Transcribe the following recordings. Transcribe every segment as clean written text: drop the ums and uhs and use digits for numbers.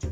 Do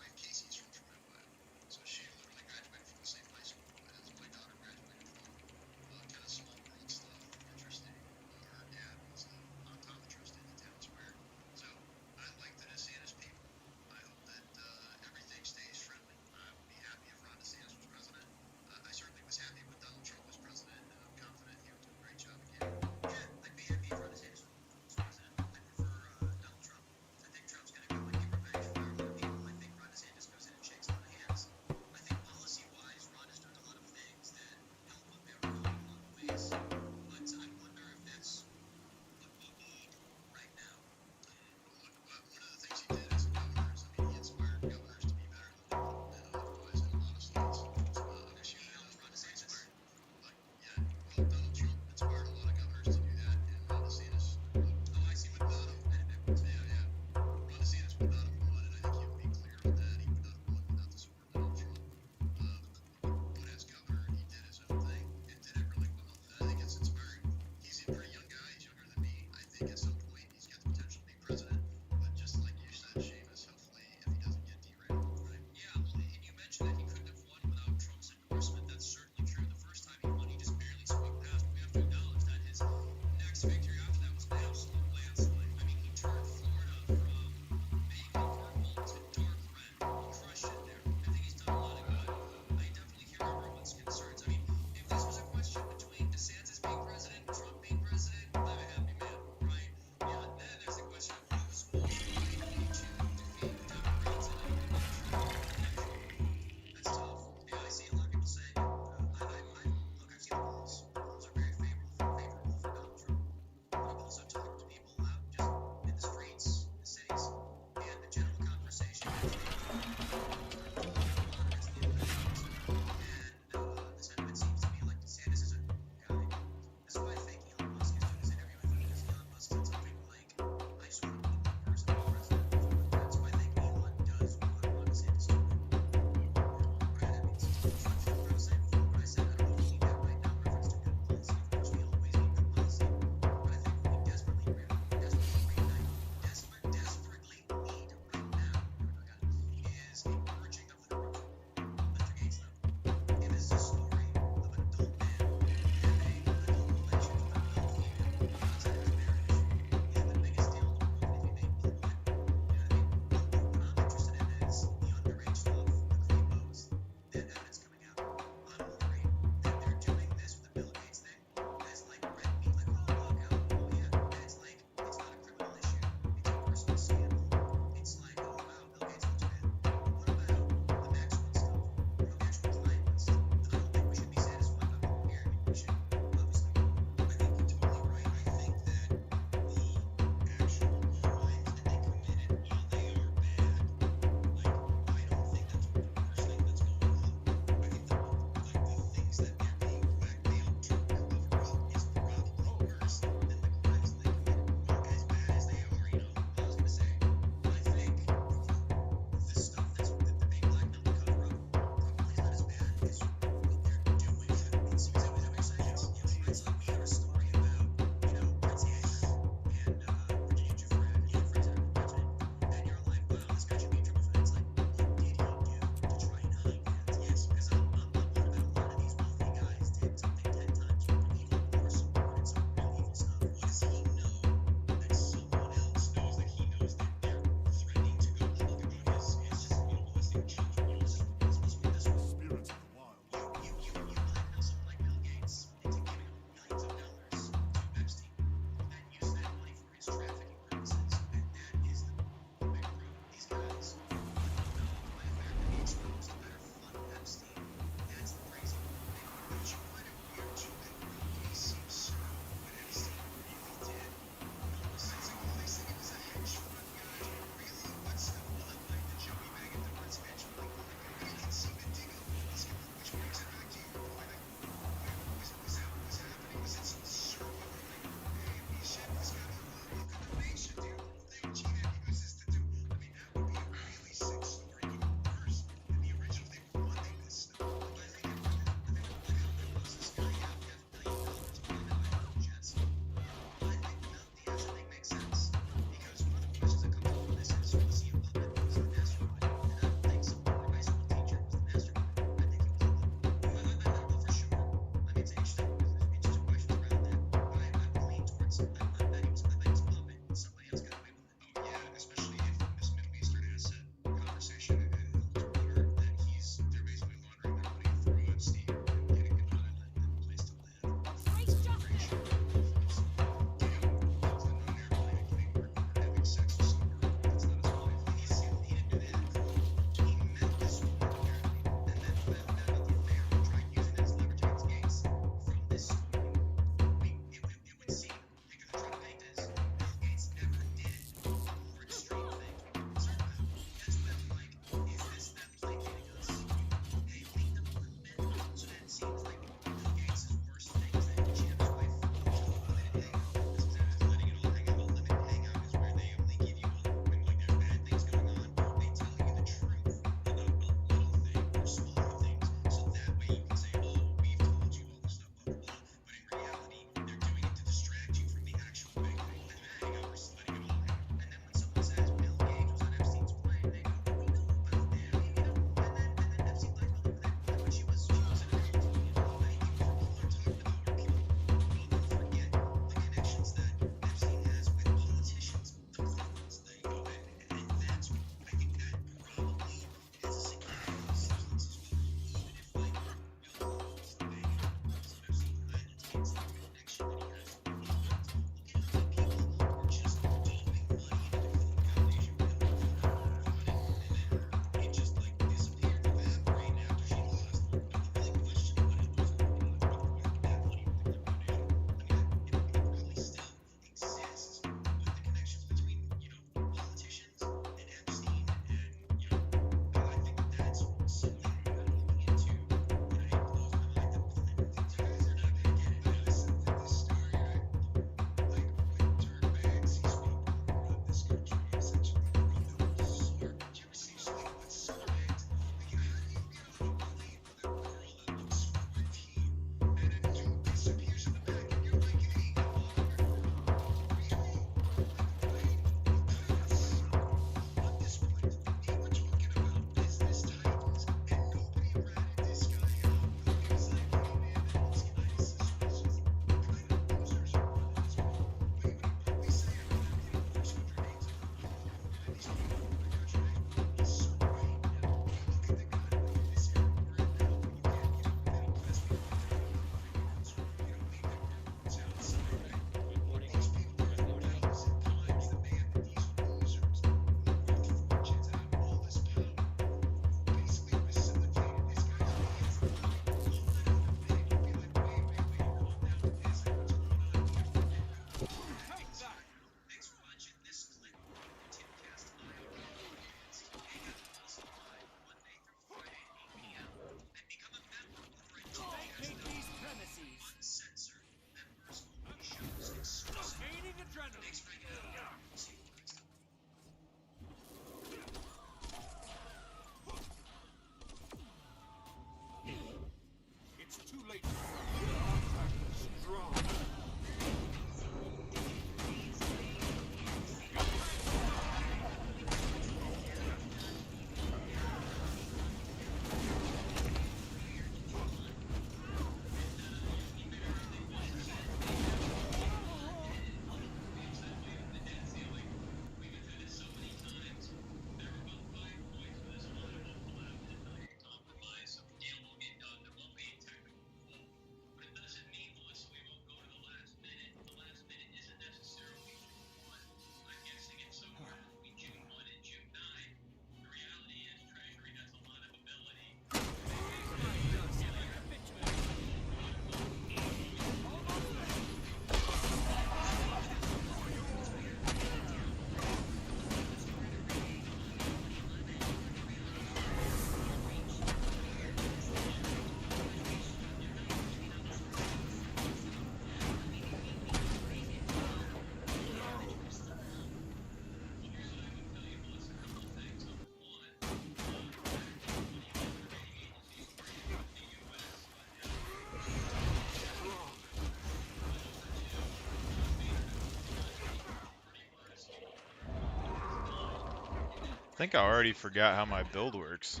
think I already forgot how my build works.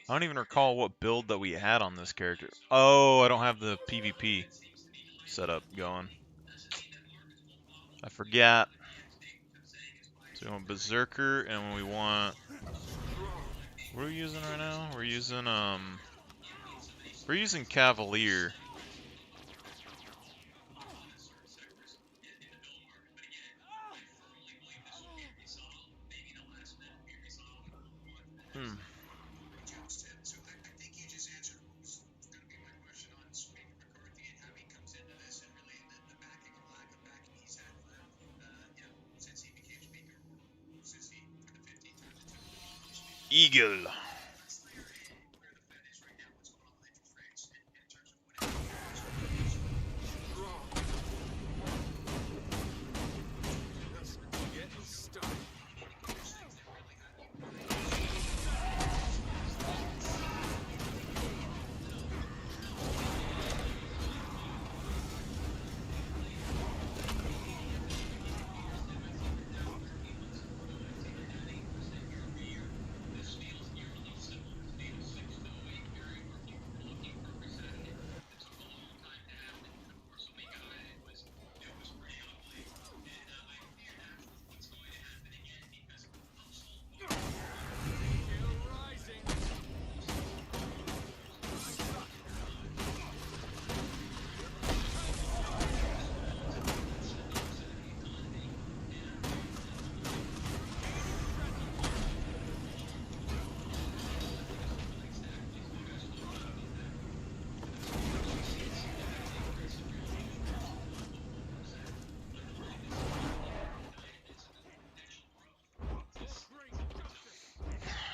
I don't even recall what build that we had on this character. Oh, I don't have the PvP setup going. I forgot. So we want Berserker, and we want... What are we using right now? We're using Cavalier. Hmm. Eagle.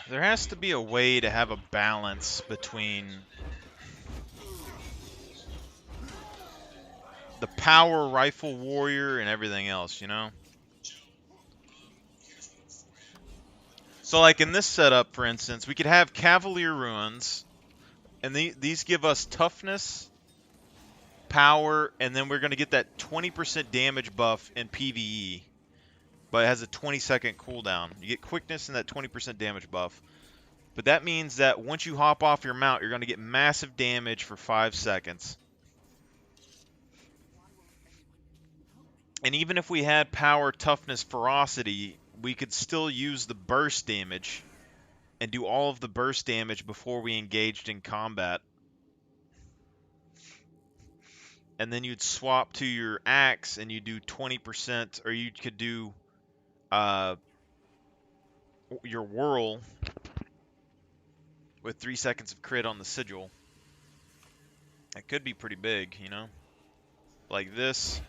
There has to be a way to have a balance between the power rifle warrior and everything else, you know? So like in this setup, for instance, we could have Cavalier Ruins, and these give us toughness, power, and then we're going to get that 20% damage buff in PvE, but it has a 20-second cooldown. You get quickness and that 20% damage buff. But that means that once you hop off your mount, you're going to get massive damage for 5 seconds. And even if we had power, toughness, ferocity, we could still use the burst damage and do all of the burst damage before we engaged in combat. And then you'd swap to your axe and you do 20%, or you could do your whirl with 3 seconds of crit on the sigil. That could be pretty big, you know? Like this.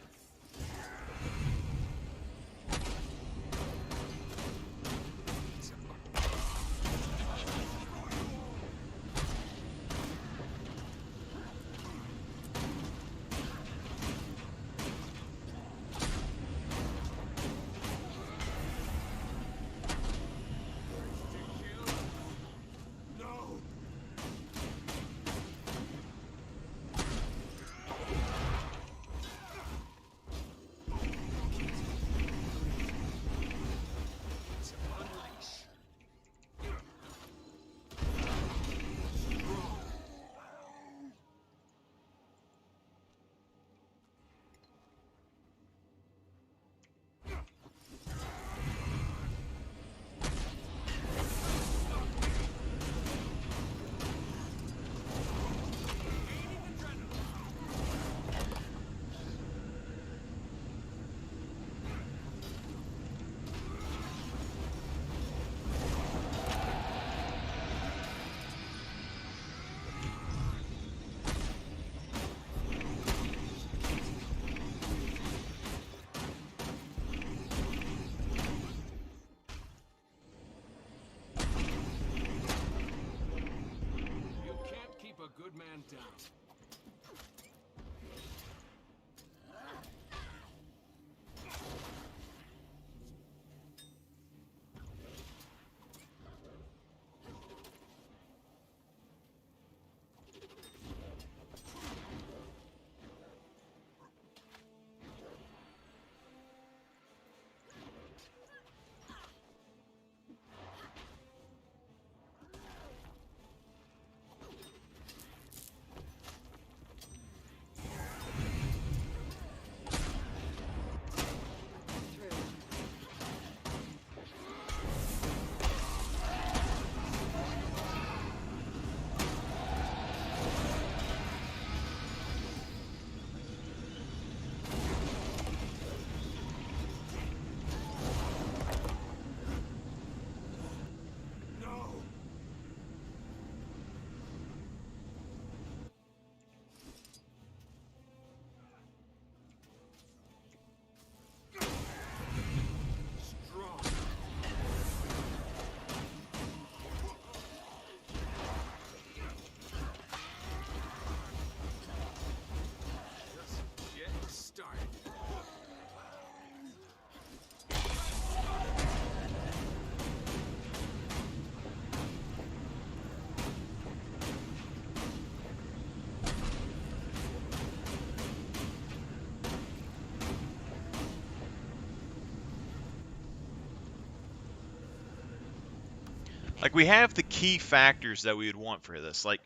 Like, we have the key factors that we would want for this. Like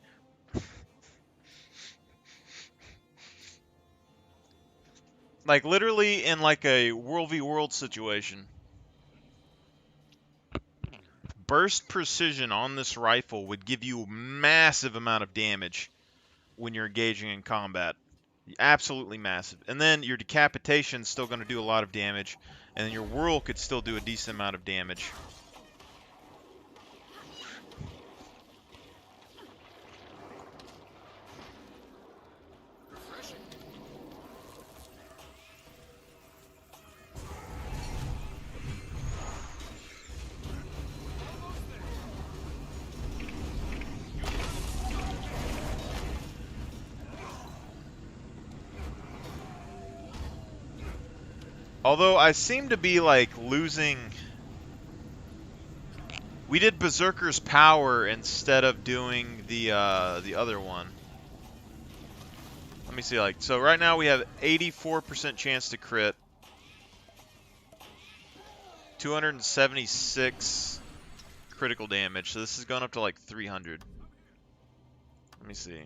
literally in like a World v World situation. Burst precision on this rifle would give you a massive amount of damage when you're engaging in combat. Absolutely massive. And then your decapitation is still going to do a lot of damage. And then your whirl could still do a decent amount of damage. Although I seem to be like losing. We did Berserker's Power instead of doing the other one. Let me see, like, so right now we have 84% chance to crit. 276 critical damage. So this is going up to like 300. Let me see.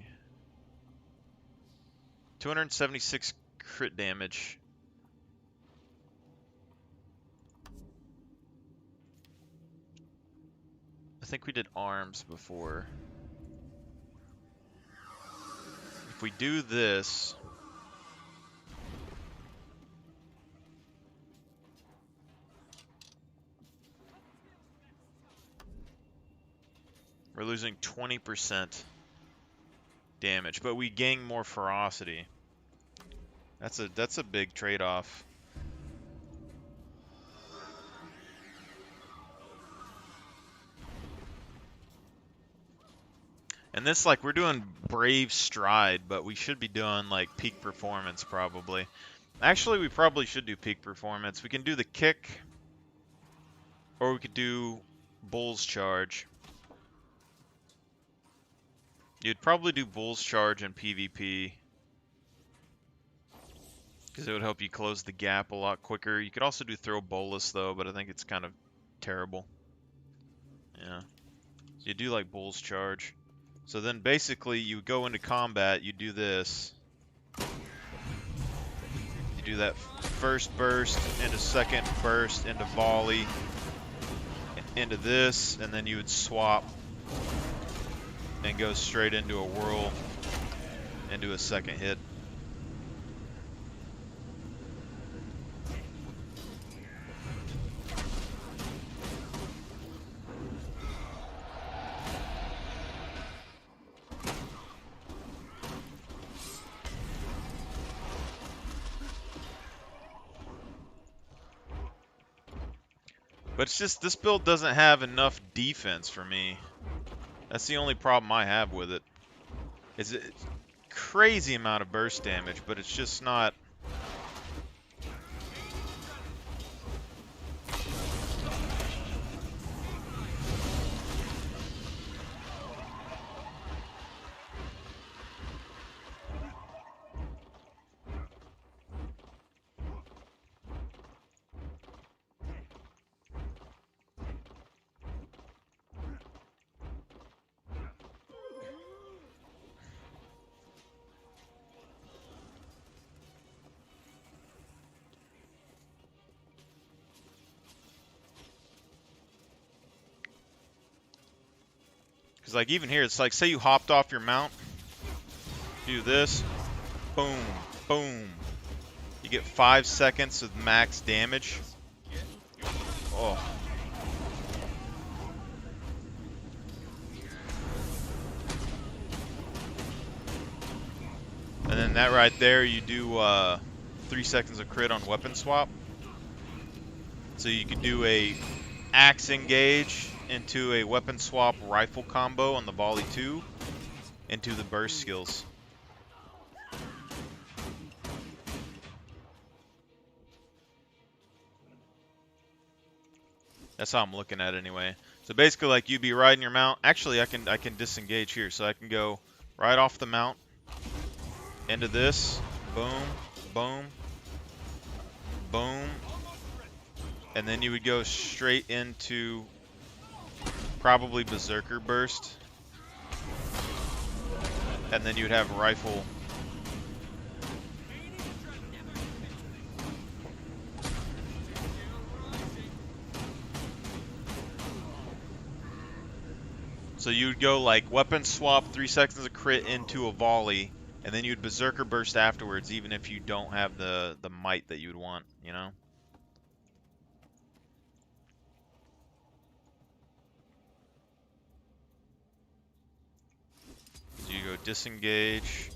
276 crit damage. I think we did arms before. If we do this, we're losing 20% damage, but we gain more ferocity. That's a big trade-off. And this, like, we're doing Brave Stride, but we should be doing, like, Peak Performance, probably. Actually, we probably should do Peak Performance. We can do the Kick, or we could do Bull's Charge. You'd probably do Bull's Charge in PvP, because it would help you close the gap a lot quicker. You could also do Throw Bolus, though, but I think it's kind of terrible. Yeah. So you do, like, Bull's Charge. So then basically you go into combat, you do this. You do that first burst, into second burst, into volley, into this, and then you would swap and go straight into a whirl, into a second hit. But it's just, this build doesn't have enough defense for me. That's the only problem I have with it. It's a crazy amount of burst damage, but it's just not... Because, like, even here, it's like, say you hopped off your mount, do this, boom, boom. You get 5 seconds of max damage. Oh. And then that right there, you do 3 seconds of crit on weapon swap. So you could do a axe engage into a weapon swap rifle combo on the volley 2 into the burst skills. That's how I'm looking at it anyway. So basically, like, you'd be riding your mount. Actually, I can disengage here, so I can go right off the mount into this, boom, boom, boom, and then you would go straight into probably Berserker Burst. And then you'd have Rifle. So you'd go like weapon swap, 3 seconds of crit into a volley, and then you'd Berserker Burst afterwards, even if you don't have the might that you'd want, you know? So you go disengage.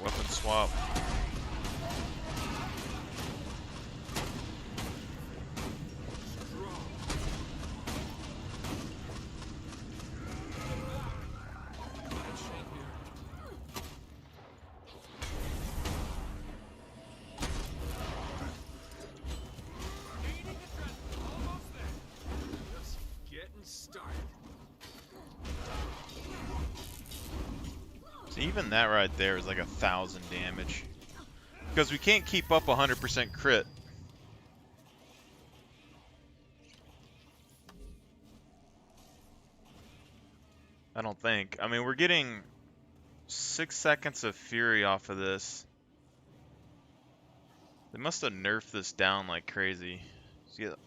Weapon swap. So even that right there is like 1,000 damage. Because we can't keep up 100% crit. I don't think. I mean, we're getting 6 seconds of Fury off of this. They must have nerfed this down like crazy. So you get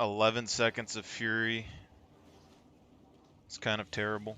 11 seconds of Fury. It's kind of terrible.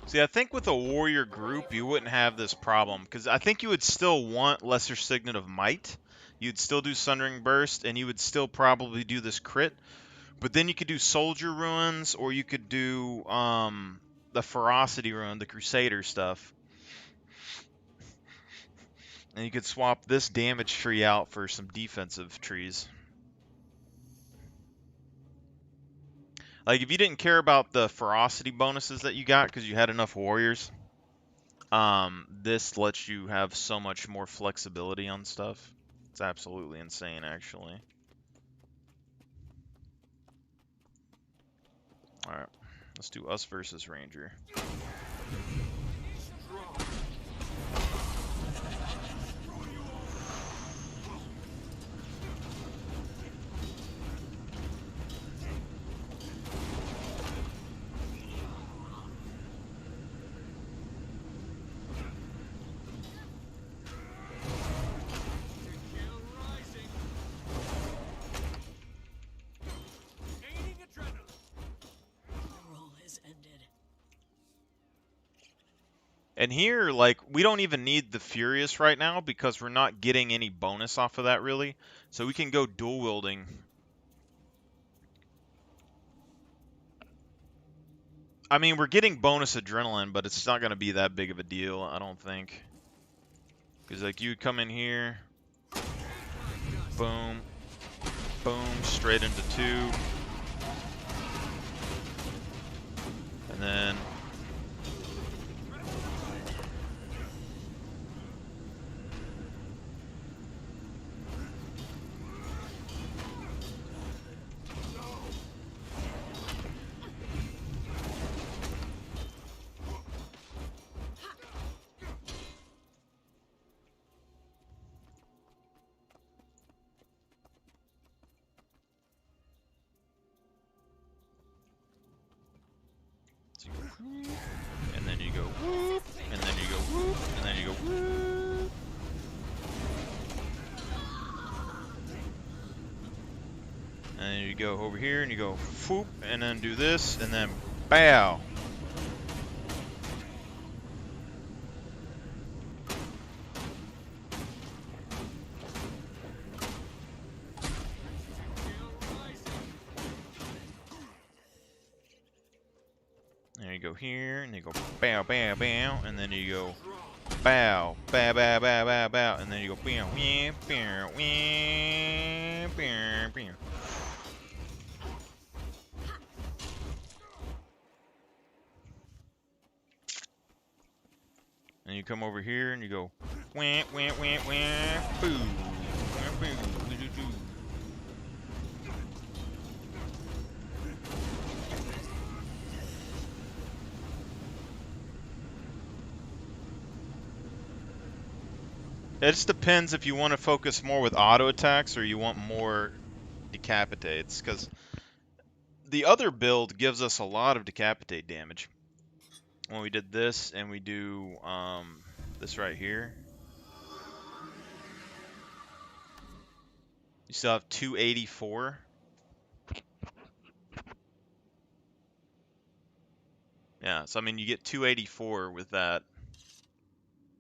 See, I think with a warrior group, you wouldn't have this problem, because I think you would still want Lesser Signet of Might. You'd still do Sundering Burst, and you would still probably do this crit. But then you could do Soldier Ruins, or you could do the Ferocity Rune, the Crusader stuff. And you could swap this damage tree out for some defensive trees. Like, if you didn't care about the Ferocity bonuses that you got because you had enough warriors, this lets you have so much more flexibility on stuff. It's absolutely insane, actually. Alright, let's do us versus Ranger. And here, like, we don't even need the Furious right now because we're not getting any bonus off of that, really. So we can go dual wielding. I mean, we're getting bonus adrenaline, but it's not going to be that big of a deal, I don't think. Because, like, you come in here, boom, boom, straight into 2. And then... and then you go whoop, and then you go whoop. go woo. And then you go over here and you go whoop, and then do this, and then bow. And you go here, and you go bow, bow, bow, and then you go bow, bow, bow, bow, bow, bow, and then you go bow, wah, bow, wah, bow, bow. And you come over here and you go wah, wah, wah, wah, boo, wah, boo, woo, doo, doo. It just depends if you want to focus more with auto attacks or you want more decapitates, because the other build gives us a lot of decapitate damage. When we did this and we do this right here, you still have 284. Yeah, so I mean you get 284 with that.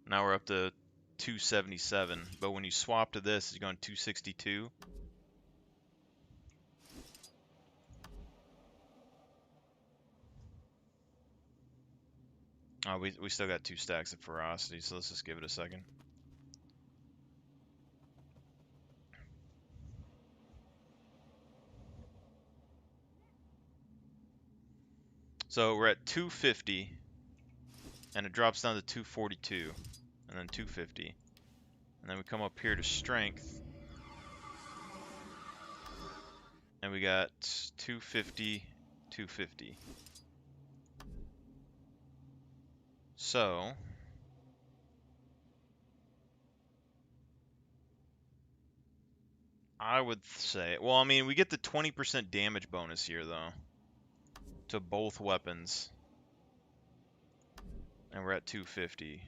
Now we're up to 277, but when you swap to this, it's going 262. Oh, we still got 2 stacks of ferocity, so let's just give it a second. So we're at 250, and it drops down to 242, and then 250. And then we come up here to strength, and we got 250, 250. So I would say, well, I mean, we get the 20% damage bonus here, though, to both weapons. And we're at 250.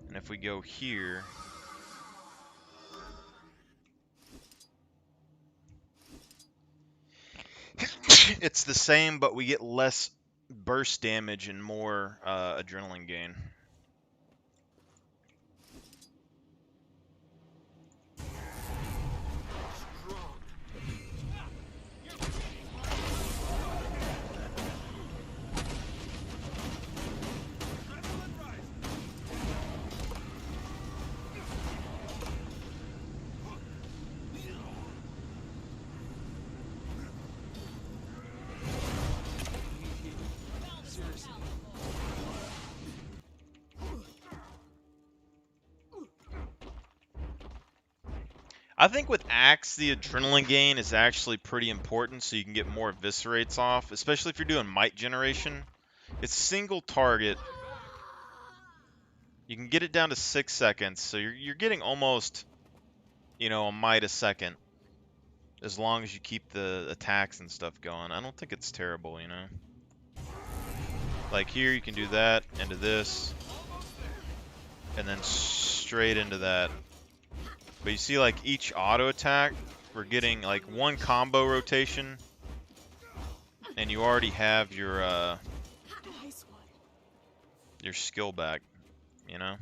And if we go here, it's the same, but we get less burst damage and more adrenaline gain. I think with Axe, the adrenaline gain is actually pretty important, so you can get more eviscerates off, especially if you're doing might generation. It's single target. You can get it down to 6 seconds, so you're getting almost, you know, a might a second, as long as you keep the attacks and stuff going. I don't think it's terrible, you know. Like here, you can do that into this, and then straight into that. But you see, like, each auto attack, we're getting, like, 1 combo rotation, and you already have your skill back, you know?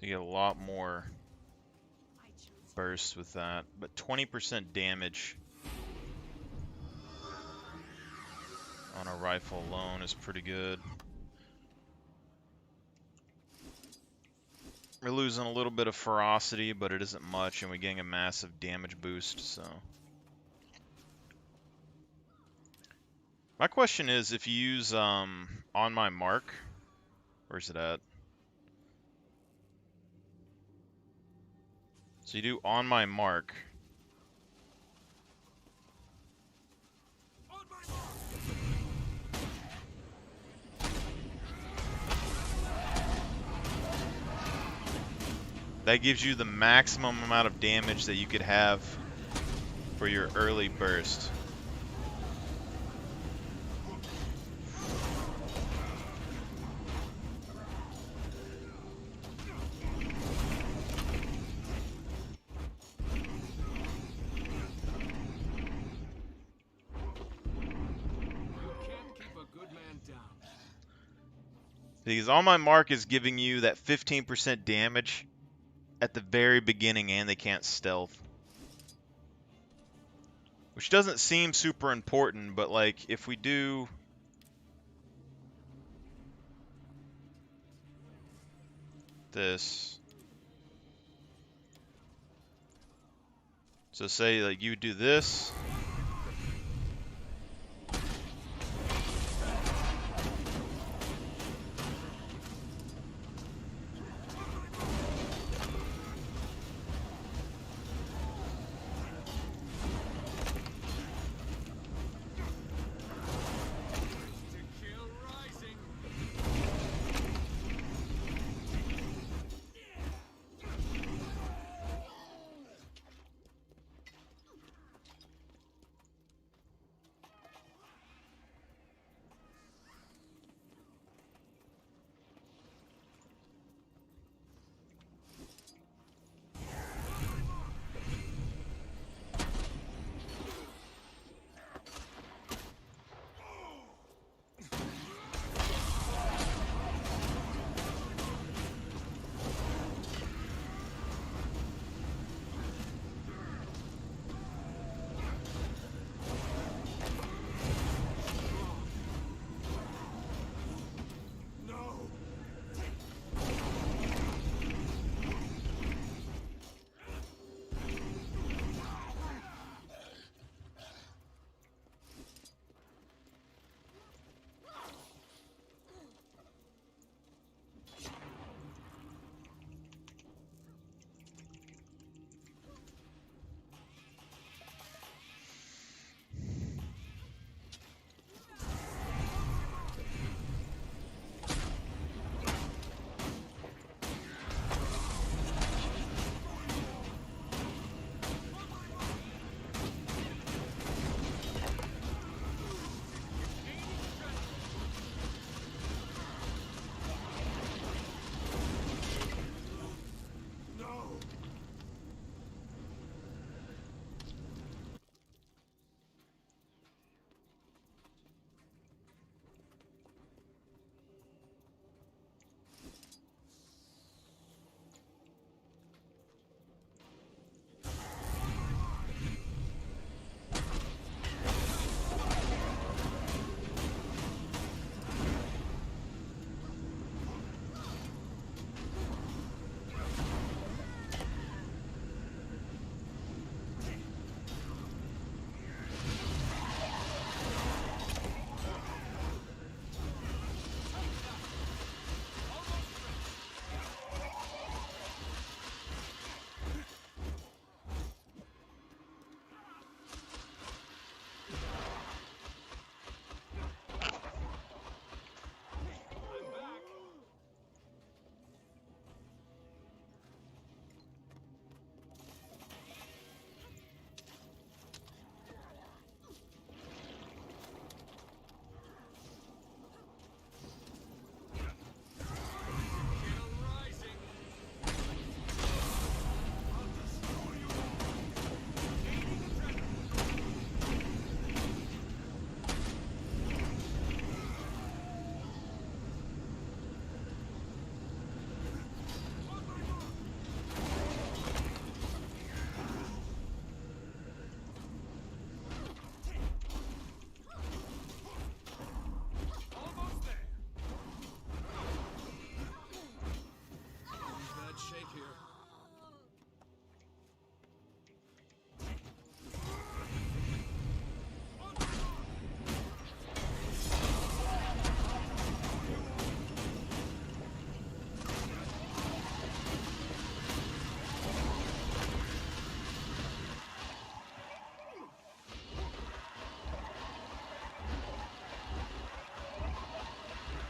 You get a lot more bursts with that, but 20% damage on a rifle alone is pretty good. We're losing a little bit of ferocity, but it isn't much, and we're getting a massive damage boost, so. My question is, if you use on my mark, where's it at? So you do on my mark. That gives you the maximum amount of damage that you could have for your early burst. Because on my mark is giving you that 15% damage at the very beginning, and they can't stealth. Which doesn't seem super important, but like if we do this. So say like you do this.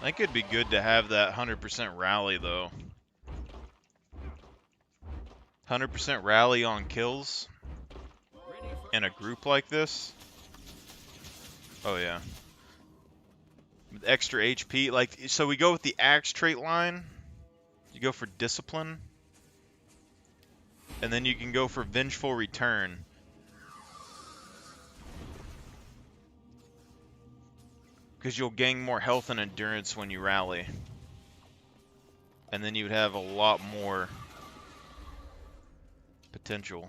I think it'd be good to have that 100% rally, though. 100% rally on kills in a group like this. Oh, yeah. With extra HP. Like, so we go with the axe trait line. You go for discipline. And then you can go for vengeful return. Because you'll gain more health and endurance when you rally. And then you would have a lot more potential.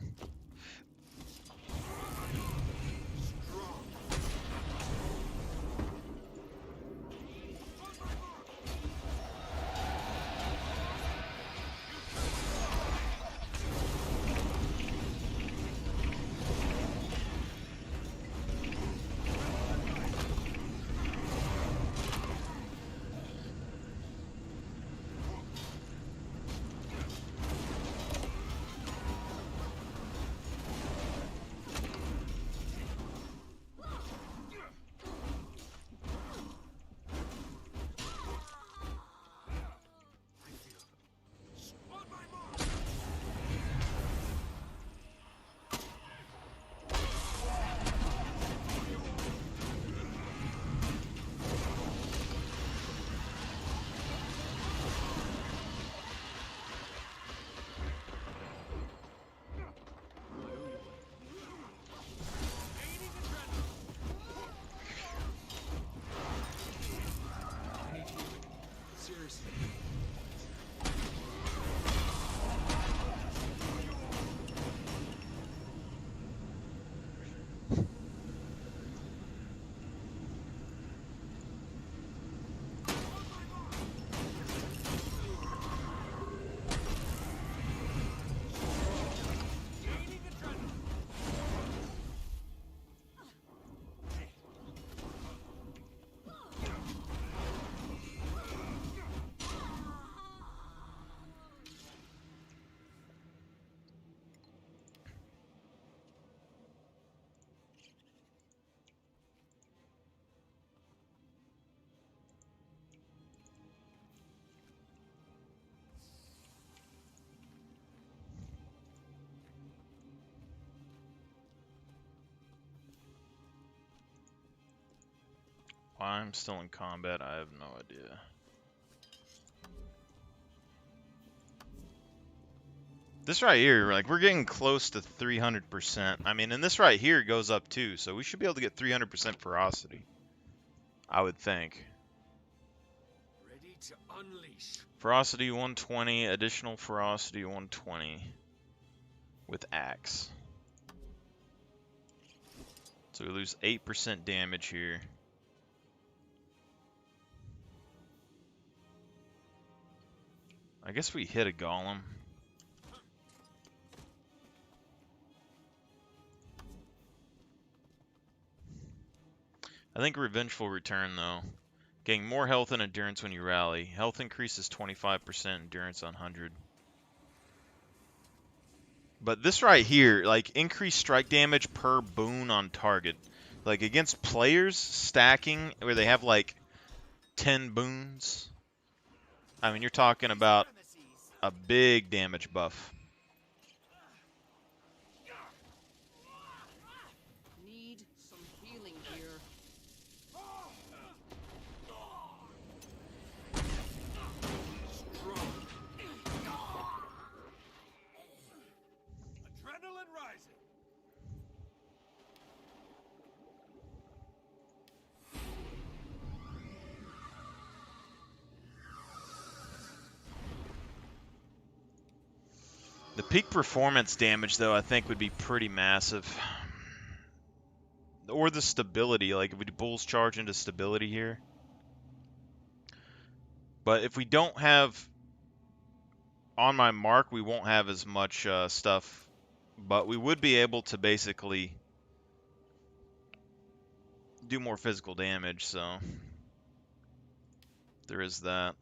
Why I'm still in combat, I have no idea. This right here, like, we're getting close to 300%. I mean, and this right here goes up too, so we should be able to get 300% ferocity. I would think. Ready to unleash. Ferocity 120, additional ferocity 120 with axe. So we lose 8% damage here. I guess we hit a golem. I think Revengeful Return, though. Getting more health and endurance when you rally. Health increases 25%, endurance on 100. But this right here, like, increased strike damage per boon on target. Like, against players stacking, where they have, like, 10 boons. I mean, you're talking about a big damage buff. Need some healing here. Adrenaline rising. The peak performance damage, though, I think would be pretty massive. Or the stability, like if we do Bull's Charge into stability here. But if we don't have on my mark, we won't have as much stuff. But we would be able to basically do more physical damage, so there is that.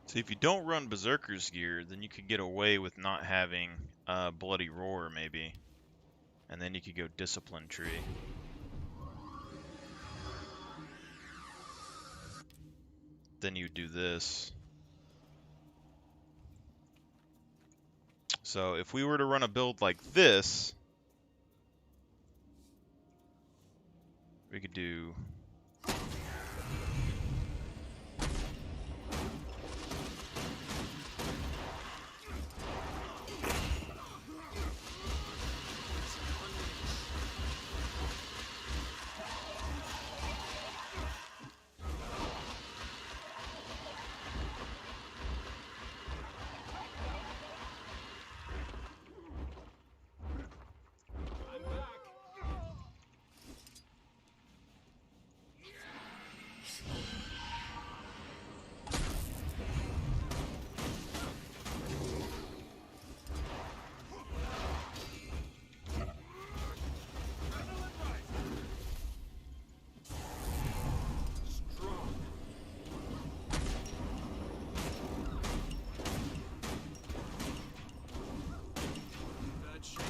See, if you don't run Berserker's gear, then you could get away with not having Bloody Roar, maybe. And then you could go Discipline Tree. Then you do this. So if we were to run a build like this, we could do... I'm back. Adrenaline rising. Strong. That should do.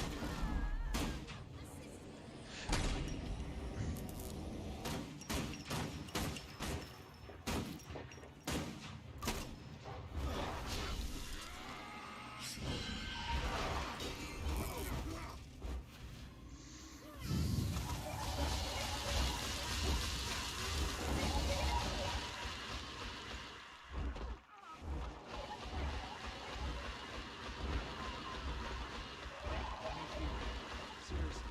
Seriously,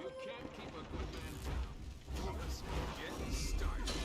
you can't keep a good man down. Just getting started.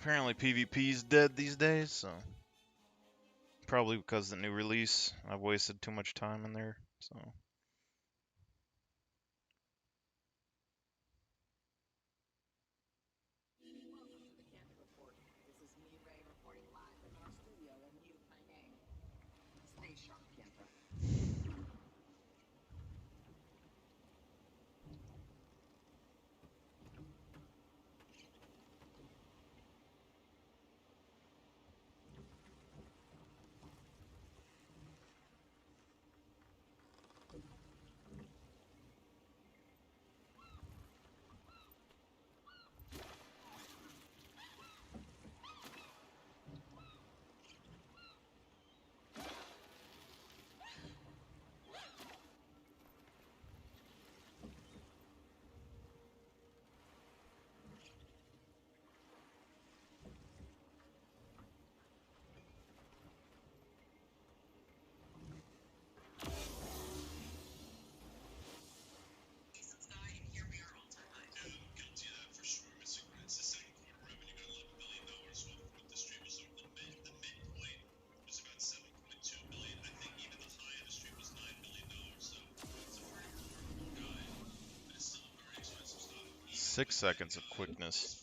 Apparently PvP's dead these days, so... Probably because of the new release. I've wasted too much time in there, so... Welcome to the Camp Report. This is me, Ray, reporting live from our studio in New. Stay sharp, Camper. Six seconds of quickness.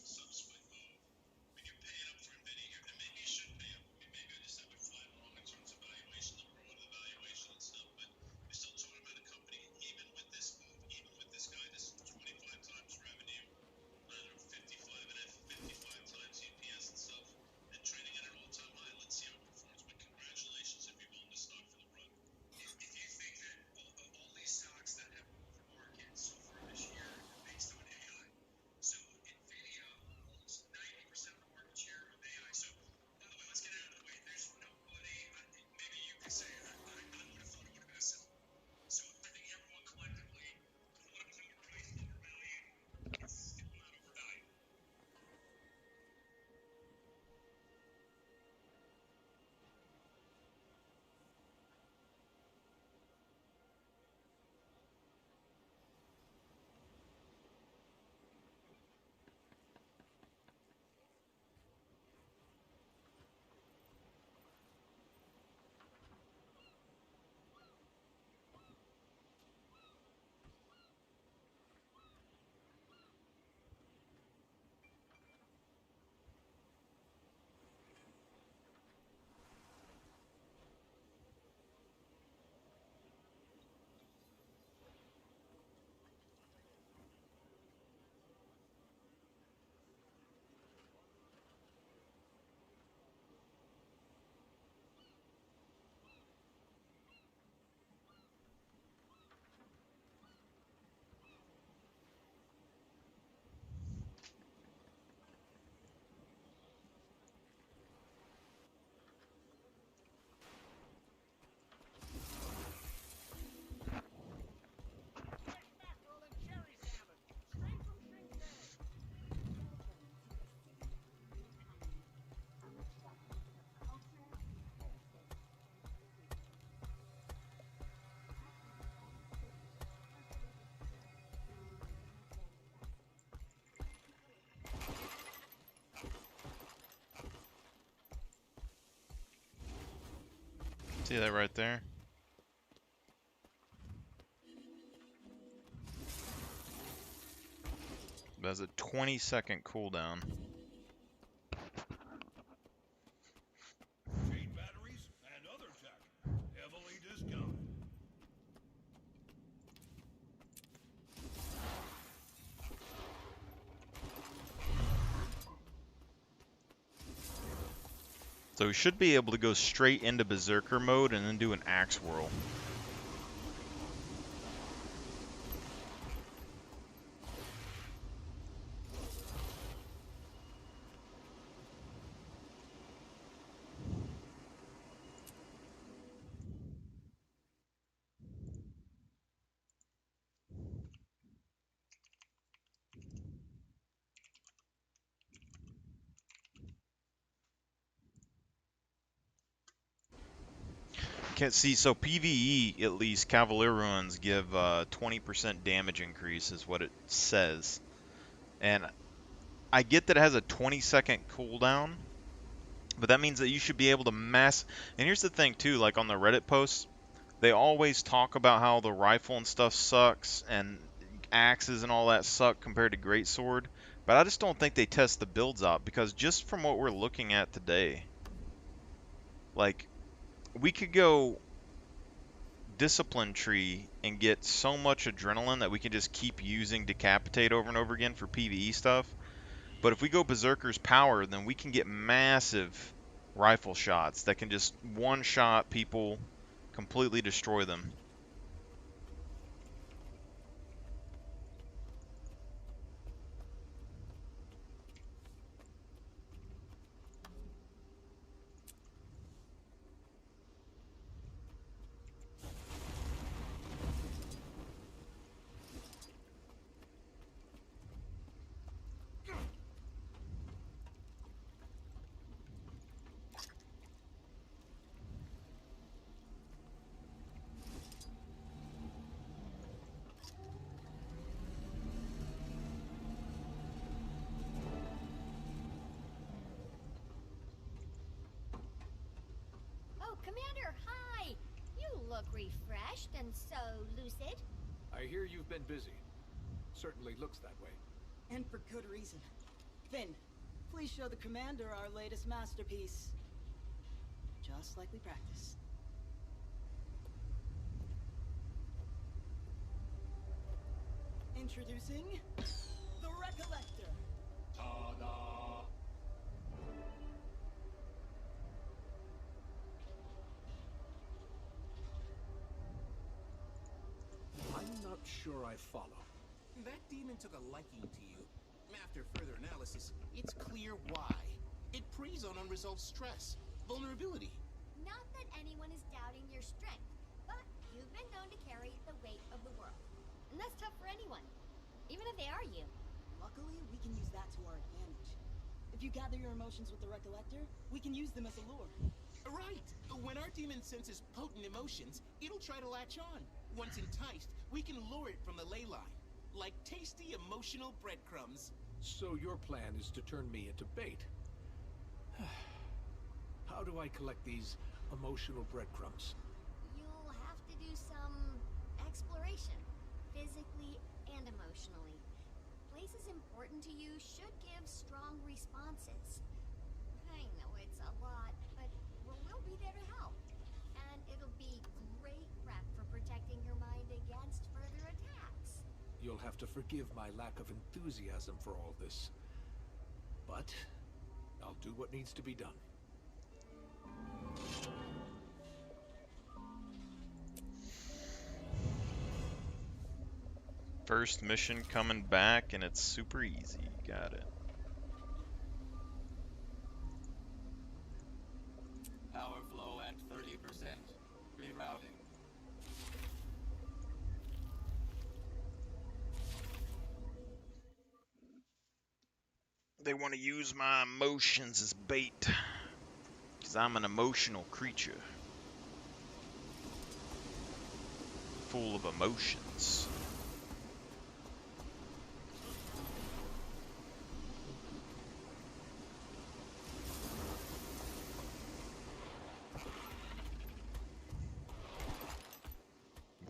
See that right there? That's a 20-second cooldown. Chain batteries and other tech. Heavily discounted. So we should be able to go straight into Berserker mode and then do an axe whirl. Can't see, so PvE, at least, Cavalier Ruins give 20% damage increase is what it says. And I get that it has a 20-second cooldown, but that means that you should be able to mass... And here's the thing, too, like on the Reddit posts, they always talk about how the rifle and stuff sucks, and axes and all that suck compared to greatsword, but I just don't think they test the builds out, because just from what we're looking at today, like, we could go discipline tree and get so much adrenaline that we can just keep using decapitate over and over again for PvE stuff. But if we go berserker's power, then we can get massive rifle shots that can just one shot people, completely destroy them. Oh, Commander, hi! You look refreshed and so lucid. I hear you've been busy. Certainly looks that way. And for good reason. Finn, please show the commander our latest masterpiece. Just like we practice. Introducing the Recollector. Ta-da! I'm not sure I follow. That demon took a liking to you. After further analysis, it's clear why. It preys on unresolved stress, vulnerability. Not that anyone is doubting your strength, but you've been known to carry the weight of the world. And that's tough for anyone, even if they are you. Luckily, we can use that to our advantage. If you gather your emotions with the Recollector, we can use them as a lure. Right! When our demon senses potent emotions, it'll try to latch on. Once enticed, we can lure it from the ley line. Like tasty emotional breadcrumbs. So your plan is to turn me into bait. How do I collect these emotional breadcrumbs? You'll have to do some exploration, physically and emotionally. Places important to you should give strong responses. I know it's a lot, but we'll be there to help. And it'll be great prep for protecting your mind against further attacks. You'll have to forgive my lack of enthusiasm for all this. But I'll do what needs to be done. First mission coming back, and it's super easy. Got it. Power flow at 30%. Rerouting. They want to use my emotions as bait, because I'm an emotional creature. Full of emotions.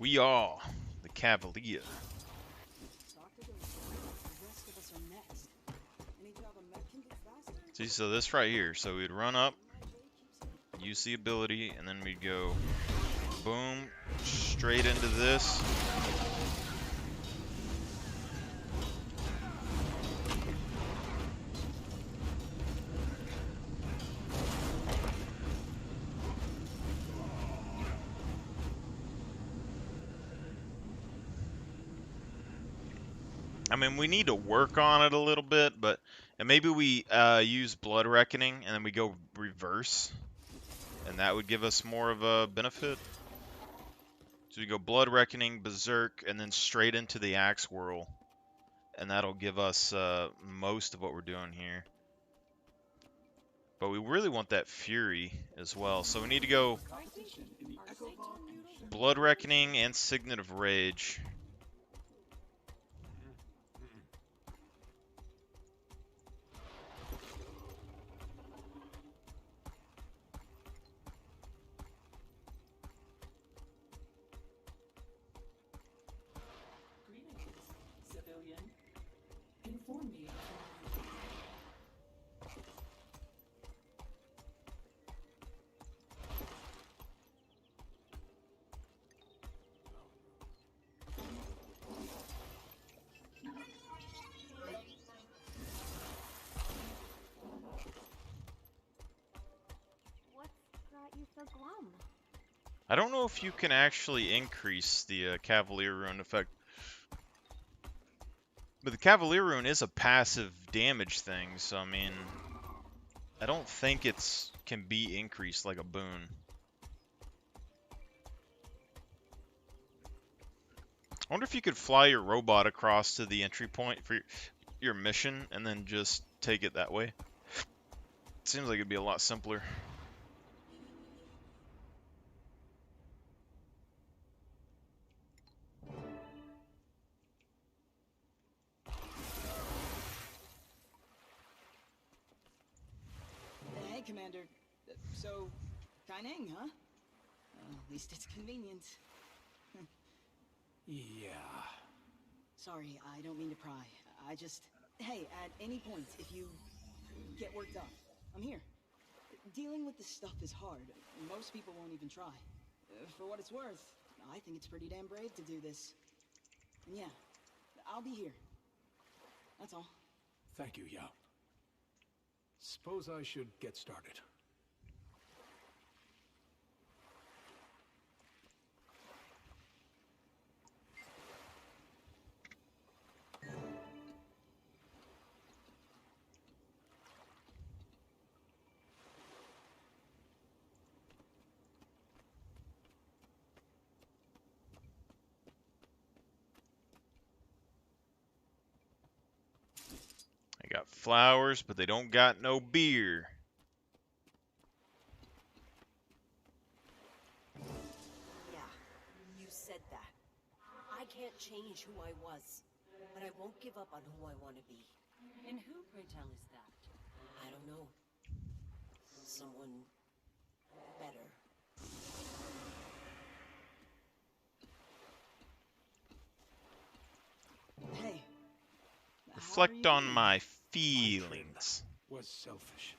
We are the Cavalier. Doctor goes, the rest of us are next. Any job a mech can do faster? See, so this right here. So we'd run up, My J keeps use the ability, and then we'd go boom, straight into this. I mean, we need to work on it a little bit, but and maybe we use Blood Reckoning and then we go reverse, and that would give us more of a benefit. So we go Blood Reckoning, Berserk, and then straight into the Axe Whirl, and that'll give us most of what we're doing here. But we really want that Fury as well, so we need to go Competition in the echo action. Blood Reckoning and Signet of Rage. Greetings, civilian. Inform me. What's got you so glum? I don't know if you can actually increase the Cavalier Rune effect. But the Cavalier Rune is a passive damage thing, so I mean, I don't think it's can be increased like a boon. I wonder if you could fly your robot across to the entry point for your mission and then just take it that way. Seems like it'd be a lot simpler. Hey, Commander. So, Kaineng, huh? At least it's convenient. Yeah. Sorry, I don't mean to pry. I just... Hey, at any point, if you get worked up, I'm here. Dealing with this stuff is hard. Most people won't even try. For what it's worth, I think it's pretty damn brave to do this. And yeah, I'll be here. That's all. Thank you, Yao. Suppose I should get started. They got flowers, but they don't got no beer. Yeah, you said that. I can't change who I was, but I won't give up on who I want to be. And who, pray tell, is that? I don't know. Someone better. Hey. Reflect on my My feelings. trip was selfish.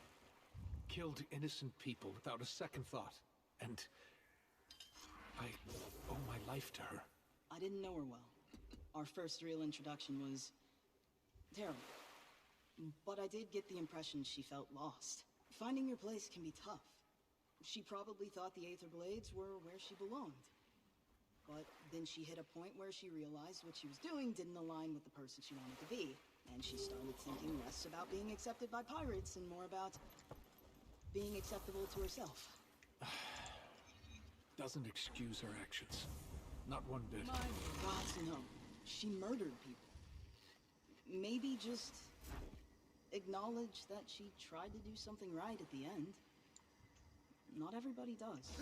Killed innocent people without a second thought. And I owe my life to her. I didn't know her well. Our first real introduction was terrible. But I did get the impression she felt lost. Finding your place can be tough. She probably thought the Aether Blades were where she belonged. But then she hit a point where she realized what she was doing didn't align with the person she wanted to be. And she started thinking less about being accepted by pirates and more about being acceptable to herself. Doesn't excuse her actions. Not one bit. My gods, no. She murdered people. Maybe just acknowledge that she tried to do something right at the end. Not everybody does.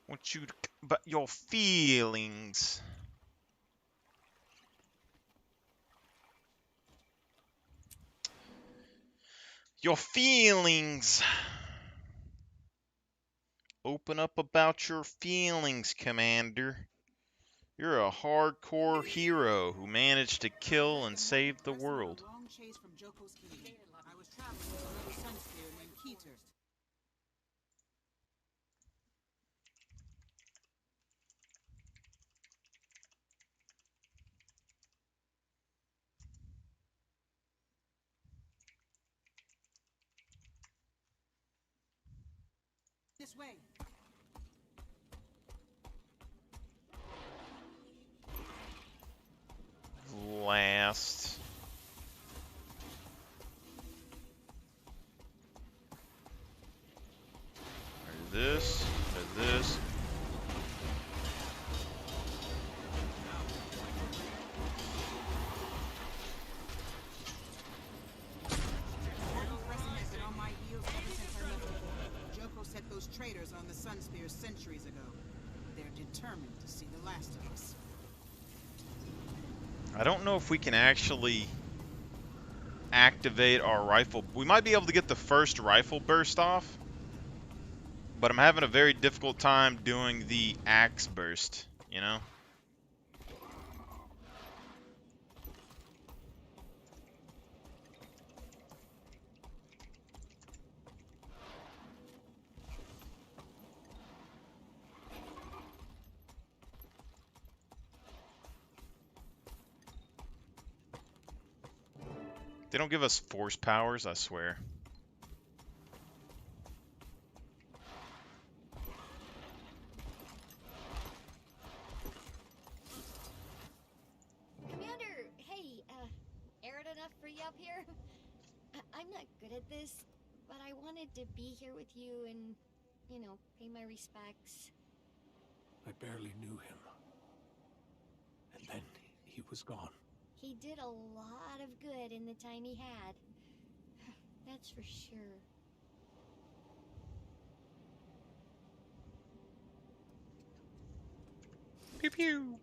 Want you to but your feelings. Your feelings. Open up about your feelings, Commander. You're a hardcore hero who managed to kill and save the world. A long chase from Joko's kingdom. I was traveling with another sun sphere named Keter. This way. Last. Or this. Or this. Joko set those traitors on the Sun Spear centuries ago. They're determined to see the last of us. I don't know if we can actually activate our rifle. We might be able to get the first rifle burst off, but I'm having a very difficult time doing the axe burst, you know? They don't give us force powers, I swear. Commander, hey, arid enough for you up here? I'm not good at this, but I wanted to be here with you and, you know, pay my respects. I barely knew him. And then he was gone. He did a lot of good in the time he had. That's for sure. Pew pew.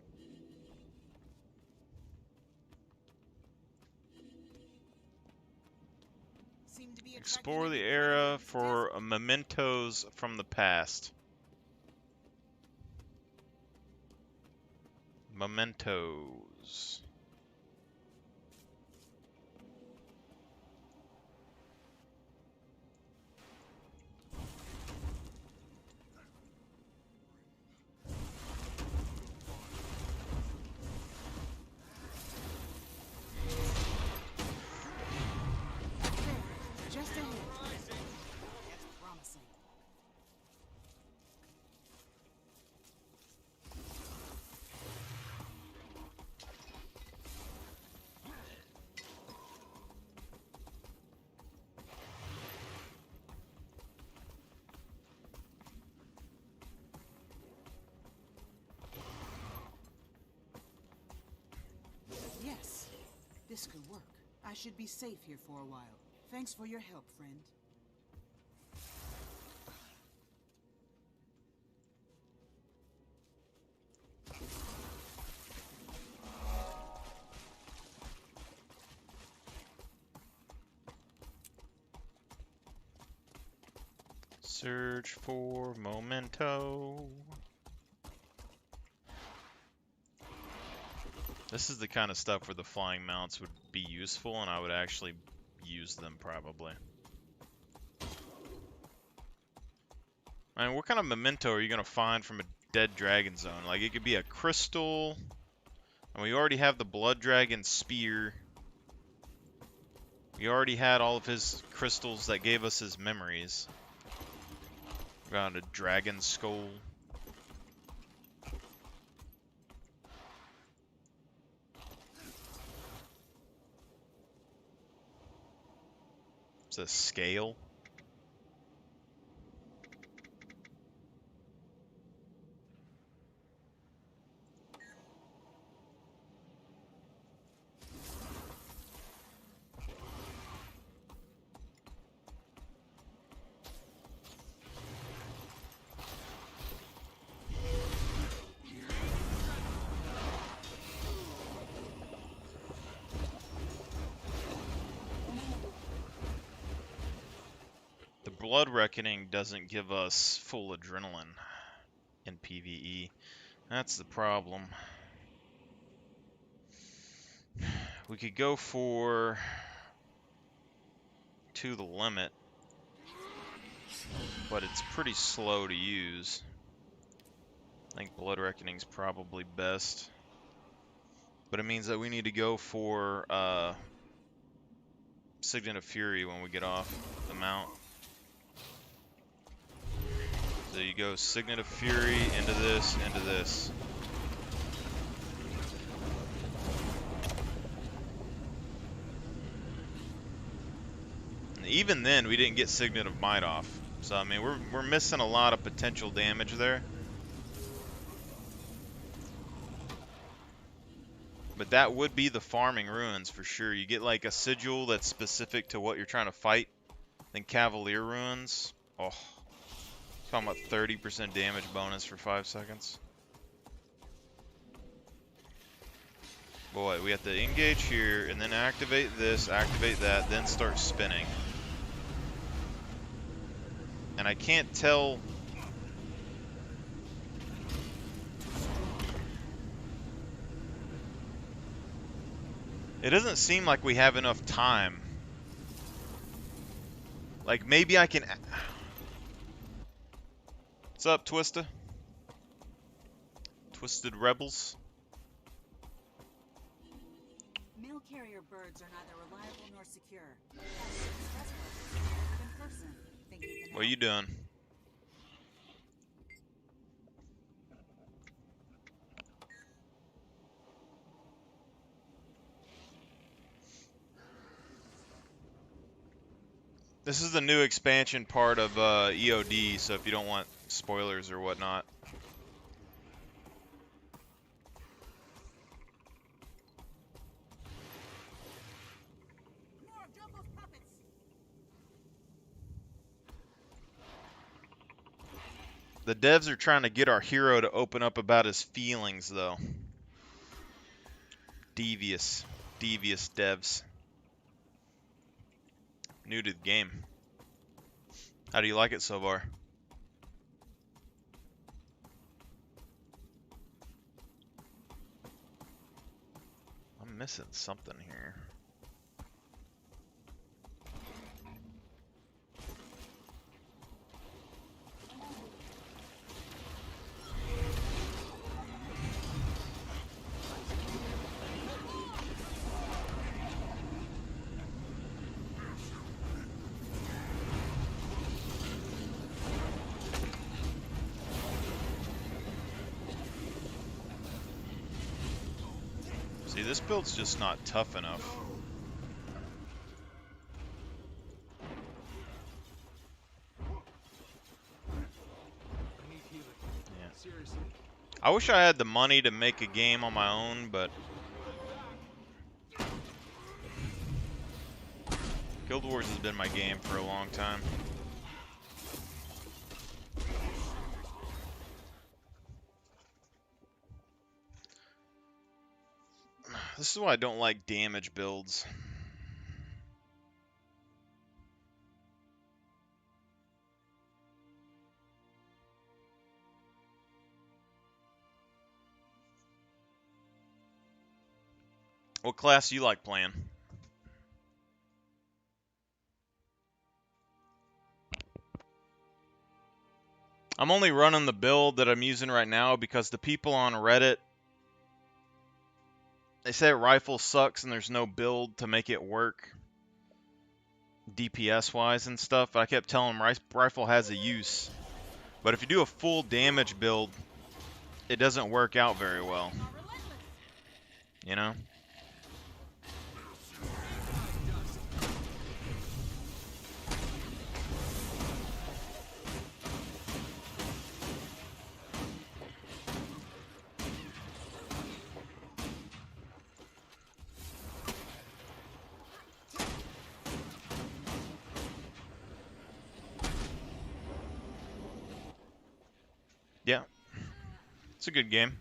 Explore the era for mementos from the past. Mementos. Just ahead. That's promising. Yes, this could work. I should be safe here for a while. Thanks for your help, friend. Search for memento. This is the kind of stuff where the flying mounts would be useful, and I would actually use them probably. I mean, what kind of memento are you going to find from a dead dragon zone? Like, it could be a crystal, and we already have the blood dragon spear. We already had all of his crystals that gave us his memories. We got a dragon skull. It's a scale. Blood Reckoning doesn't give us full adrenaline in PvE. That's the problem. We could go for to the limit, but it's pretty slow to use. I think Blood Reckoning's probably best. But it means that we need to go for Signet of Fury when we get off the mount. So you go Signet of Fury into this, into this. And even then, we didn't get Signet of Might off. So I mean, we're missing a lot of potential damage there. But that would be the farming ruins for sure. You get like a sigil that's specific to what you're trying to fight. Then Cavalier ruins. Oh, talking about 30% damage bonus for 5 seconds. Boy, we have to engage here and then activate this, activate that, then start spinning. And I can't tell. It doesn't seem like we have enough time. Like maybe I can. What's up, Twista? Twisted Rebels. Mail carrier birds are neither reliable nor secure. In person. Think you can What are you doing? This is the new expansion part of EOD, so if you don't want spoilers or whatnot. The devs are trying to get our hero to open up about his feelings, though. Devious devs. New to the game. How do you like it so far? I'm missing something here. See, this build's just not tough enough. I need healing. Yeah. Seriously. I wish I had the money to make a game on my own, but Guild Wars has been my game for a long time. This is why I don't like damage builds. What class do you like playing? I'm only running the build that I'm using right now because the people on Reddit, they say rifle sucks and there's no build to make it work DPS wise and stuff. I kept telling them rifle has a use, but if you do a full damage build, it doesn't work out very well, you know? Yeah, it's a good game.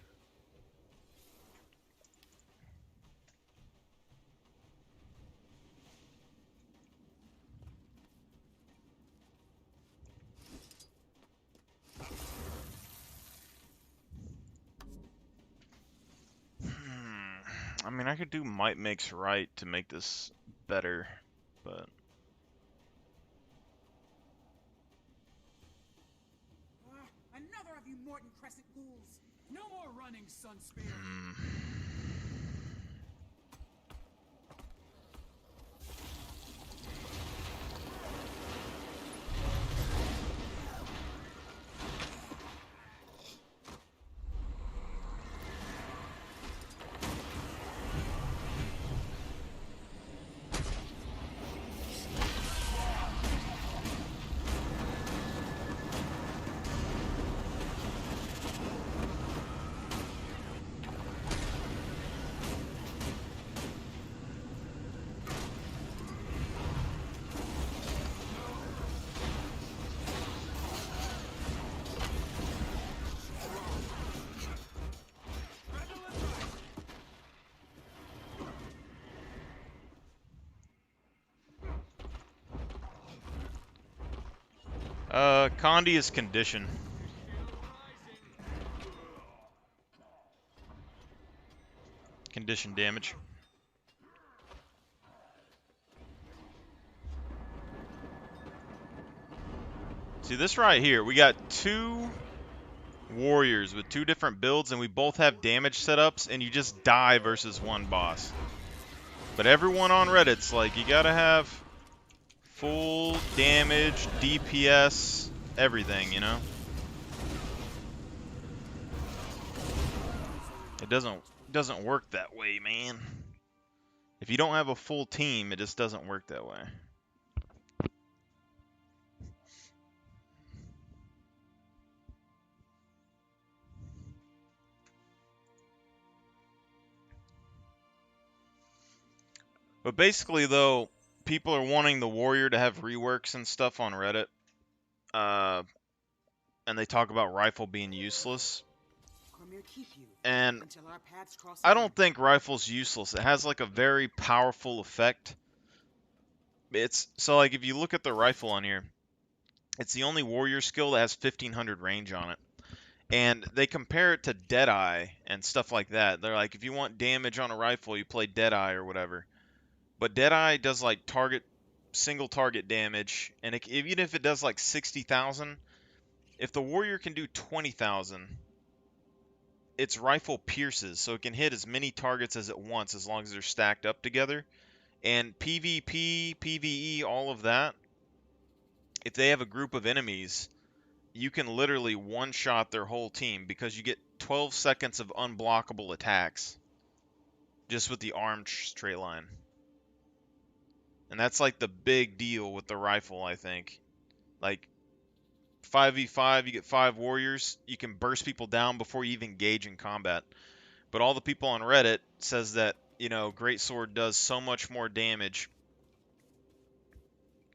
I mean, I could do might makes right to make this better, but Another of you Morton Crescent ghouls. No more running, Sunspear. Condi is condition. Condition damage. See this right here, we got two warriors with two different builds and we both have damage setups and you just die versus one boss. But everyone on Reddit's like, you gotta have full damage, DPS, everything, you know? It doesn't work that way, man. If you don't have a full team, it just doesn't work that way. But basically, though, people are wanting the warrior to have reworks and stuff on Reddit. And they talk about rifle being useless. And I don't think rifle's useless. It has like a very powerful effect. It's so like if you look at the rifle on here, it's the only warrior skill that has 1500 range on it. And they compare it to Deadeye and stuff like that. They're like, if you want damage on a rifle, you play Deadeye or whatever. But Deadeye does like single target damage, and even if it does like 60,000, if the warrior can do 20,000, its rifle pierces, so it can hit as many targets as it wants as long as they're stacked up together. And PvP, PvE, all of that, if they have a group of enemies, you can literally one-shot their whole team because you get 12 seconds of unblockable attacks just with the armed straight line. And that's like the big deal with the rifle, I think. Like 5v5, you get 5 warriors, you can burst people down before you even engage in combat. But all the people on Reddit says that, you know, Greatsword does so much more damage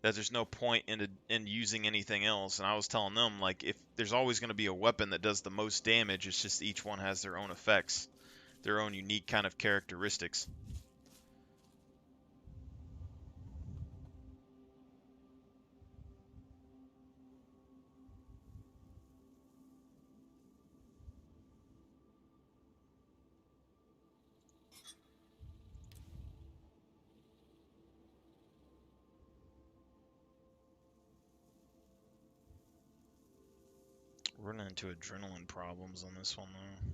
that there's no point in using anything else. And I was telling them, like, if there's always going to be a weapon that does the most damage, it's just each one has their own effects, their own unique kind of characteristics. Running into adrenaline problems on this one, though.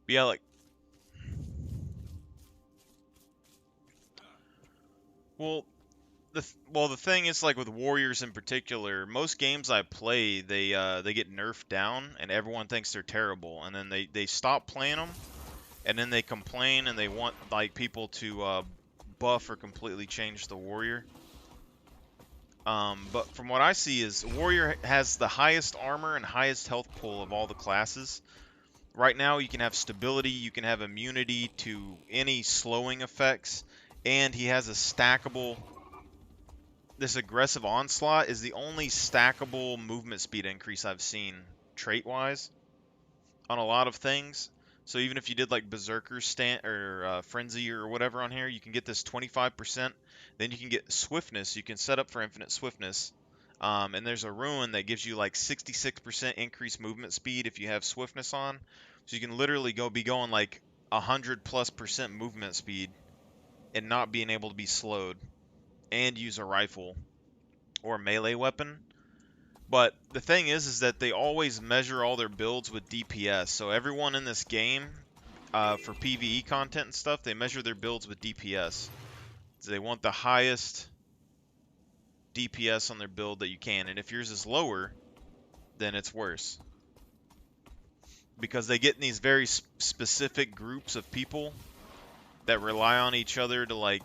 But yeah, like... Well, the thing is, like, with Warriors in particular, most games I play, they get nerfed down, and everyone thinks they're terrible. And then they stop playing them, and then they complain, and they want, like, people to buff or completely change the Warrior. But from what I see is Warrior has the highest armor and highest health pool of all the classes. Right now you can have stability, you can have immunity to any slowing effects, and he has a stackable... This aggressive onslaught is the only stackable movement speed increase I've seen trait-wise on a lot of things. So even if you did like Berserker stand or Frenzy or whatever on here, you can get this 25%. Then you can get Swiftness. You can set up for infinite Swiftness And there's a ruin that gives you like 66% increased movement speed if you have swiftness on. So you can literally be going like 100+% movement speed and not being able to be slowed, and use a rifle or a melee weapon. But the thing is that they always measure all their builds with DPS. So everyone in this game, for PvE content and stuff, they measure their builds with DPS. So they want the highest DPS on their build that you can, and if yours is lower, then it's worse. Because they get in these very specific groups of people that rely on each other to like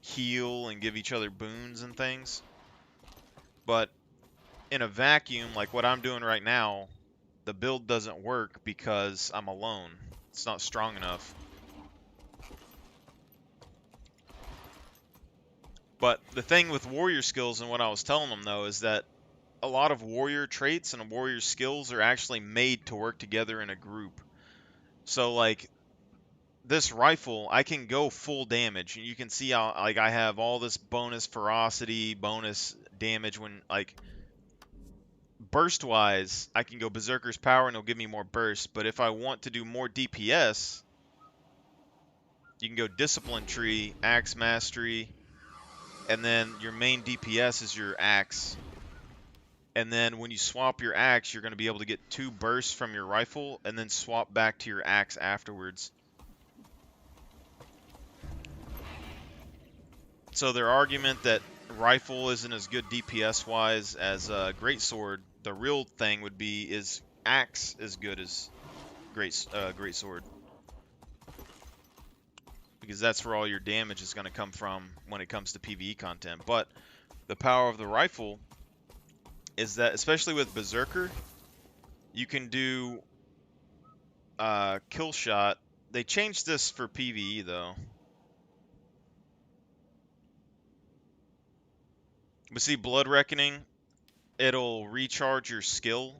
heal and give each other boons and things. But in a vacuum, like what I'm doing right now, the build doesn't work because I'm alone. It's not strong enough. But the thing with warrior skills and what I was telling them though is that a lot of warrior traits and warrior skills are actually made to work together in a group. So like this rifle, I can go full damage, and you can see how like I have all this bonus ferocity, bonus damage when like burst wise, I can go Berserker's Power and it'll give me more burst. But if I want to do more DPS, you can go Discipline Tree, Axe Mastery, and then your main DPS is your axe. And then when you swap your axe, you're going to be able to get 2 bursts from your rifle and then swap back to your axe afterwards. So their argument that rifle isn't as good DPS wise as greatsword, the real thing would be is axe as good as greatsword, because that's where all your damage is going to come from when it comes to PvE content. But the power of the rifle is that, especially with Berserker, you can do kill shot. They changed this for PvE though. But see, Blood Reckoning, it'll recharge your skill.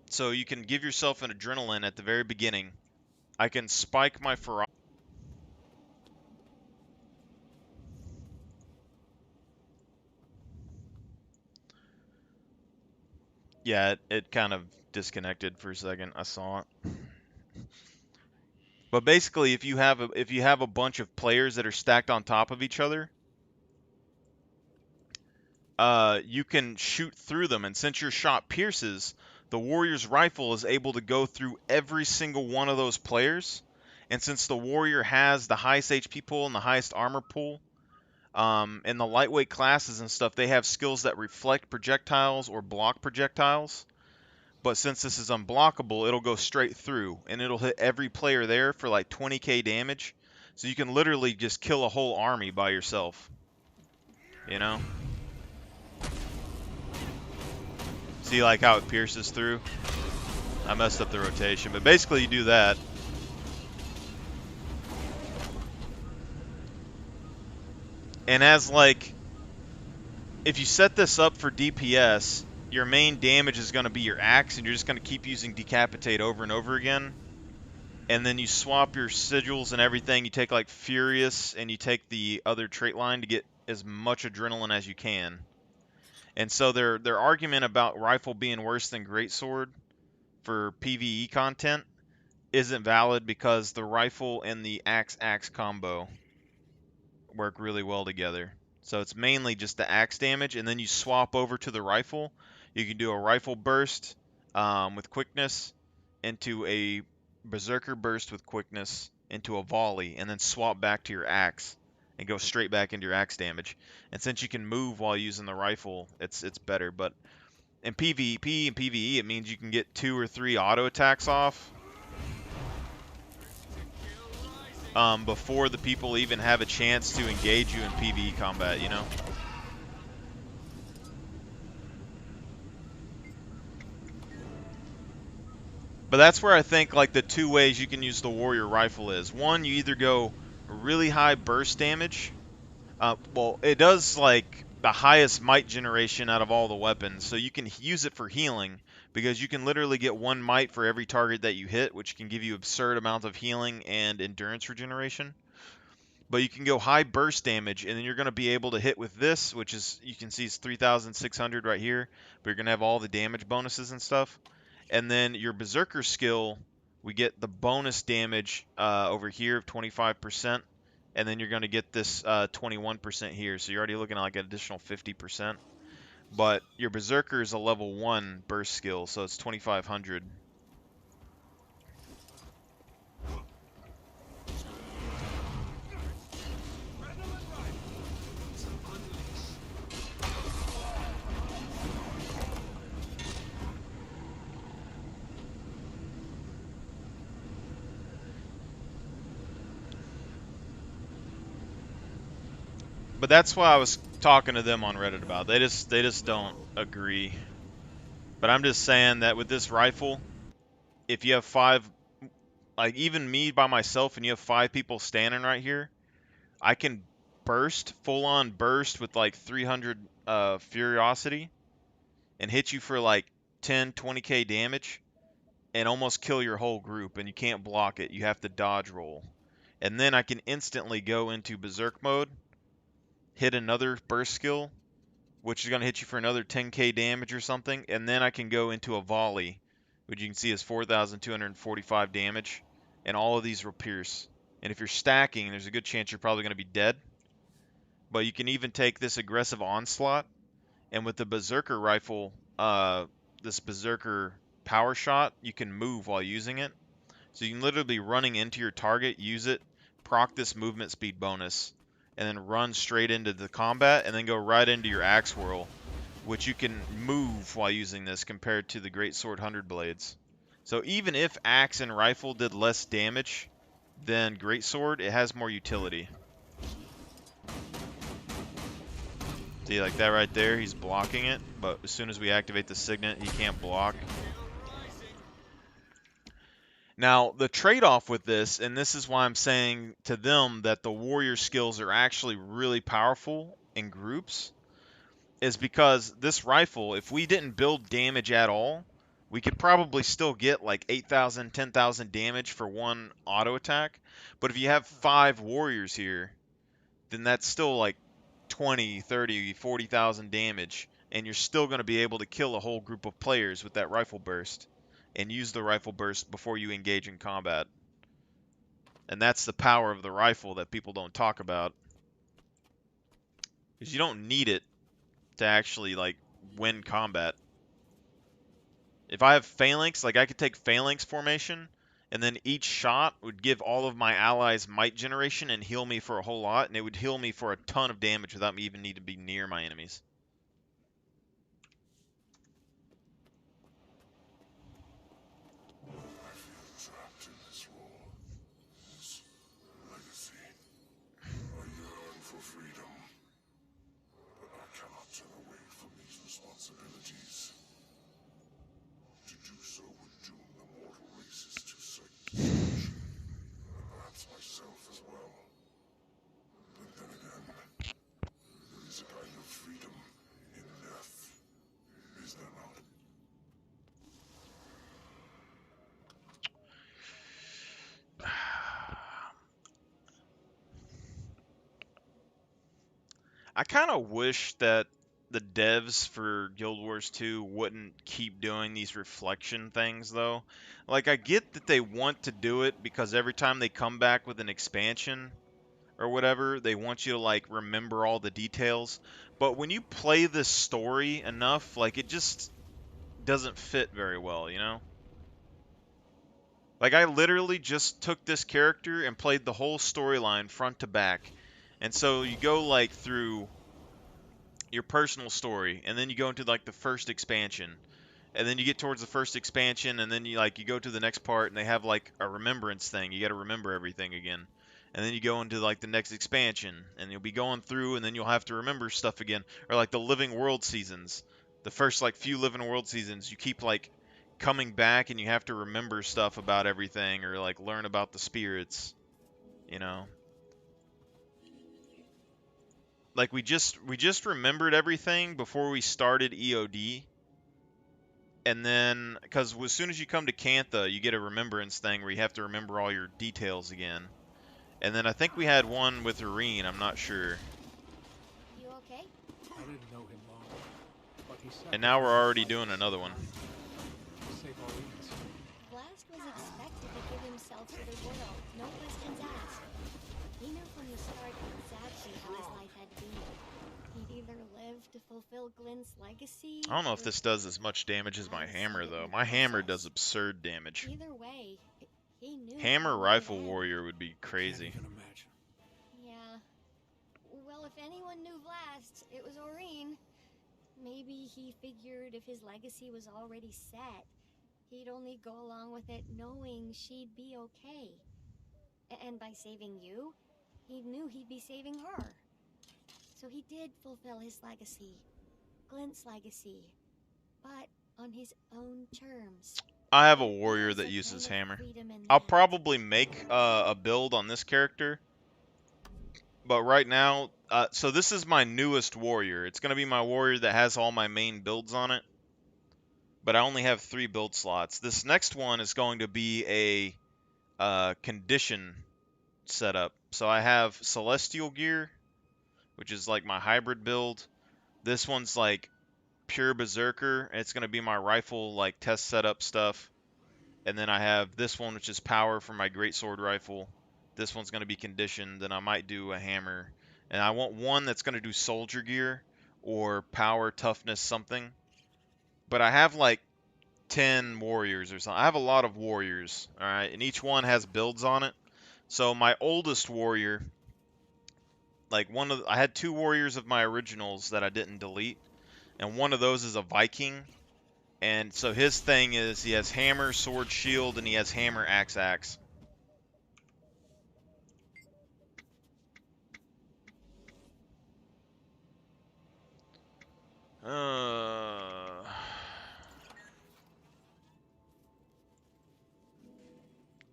So you can give yourself an adrenaline at the very beginning. I can spike my ferocity. Yeah, it kind of disconnected for a second. I saw it. But basically, if you have a bunch of players that are stacked on top of each other, you can shoot through them, and since your shot pierces, the warrior's rifle is able to go through every single one of those players. And since the warrior has the highest HP pool and the highest armor pool, and the lightweight classes and stuff, they have skills that reflect projectiles or block projectiles. But since this is unblockable, it'll go straight through, and it'll hit every player there for like 20k damage. So you can literally just kill a whole army by yourself. You know? See like how it pierces through? I messed up the rotation, but basically you do that. And as like, if you set this up for DPS, your main damage is going to be your axe, and you're just going to keep using Decapitate over and over again. And then you swap your sigils and everything. You take like Furious, and you take the other trait line to get as much adrenaline as you can. And so their argument about rifle being worse than greatsword for PvE content isn't valid, because the rifle and the axe combo work really well together. So it's mainly just the axe damage, and then you swap over to the rifle. You can do a rifle burst with quickness into a berserker burst with quickness into a volley, and then swap back to your axe and go straight back into your axe damage. And since you can move while using the rifle, it's better. But in PvP and PvE, it means you can get 2 or 3 auto attacks off before the people even have a chance to engage you in PvE combat, you know? But that's where I think like the 2 ways you can use the warrior rifle is. One, you either go really high burst damage. Well, it does like the highest might generation out of all the weapons, so you can use it for healing, because you can literally get 1 might for every target that you hit, which can give you absurd amounts of healing and endurance regeneration. But you can go high burst damage, and then you're going to be able to hit with this, which is, you can see it's 3,600 right here, but you're going to have all the damage bonuses and stuff. And then your Berserker skill, we get the bonus damage over here of 25%, and then you're going to get this 21% here, so you're already looking at like an additional 50%. But your Berserker is a level 1 burst skill, so it's 2,500. But that's why I was talking to them on Reddit about. They just don't agree. But I'm just saying that with this rifle, if you have 5, like even me by myself, and you have 5 people standing right here, I can burst, full on burst with like 300 Furiosity and hit you for like 10, 20k damage and almost kill your whole group, and you can't block it. You have to dodge roll. And then I can instantly go into Berserk mode, hit another burst skill, which is going to hit you for another 10k damage or something, and then I can go into a volley, which you can see is 4,245 damage, and all of these will pierce. And if you're stacking, there's a good chance you're probably going to be dead. But you can even take this aggressive onslaught, and with the Berserker rifle, this Berserker power shot, you can move while using it. So you can literally be running into your target, use it, proc this movement speed bonus, and then run straight into the combat, and then go right into your axe whirl, which you can move while using this compared to the Greatsword 100 blades. So even if axe and rifle did less damage than Greatsword, it has more utility. See, like that right there, he's blocking it, but as soon as we activate the signet, he can't block. Now, the trade-off with this, and this is why I'm saying to them that the warrior skills are actually really powerful in groups, is because this rifle, if we didn't build damage at all, we could probably still get like 8,000, 10,000 damage for one auto attack. But if you have 5 warriors here, then that's still like 20, 30, 40,000 damage, and you're still going to be able to kill a whole group of players with that rifle burst, and use the rifle burst before you engage in combat. And that's the power of the rifle that people don't talk about, because you don't need it to actually like win combat. If I have phalanx, like I could take phalanx formation, and then each shot would give all of my allies might generation and heal me for a whole lot, and it would heal me for a ton of damage without me even needing to be near my enemies. I kind of wish that the devs for Guild Wars 2 wouldn't keep doing these reflection things, though. Like, I get that they want to do it because every time they come back with an expansion or whatever, they want you to, like, remember all the details. But when you play this story enough, like, it just doesn't fit very well, you know? Like, I literally just took this character and played the whole storyline front to back. And so you go, like, through your personal story, and then you go into, like, the first expansion. And then you get towards the first expansion, and then you go to the next part, and they have, like, a remembrance thing. You got to remember everything again. And then you go into, like, the next expansion, and you'll be going through, and then you'll have to remember stuff again. Or, like, the Living World seasons. The first, like, few Living World seasons, you keep, like, coming back, and you have to remember stuff about everything, or, like, learn about the spirits, you know? Like, we just remembered everything before we started EOD. And then, because as soon as you come to Cantha, you get a remembrance thing where you have to remember all your details again. And then I think we had one with Irene, I'm not sure. You okay? I didn't know him long, but he And now we're already sacrificed doing his another life one. to save Orleans. Blast was expected to give himself to the world, no questions asked. He knew from the start exactly how his life had to be. He'd either live to fulfill Glenn's legacy. I don't know if or this does as much damage as my die hammer, severed in though. the My hammer process. does absurd damage. Either way, he knew Hammer how it Rifle would end. Warrior would be Can't crazy. even imagine. Yeah. Well, if anyone knew Blast, it was Aurene. Maybe he figured if his legacy was already set, he'd only go along with it knowing she'd be okay. And by saving you, he knew he'd be saving her. So he did fulfill his legacy, Glenn's legacy, but on his own terms. I have a There's warrior that a uses kind of hammer. freedom in I'll that. probably make a build on this character. But right now, so this is my newest warrior. It's going to be my warrior that has all my main builds on it. But I only have 3 build slots. This next one is going to be a condition setup. So I have Celestial Gear, which is like my hybrid build. This one's like pure Berserker. It's going to be my rifle like test setup stuff. And then I have this one, which is power for my greatsword rifle. This one's going to be conditioned. Then I might do a hammer. And I want one that's going to do soldier gear or power, toughness, something. But I have like 10 warriors or something. I have a lot of warriors, all right? And each one has builds on it. So my oldest warrior, like I had 2 warriors of my originals that I didn't delete. And one of those is a Viking. And so his thing is he has hammer, sword, shield, and he has hammer, axe, axe.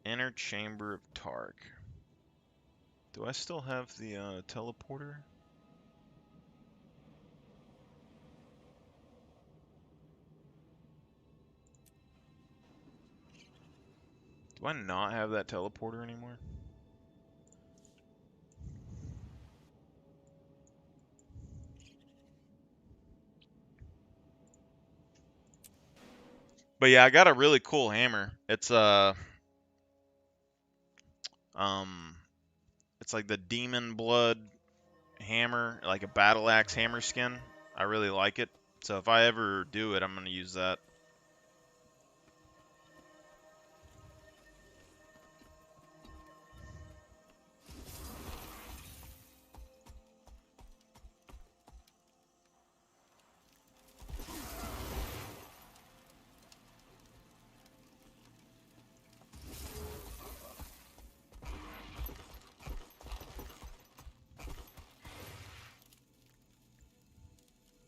Inner Chamber of Tark. Do I still have the teleporter? Do I not have that teleporter anymore? But yeah, I got a really cool hammer. It's it's like the Demon Blood hammer, like a battle axe hammer skin. I really like it. So if I ever do it, I'm gonna use that.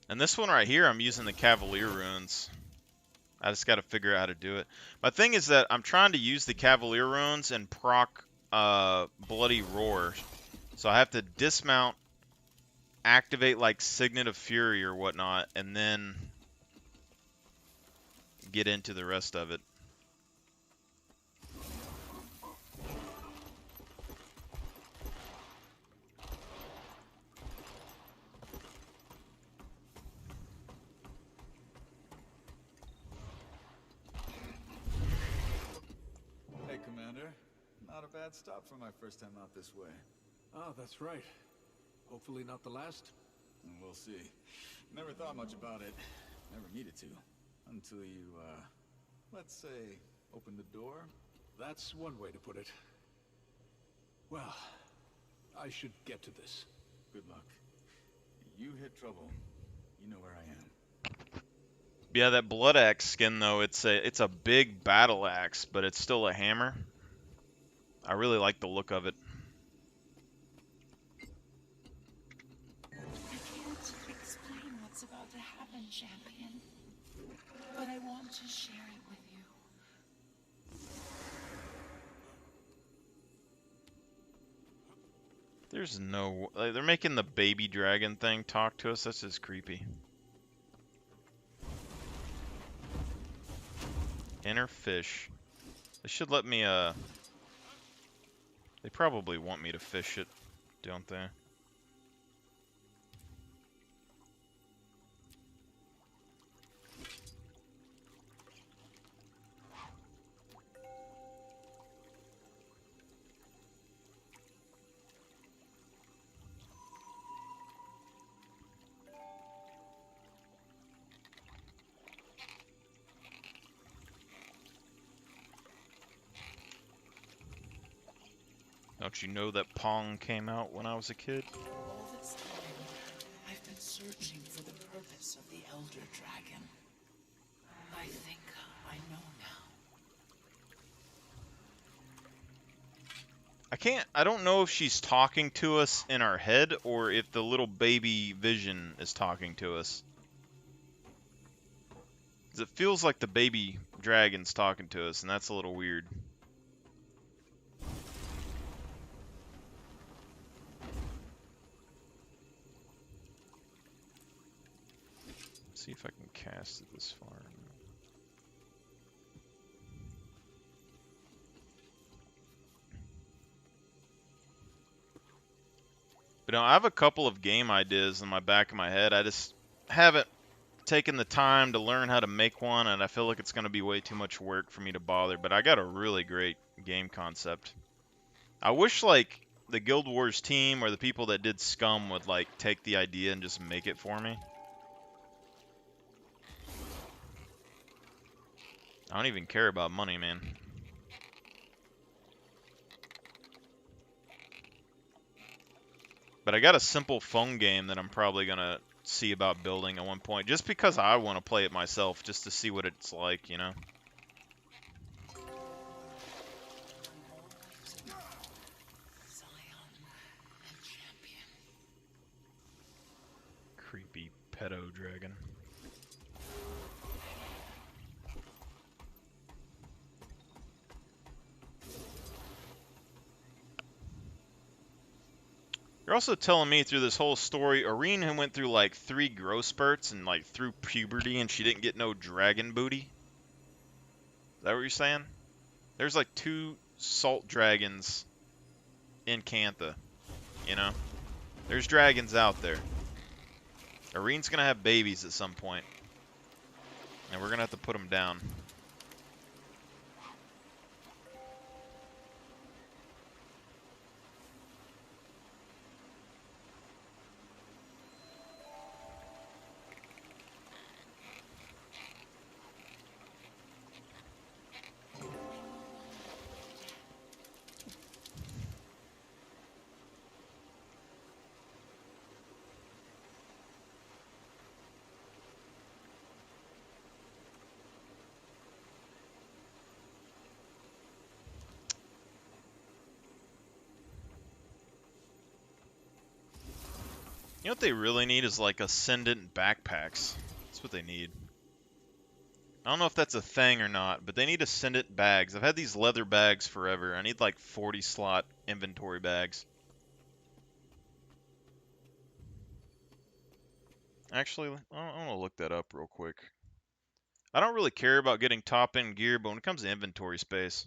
And this one right here, I'm using the Cavalier runes. I just got to figure out how to do it. My thing is that I'm trying to use the Cavalier runes and proc Bloody Roar. So I have to dismount, activate like Signet of Fury or whatnot, and then get into the rest of it. Hey, Commander. Not a bad stop for my first time out this way. Ah, that's right. Hopefully not the last. We'll see. Never thought much about it. Never needed to. Until you, let's say, opened the door. That's one way to put it. Well, I should get to this. Good luck. You hit trouble. You know where I am. Yeah, that Blood Axe skin though, it's a big battle axe, but it's still a hammer. I really like the look of it. I can't explain what's about to happen, champion. But I want to share it with you. There's no... Like, they're making the baby dragon thing talk to us. That's just creepy. Inner fish. They should let me, They probably want me to fish it, don't they? Don't you know that Pong came out when I was a kid? All this time, I've been searching for the purpose of the Elder Dragon. I think I know now. I don't know if she's talking to us in our head or if the little baby vision is talking to us. 'Cause it feels like the baby dragon's talking to us, and that's a little weird. Let's see if I can cast it this far. But I have a couple of game ideas in my back of my head. I just haven't taken the time to learn how to make one, and I feel like it's going to be way too much work for me to bother. But I got a really great game concept. I wish, like, the Guild Wars team or the people that did Scum would, like, take the idea and just make it for me. I don't even care about money, man. But I got a simple phone game that I'm probably going to see about building at one point, just because I want to play it myself, just to see what it's like, you know? Creepy pedo dragon. You're also telling me through this whole story, Irene went through like 3 growth spurts and like through puberty and she didn't get no dragon booty? Is that what you're saying? There's like 2 salt dragons in Cantha, you know? There's dragons out there. Irene's gonna have babies at some point, and we're gonna have to put them down. You know what they really need is like Ascendant backpacks. That's what they need. I don't know if that's a thing or not, but they need Ascendant bags. I've had these leather bags forever. I need like 40 slot inventory bags. Actually, I'm gonna look that up real quick. I don't really care about getting top end gear, but when it comes to inventory space,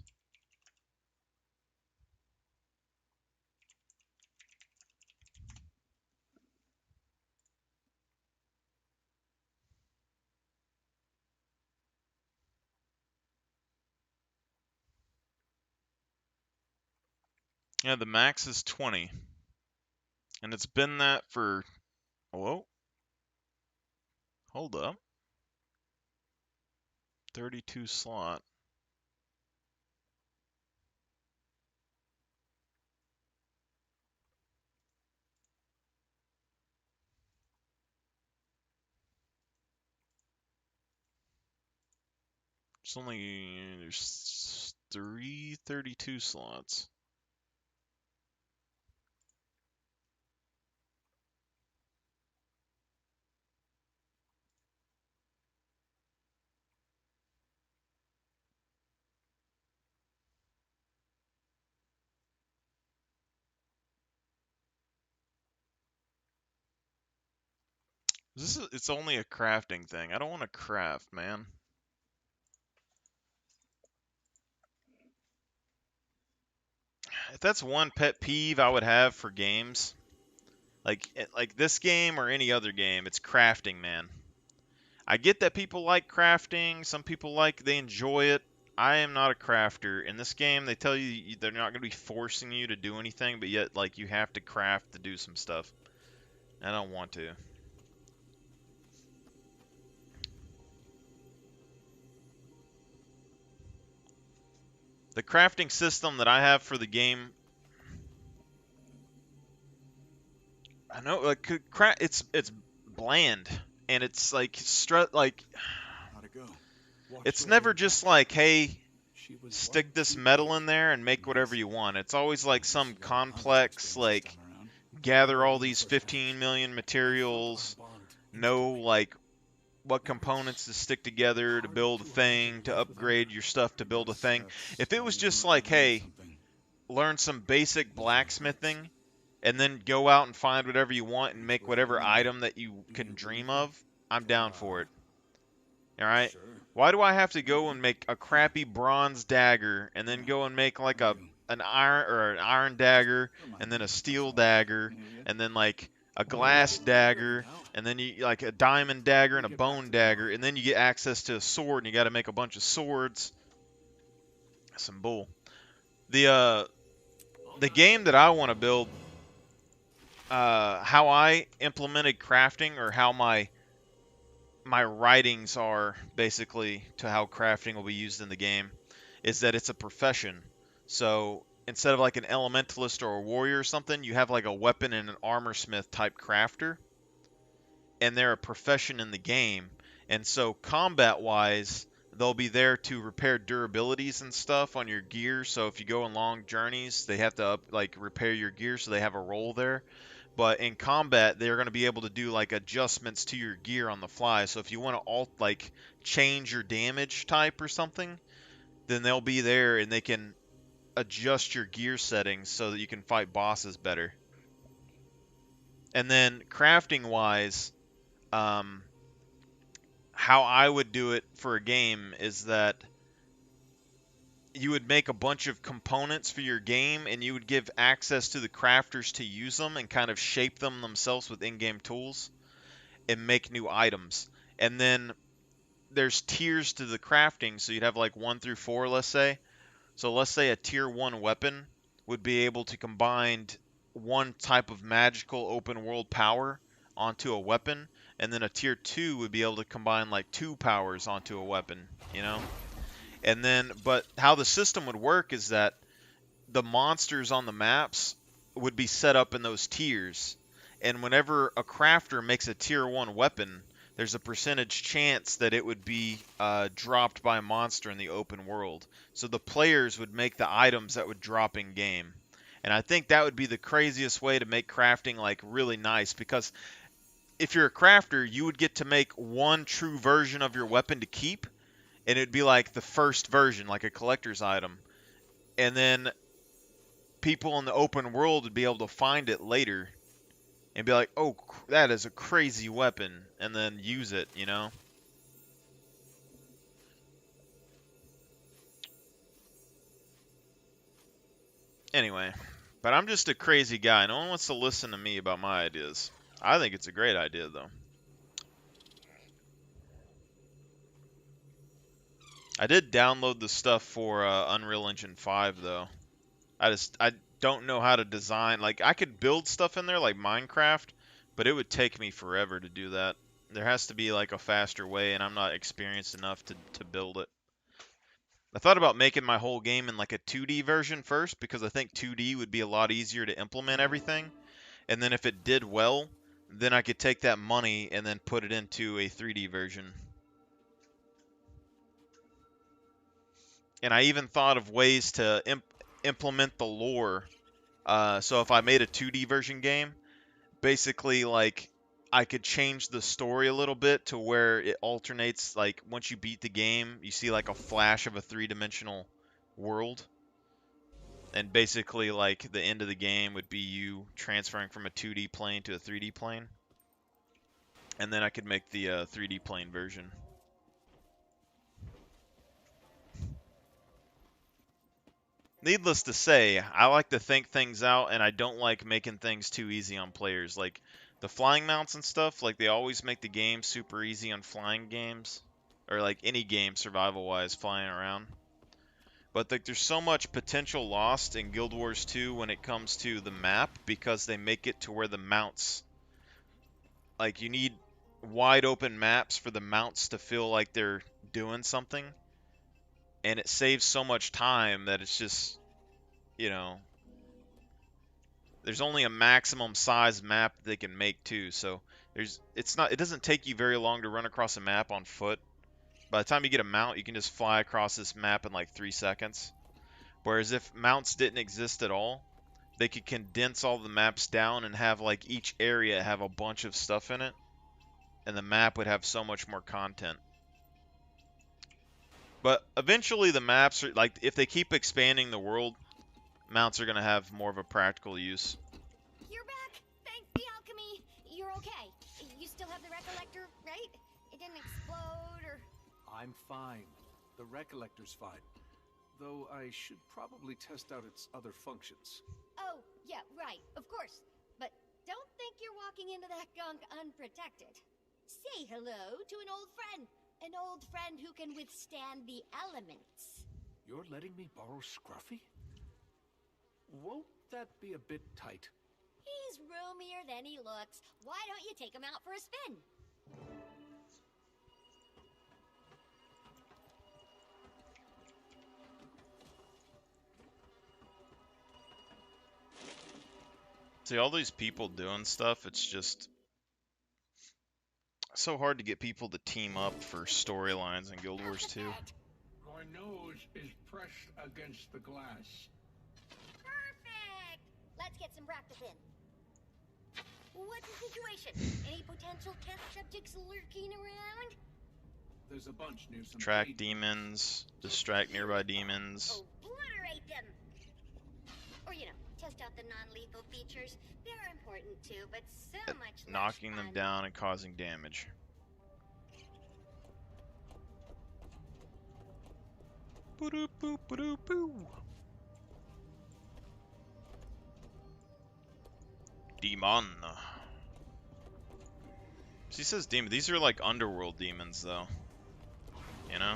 yeah, the max is 20. And it's been that for, whoa, hold up, 32 slot. There's 3 32 slots. It's only a crafting thing. I don't want to craft, man. if that's one pet peeve I would have for games, like this game or any other game, it's crafting, man. I get that people like crafting. Some people they enjoy it. I am not a crafter. In this game, they tell you they're not going to be forcing you to do anything, but yet like you have to craft to do some stuff. I don't want to. The crafting system that I have for the game, I know it's bland and it's like How'd it go? it's never just like, hey, stick this metal in there and make whatever you want. It's always like some complex, like, gather all these 15 million materials, know, like, what components to stick together to build a thing, to upgrade your stuff to build a thing. If it was just like, hey, learn some basic blacksmithing, and then go out and find whatever you want and make whatever item that you can dream of, I'm down for it. Alright? Why do I have to go and make a crappy bronze dagger and then go and make like an iron dagger and then a steel dagger and then like a glass dagger and then you like a diamond dagger and a bone dagger and then you get access to a sword and you got to make a bunch of swords? Some bull. The game that I want to build, how I implemented crafting, or how my writings are basically to how crafting will be used in the game, is that it's a profession. So instead of like an elementalist or a warrior or something, you have like a weapon and an armor smith type crafter, and they're a profession in the game. And so combat wise, they'll be there to repair durabilities and stuff on your gear. So if you go on long journeys, they have to repair your gear, so they have a role there. But in combat, they're going to be able to do like adjustments to your gear on the fly. So if you want to change your damage type or something, then they'll be there and they can adjust your gear settings so that you can fight bosses better. And then crafting wise, how I would do it for a game is that you would make a bunch of components for your game, and you would give access to the crafters to use them and kind of shape them themselves with in-game tools and make new items. And then there's tiers to the crafting, so you'd have like 1 through 4, let's say. So let's say a tier 1 weapon would be able to combine one type of magical open world power onto a weapon, and then a tier 2 would be able to combine like 2 powers onto a weapon, you know? And then, but how the system would work is that the monsters on the maps would be set up in those tiers. And whenever a crafter makes a tier 1 weapon, there's a percentage chance that it would be dropped by a monster in the open world. So the players would make the items that would drop in game. And I think that would be the craziest way to make crafting like really nice, because if you're a crafter, you would get to make one true version of your weapon to keep, and it'd be like the first version, like a collector's item. And then people in the open world would be able to find it later and be like, oh, that is a crazy weapon, and then use it, you know? Anyway, but I'm just a crazy guy. No one wants to listen to me about my ideas. I think it's a great idea, though. I did download the stuff for Unreal Engine 5, though. I don't know how to design. Like, I could build stuff in there like Minecraft, but it would take me forever to do that. There has to be like a faster way, and I'm not experienced enough to build it. I thought about making my whole game in like a 2D version first, because I think 2D would be a lot easier to implement everything. And then if it did well, then I could take that money and then put it into a 3D version. And I even thought of ways to implement the lore. So if I made a 2D version game, basically like I could change the story a little bit to where it alternates. Like once you beat the game, you see like a flash of a 3-dimensional world. And basically like the end of the game would be you transferring from a 2D plane to a 3D plane. And then I could make the 3D plane version. needless to say, I like to think things out, and I don't like making things too easy on players. Like the flying mounts and stuff, like they always make the game super easy on flying games, or like any game survival-wise flying around. But like, there's so much potential lost in Guild Wars 2 when it comes to the map because they make it to where the mounts, like you need wide open maps for the mounts to feel like they're doing something, and it saves so much time that it's just, you know, there's only a maximum size map they can make too. So it doesn't take you very long to run across a map on foot. By the time you get a mount, you can just fly across this map in like 3 seconds. Whereas if mounts didn't exist at all, they could condense all the maps down and have like each area have a bunch of stuff in it, and the map would have so much more content. But eventually the maps are like, if they keep expanding the world, mounts are going to have more of a practical use. You're back! Thanks the alchemy! You're okay. You still have the recollector, right? It didn't explode or... I'm fine. The recollector's fine. Though I should probably test out its other functions. Oh, yeah, right, of course. But don't think you're walking into that gunk unprotected. Say hello to an old friend. An old friend who can withstand the elements. You're letting me borrow Scruffy? Won't that be a bit tight? He's roomier than he looks. Why don't you take him out for a spin? See, all these people doing stuff, it's just so hard to get people to team up for storylines in Guild Wars 2. My nose is pressed against the glass. Perfect! Let's get some practice in. What's the situation? Any potential test subjects lurking around? There's a bunch near some... Track demons, distract nearby demons. Obliterate them! Or, you know, test out the non-lethal features. They're important too, but so much less Knocking them fun. down and causing damage. Boo-doo-boo-boo-doo-boo. Demon. She says demon. These are like underworld demons, though. You know?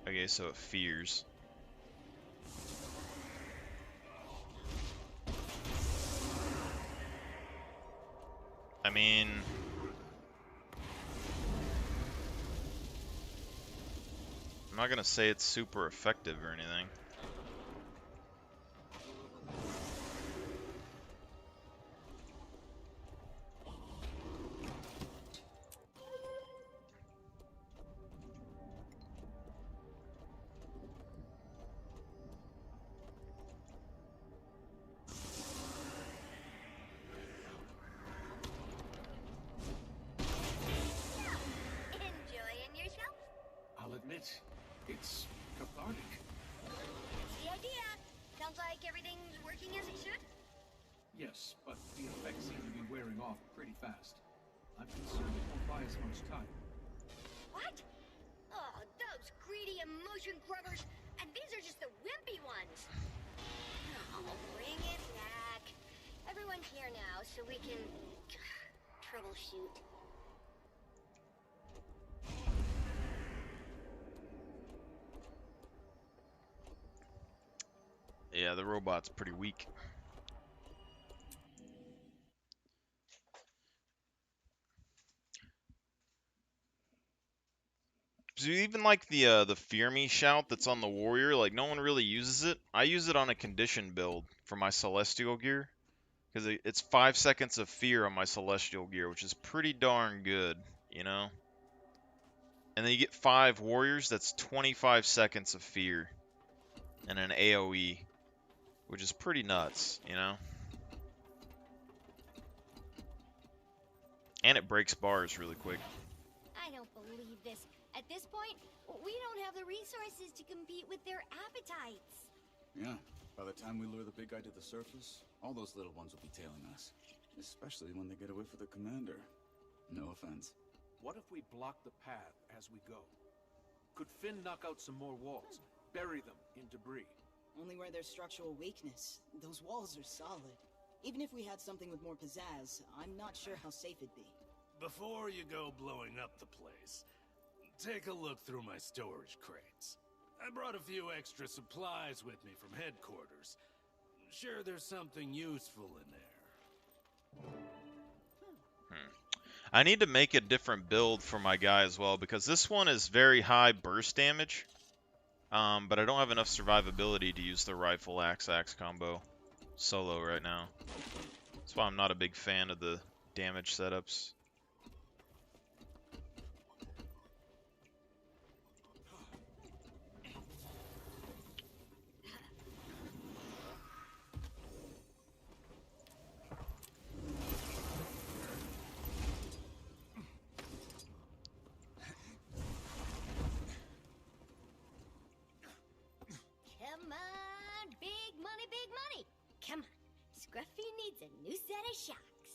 Okay, so it fears. I mean... I'm not gonna say it's super effective or anything. Enjoying yourself? I'll admit, it's cathartic. That's the idea. Sounds like everything's working as it should. Yes, but the effects seem to be wearing off pretty fast. I'm concerned it won't buy as much time. What? Oh, those greedy emotion grubbers. And these are just the wimpy ones. Oh, bring it back. Everyone's here now, so we can troubleshoot. Yeah, the robot's pretty weak. So even like the Fear Me shout that's on the warrior, like no one really uses it. I use it on a condition build for my celestial gear, because it's 5 seconds of fear on my celestial gear, which is pretty darn good, you know. And then you get 5 warriors, that's 25 seconds of fear, and an AOE, which is pretty nuts, you know. And it breaks bars really quick. I don't believe this. At this point, we don't have the resources to compete with their appetites. Yeah, by the time we lure the big guy to the surface, all those little ones will be tailing us. Especially when they get away from the commander. No offense. What if we block the path as we go? Could Finn knock out some more walls, bury them in debris? Only where there's structural weakness. Those walls are solid. Even if we had something with more pizzazz, I'm not sure how safe it'd be. Before you go blowing up the place, take a look through my storage crates. I brought a few extra supplies with me from headquarters. Sure, there's something useful in there. I need to make a different build for my guy as well, because this one is very high burst damage. But I don't have enough survivability to use the rifle axe combo solo right now. That's why I'm not a big fan of the damage setups. Come on, big money, big money. Come on, Scruffy needs a new set of shocks.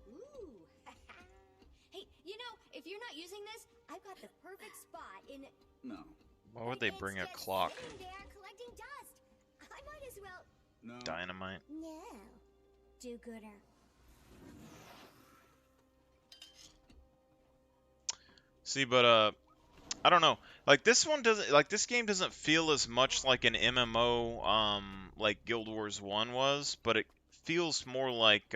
Ooh, hey, you know, if you're not using this, I've got the perfect spot in... No. Why would they bring a clock? Sitting there collecting dust. I might as well... No. Dynamite. No. Do-gooder. See, but I don't know. Like this one doesn't, like this game doesn't feel as much like an MMO like Guild Wars 1 was, but it feels more like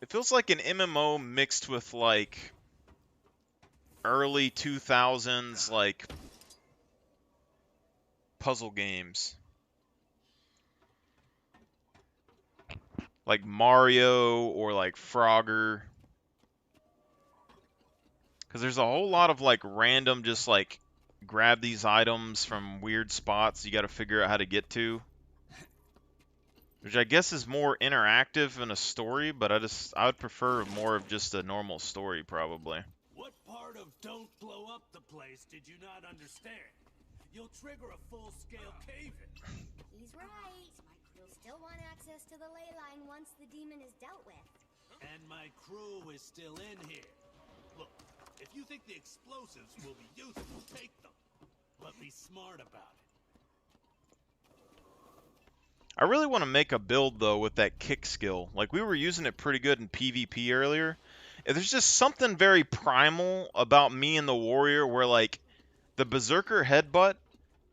it feels like an MMO mixed with like early 2000s like puzzle games. Like Mario or like Frogger. Because there's a whole lot of like random just like grab these items from weird spots you got to figure out how to get to. Which I guess is more interactive in a story, but I would prefer more of just a normal story probably. What part of don't blow up the place did you not understand? You'll trigger a full-scale cave-in. He's right. You'll still want access to the ley line once the demon is dealt with. And my crew is still in here. Look, if you think the explosives will be useful, take them. But be smart about it. I really want to make a build though with that kick skill. Like we were using it pretty good in PvP earlier. And there's just something very primal about me and the warrior where like the berserker headbutt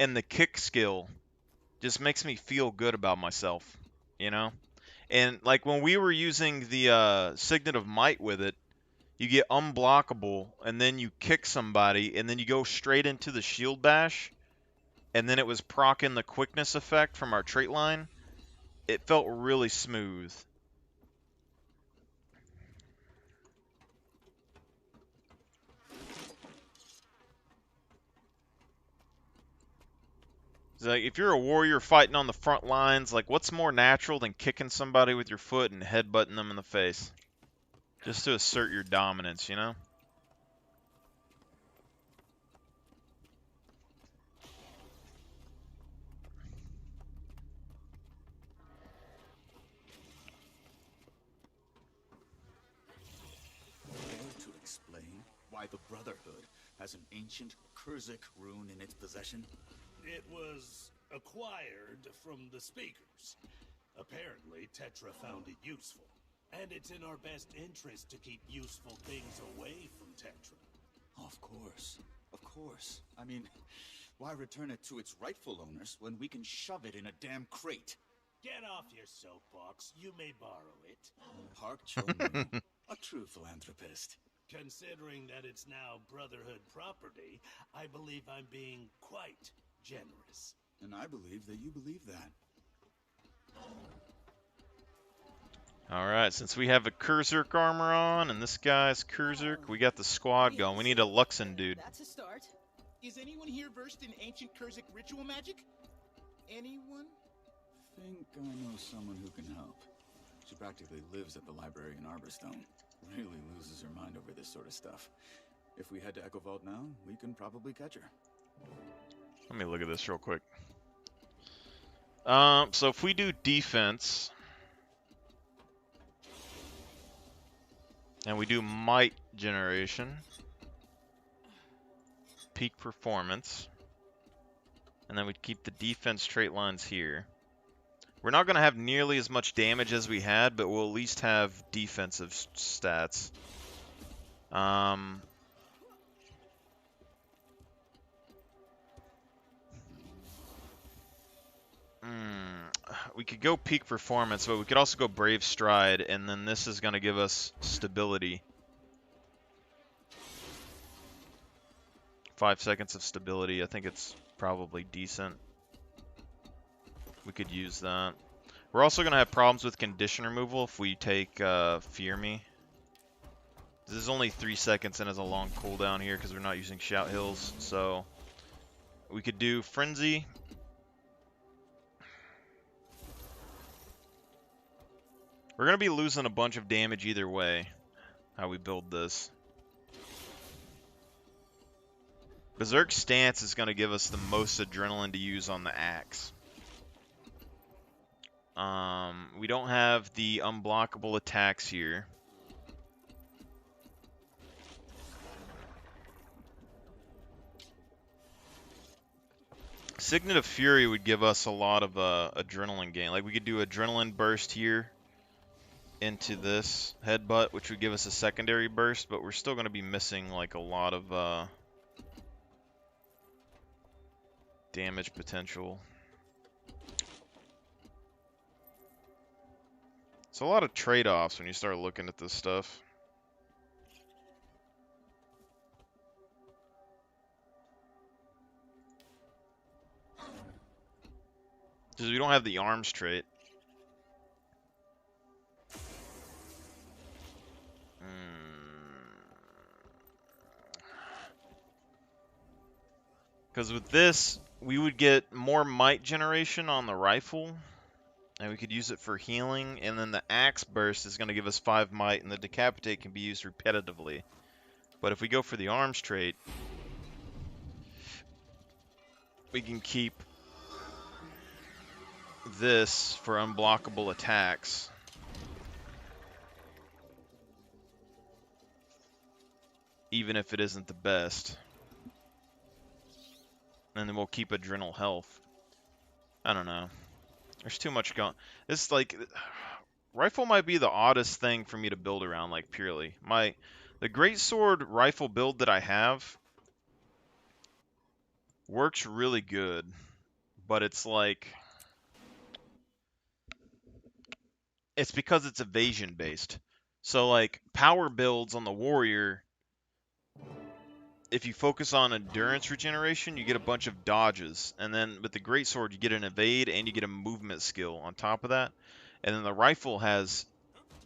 and the kick skill just makes me feel good about myself, you know? And like when we were using the Signet of Might with it, you get unblockable and then you kick somebody and then you go straight into the shield bash, and then it was proccing the quickness effect from our trait line. It felt really smooth. Like, if you're a warrior fighting on the front lines, like, what's more natural than kicking somebody with your foot and headbutting them in the face? Just to assert your dominance, you know? Care to explain why the Brotherhood has an ancient Kurzik rune in its possession? It was acquired from the speakers. Apparently, Tetra found it useful. And it's in our best interest to keep useful things away from Tetra. Of course. Of course. I mean, why return it to its rightful owners when we can shove it in a damn crate? Get off your soapbox. You may borrow it. Park Chung, a true philanthropist. Considering that it's now Brotherhood property, I believe I'm being quite generous. And I believe that you believe that. Alright, since we have a Kurzerk armor on, and this guy's Kurzerk, we got the squad going. We need a Luxon dude. That's a start. Is anyone here versed in ancient Kurzik ritual magic? Anyone? Think I know someone who can help. She practically lives at the library in Arborstone. Really loses her mind over this sort of stuff. If we head to Echo Vault now, we can probably catch her. Let me look at this real quick. So if we do defense and we do might generation, peak performance, and then we keep the defense trait lines here. We're not going to have nearly as much damage as we had, but we'll at least have defensive stats. We could go peak performance, but we could also go brave stride, and then this is going to give us stability. 5 seconds of stability. I think it's probably decent. We could use that. We're also going to have problems with condition removal if we take Fear Me. This is only 3 seconds and has a long cooldown here because we're not using Shout Hills. So we could do Frenzy. We're going to be losing a bunch of damage either way, how we build this. Berserk Stance is going to give us the most adrenaline to use on the axe. We don't have the unblockable attacks here. Signet of Fury would give us a lot of adrenaline gain. Like we could do adrenaline burst here into this headbutt, which would give us a secondary burst, but we're still going to be missing like a lot of damage potential. It's a lot of trade-offs when you start looking at this stuff. Because we don't have the arms trait. Because with this, we would get more might generation on the rifle. And we could use it for healing. And then the axe burst is going to give us 5 might. And the decapitate can be used repetitively. But if we go for the arms trait, we can keep this for unblockable attacks. Even if it isn't the best. And then we'll keep adrenal health. I don't know. There's too much going. This like rifle might be the oddest thing for me to build around, like purely. The greatsword rifle build that I have works really good, but it's like it's because it's evasion based. So like power builds on the warrior, if you focus on endurance regeneration, you get a bunch of dodges, and then with the greatsword you get an evade and you get a movement skill on top of that. And then the rifle has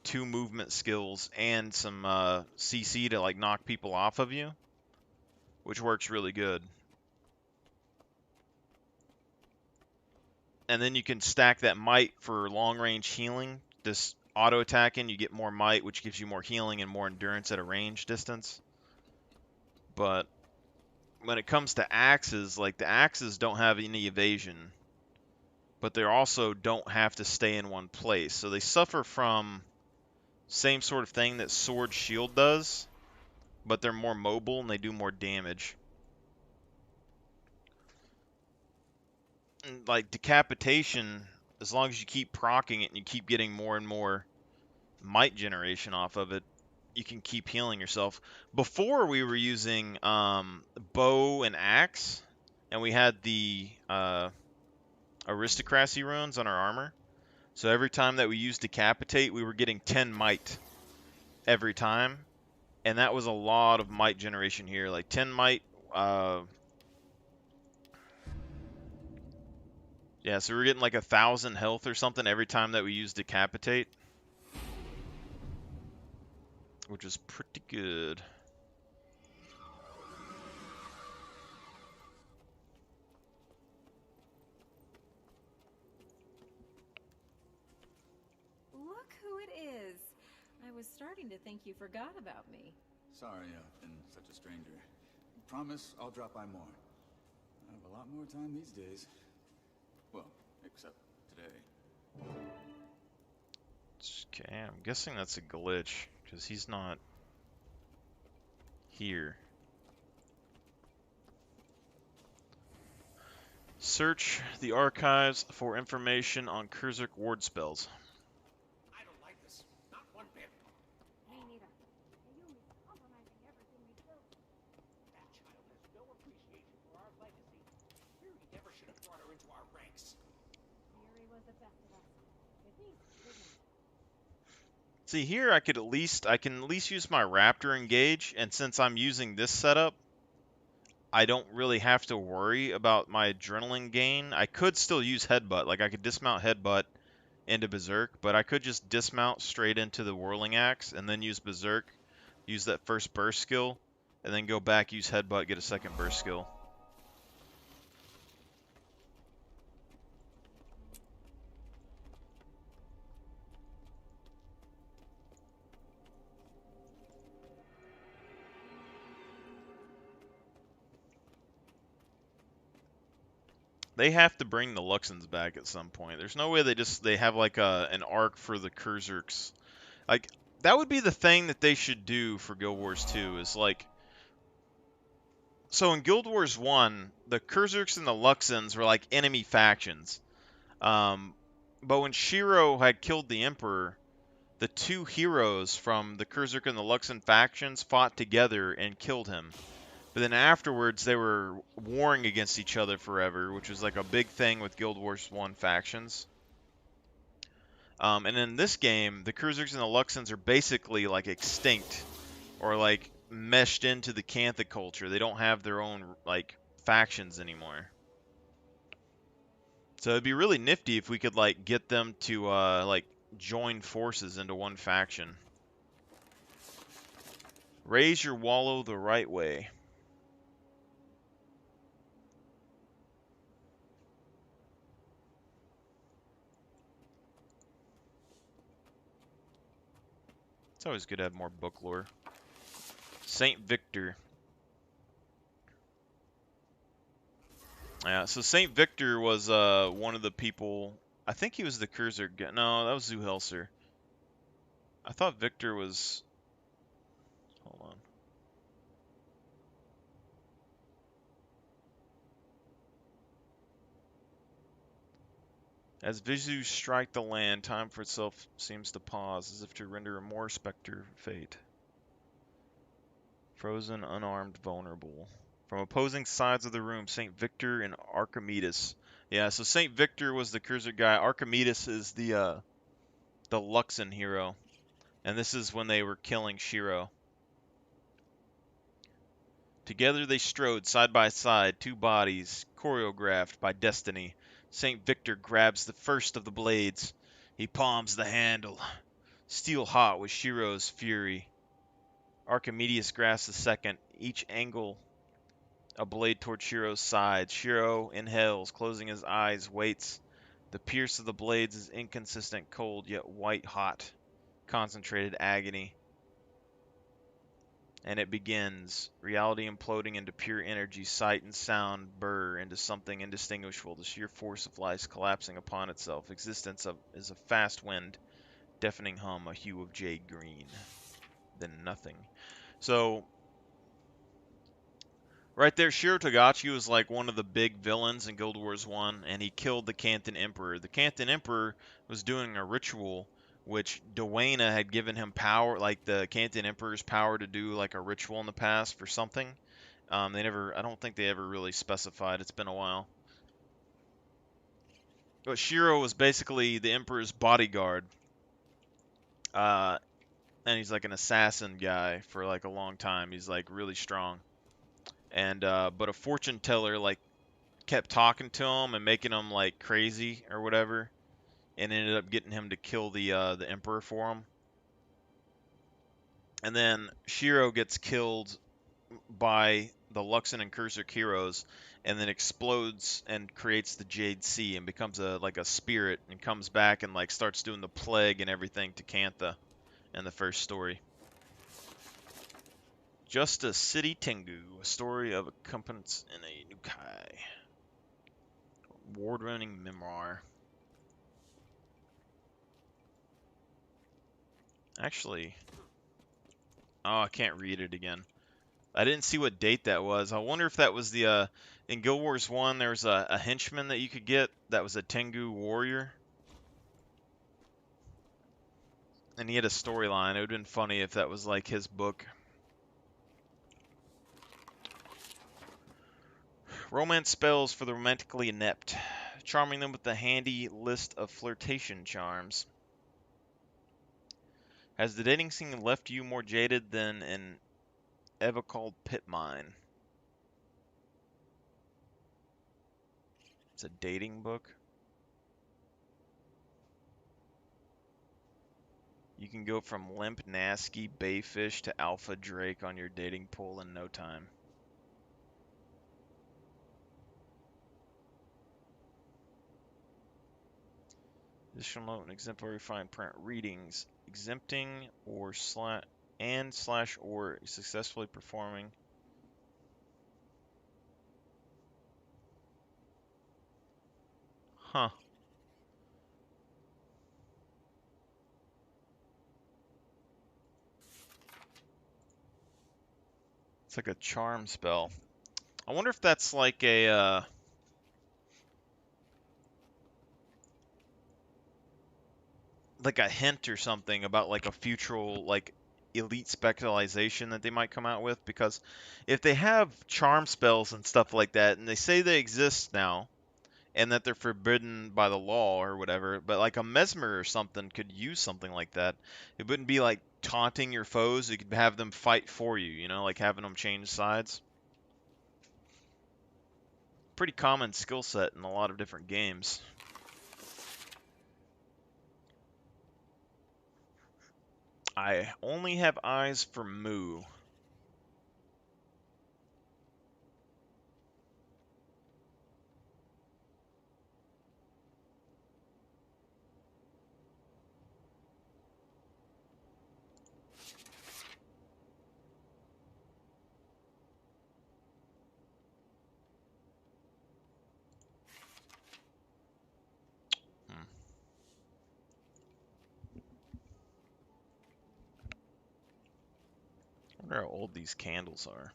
2 movement skills and some CC to like knock people off of you, which works really good. And then you can stack that might for long range healing. This auto attacking, you get more might, which gives you more healing and more endurance at a range distance. But when it comes to axes, like the axes don't have any evasion, but they also don't have to stay in one place. So they suffer from same sort of thing that sword shield does, but they're more mobile and they do more damage. And like decapitation, as long as you keep proccing it and you keep getting more and more might generation off of it, you can keep healing yourself. Before we were using bow and axe, and we had the aristocracy runes on our armor. So every time that we used decapitate, we were getting 10 might every time. And that was a lot of might generation here. Like 10 might. Yeah, so we were getting like 1,000 health or something every time that we used decapitate. Which is pretty good. Look who it is. I was starting to think you forgot about me. Sorry I've been such a stranger. Promise I'll drop by more. I have a lot more time these days. Well, except today. Okay, I'm guessing that's a glitch, because he's not here. Search the archives for information on Kurzik ward spells. I don't like this. Not one bit. Me neither. Ayumi's compromising everything we built. That child has no appreciation for our legacy. We never should have brought her into our ranks. Yuri was the best of us. It means business. See, here I can at least use my Raptor engage, and since I'm using this setup, I don't really have to worry about my adrenaline gain. I could still use Headbutt, like I could dismount Headbutt into Berserk, but I could just dismount straight into the Whirling Axe and then use Berserk, use that first burst skill, and then go back, use Headbutt, get a second burst skill. They have to bring the Luxons back at some point. There's no way they have like an arc for the Kurzerks. Like, that would be the thing that they should do for Guild Wars 2 is like, so in Guild Wars 1, the Kurzerks and the Luxons were like enemy factions. But when Shiro had killed the Emperor, the two heroes from the Kurzerk and the Luxon factions fought together and killed him. But then afterwards, they were warring against each other forever, which was like a big thing with Guild Wars 1 factions. And in this game, the Kurzerks and the Luxons are basically like extinct, or like meshed into the Cantha culture. They don't have their own like factions anymore. So it'd be really nifty if we could like get them to like join forces into one faction. Raise your wallow the right way. It's always good to have more book lore. Saint Victor. Yeah, so Saint Victor was one of the people. I think he was the Kurzer guy. No, that was Zuhelser. I thought Victor was. Hold on. As Visu strike the land, time for itself seems to pause, as if to render a more specter fate. Frozen, unarmed, vulnerable. From opposing sides of the room, St. Victor and Archimedes. Yeah, so St. Victor was the Kurzer guy. Archimedes is the Luxon hero. And this is when they were killing Shiro. Together they strode side by side, two bodies, choreographed by destiny. St. Victor grabs the first of the blades. He palms the handle, steel hot with Shiro's fury. Archimedes grasps the second, each angle a blade toward Shiro's side. Shiro inhales, closing his eyes, waits. The pierce of the blades is inconsistent, cold, yet white hot. Concentrated agony. And it begins. Reality imploding into pure energy, sight and sound burr into something indistinguishable. The sheer force of life collapsing upon itself. Existence is a fast wind, deafening hum, a hue of jade green. Then nothing. So, right there, Shiro Togachi was like one of the big villains in Guild Wars 1, and he killed the Canton Emperor. The Canton Emperor was doing a ritual which Dwayna had given him power, like the Canton Emperor's power to do like a ritual in the past for something. I don't think they ever really specified. It's been a while. But Shiro was basically the Emperor's bodyguard. And he's like an assassin guy for like a long time. He's like really strong. And but a fortune teller like kept talking to him and making him like crazy or whatever, and ended up getting him to kill the Emperor for him. And then Shiro gets killed by the Luxon and Kurzik heroes, and then explodes and creates the Jade Sea and becomes like a spirit and comes back and like starts doing the plague and everything to Cantha in the first story. Justice City Tengu, a story of accompaniments in a Nukai. Award-winning memoir. Actually, oh, I can't read it again. I didn't see what date that was. I wonder if that was the, in Guild Wars 1, there was a henchman that you could get that was a Tengu warrior. And he had a storyline. It would have been funny if that was like his book. Romance spells for the romantically inept. Charming them with a handy list of flirtation charms. Has the dating scene left you more jaded than an ever called pit mine? It's a dating book. You can go from limp, nasty bayfish to alpha drake on your dating pool in no time. Additional note and exemplary fine print readings exempting or slash or successfully performing. Huh. It's like a charm spell. I wonder if that's like a hint or something about like a future like elite specialization that they might come out with, because if they have charm spells and stuff like that and they say they exist now and that they're forbidden by the law or whatever, but like a mesmer or something could use something like that. It wouldn't be like taunting your foes, you could have them fight for you, you know, like having them change sides. Pretty common skill set in a lot of different games. I only have eyes for Moo. I wonder how old these candles are.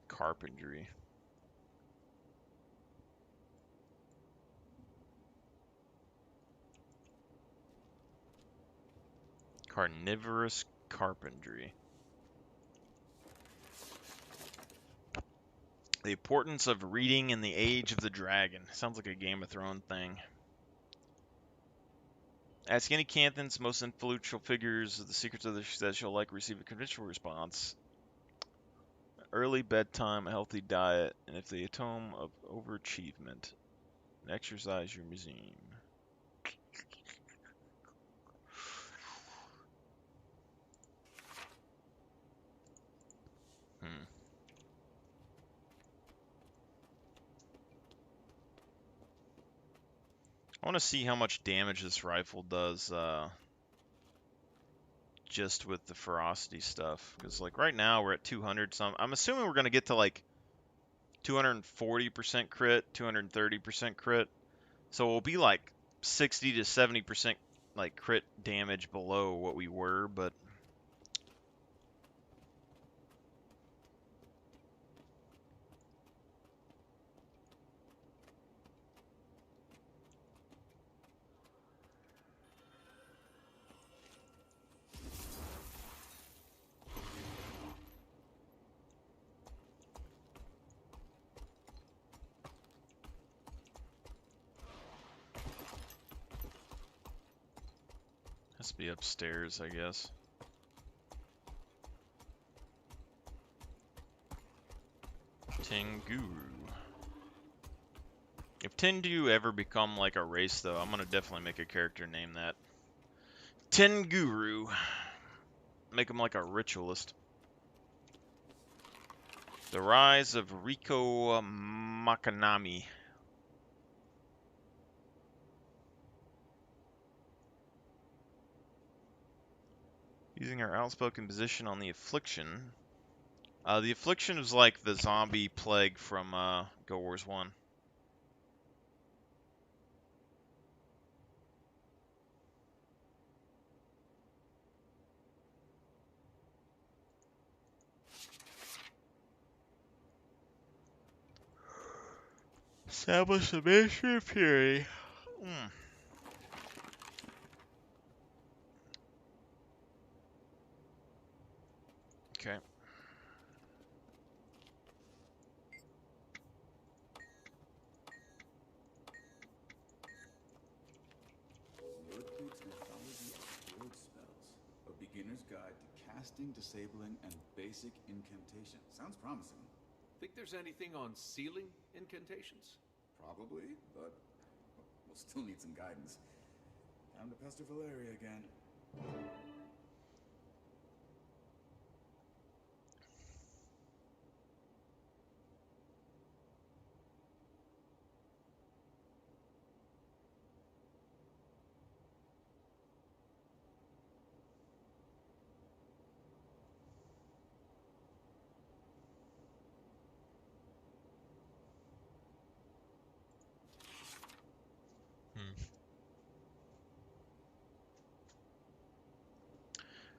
Carpentry. Carnivorous carpentry. The importance of reading in the Age of the Dragon. Sounds like a Game of Thrones thing. Ask any Canthan's most influential figures of the secrets of the that shall like receive a conventional response. Early bedtime, a healthy diet, and if they atone of overachievement, and exercise your museum. I want to see how much damage this rifle does just with the ferocity stuff. Because like right now we're at 200 some. I'm assuming we're going to get to like 240% crit, 230% crit. So we'll be like 60 to 70% like crit damage below what we were, but has to be upstairs, I guess. Tengu. If Tengu ever become like a race, though, I'm gonna definitely make a character name that. Tenguru. Make him like a ritualist. The Rise of Riko Makanami. Using her outspoken position on the Affliction. The Affliction is like the zombie plague from Guild Wars 1. Establish the Ministry of Fury. Okay. Ludwig's Anthology of Word Spells. A beginner's guide to casting, disabling, and basic incantation. Sounds promising. Think there's anything on sealing incantations? Probably, but we'll still need some guidance. Time to pester Valeria again.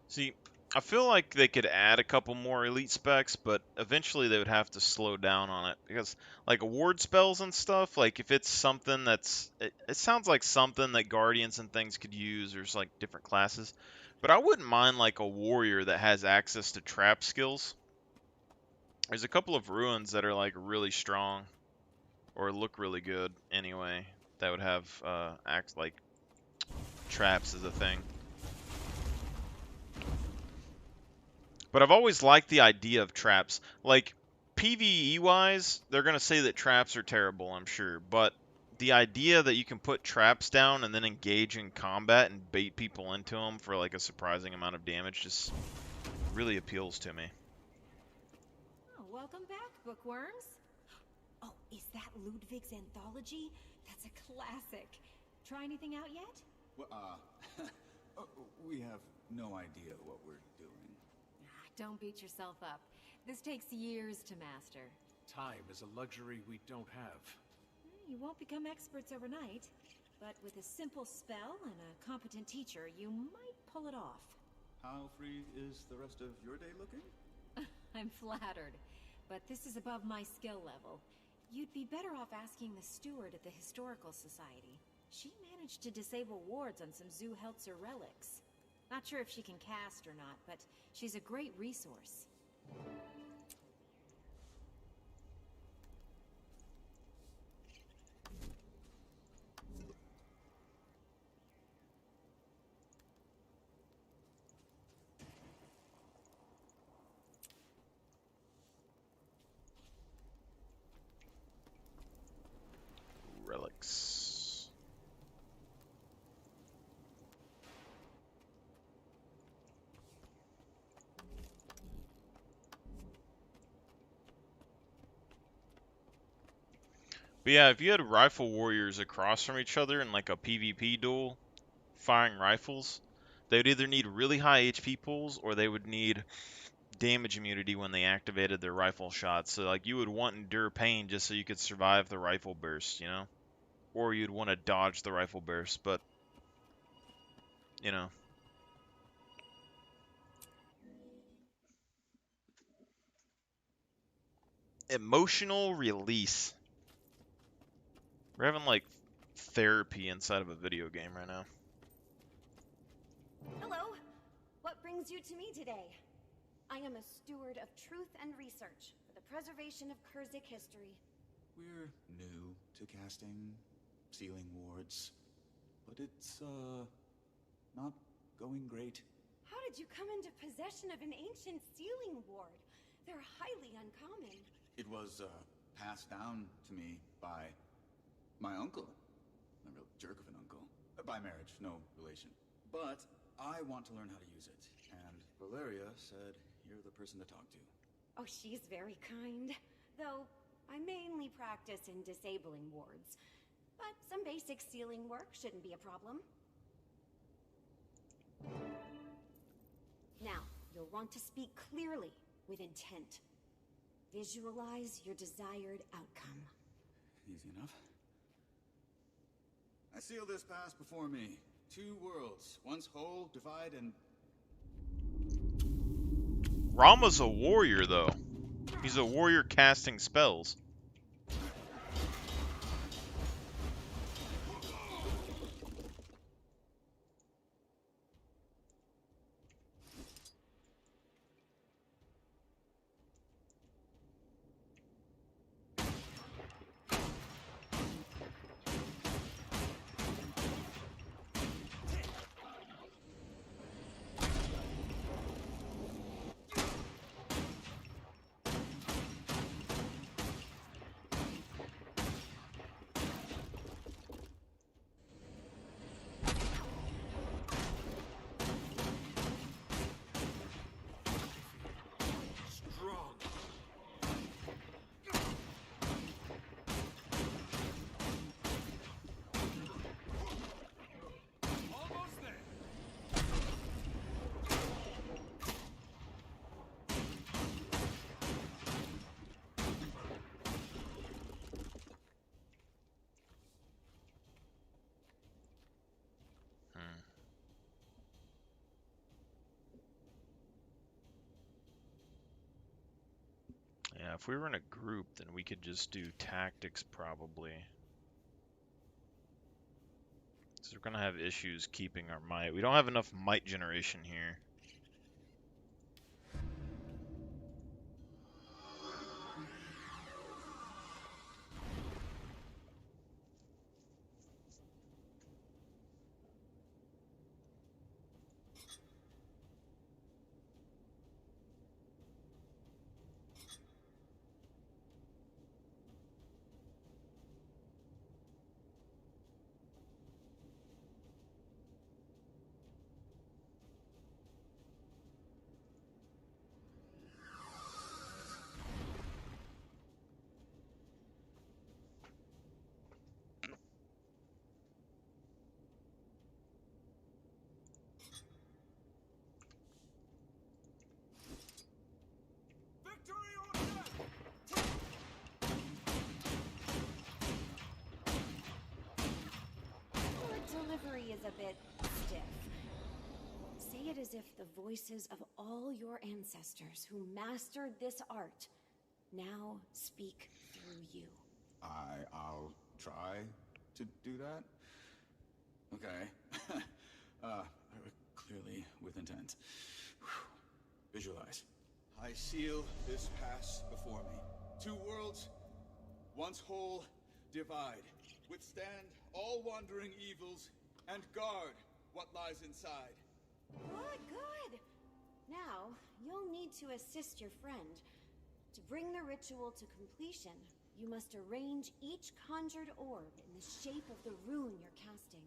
See, I feel like they could add a couple more elite specs, but eventually they would have to slow down on it because, like, ward spells and stuff, like if it's something that's, it sounds like something that guardians and things could use. There's like different classes, but I wouldn't mind like a warrior that has access to trap skills. There's a couple of ruins that are like really strong or look really good anyway that would have like traps as a thing. But I've always liked the idea of traps. Like, PvE-wise, they're going to say that traps are terrible, I'm sure. But the idea that you can put traps down and then engage in combat and bait people into them for, like, a surprising amount of damage just really appeals to me. Oh, welcome back, bookworms. Oh, is that Ludwig's Anthology? That's a classic. Try anything out yet? Well, we have no idea what we're doing. Don't beat yourself up. This takes years to master. Time is a luxury we don't have. You won't become experts overnight, but with a simple spell and a competent teacher, you might pull it off. How free is the rest of your day looking? I'm flattered, but this is above my skill level. You'd be better off asking the steward at the Historical Society. She managed to disable wards on some Zuhelzer relics. Not sure if she can cast or not, but she's a great resource. Relics. But yeah, if you had rifle warriors across from each other in like a PvP duel, firing rifles, they would either need really high HP pools or they would need damage immunity when they activated their rifle shots. So like you would want endure pain just so you could survive the rifle burst, you know? Or you'd want to dodge the rifle burst, but you know. Emotional release. We're having like therapy inside of a video game right now. Hello. What brings you to me today? I am a steward of truth and research for the preservation of Kurzik history. We're new to casting, sealing wards, but it's, not going great. How did you come into possession of an ancient sealing ward? They're highly uncommon. It was, passed down to me by my uncle. A real jerk of an uncle. By marriage, no relation. But I want to learn how to use it, and Valeria said you're the person to talk to. Oh, she's very kind. Though, I mainly practice in disabling wards. But some basic sealing work shouldn't be a problem. Now, you'll want to speak clearly, with intent. Visualize your desired outcome. Easy enough. I seal this pass before me. 2 worlds, once whole, divide, and... Rama's a warrior, though. He's a warrior casting spells. if we were in a group, then we could just do tactics probably. So we're gonna have issues keeping our might. We don't have enough might generation here. Your delivery is a bit stiff. Say it as if the voices of all your ancestors who mastered this art now speak through you. I'll try to do that. Okay. Clearly with intent. Whew. Visualize. I seal this pass before me. Two worlds, once whole, divide. Withstand all wandering evils, and guard what lies inside. Good, good. Now, you'll need to assist your friend. To bring the ritual to completion, you must arrange each conjured orb in the shape of the rune you're casting.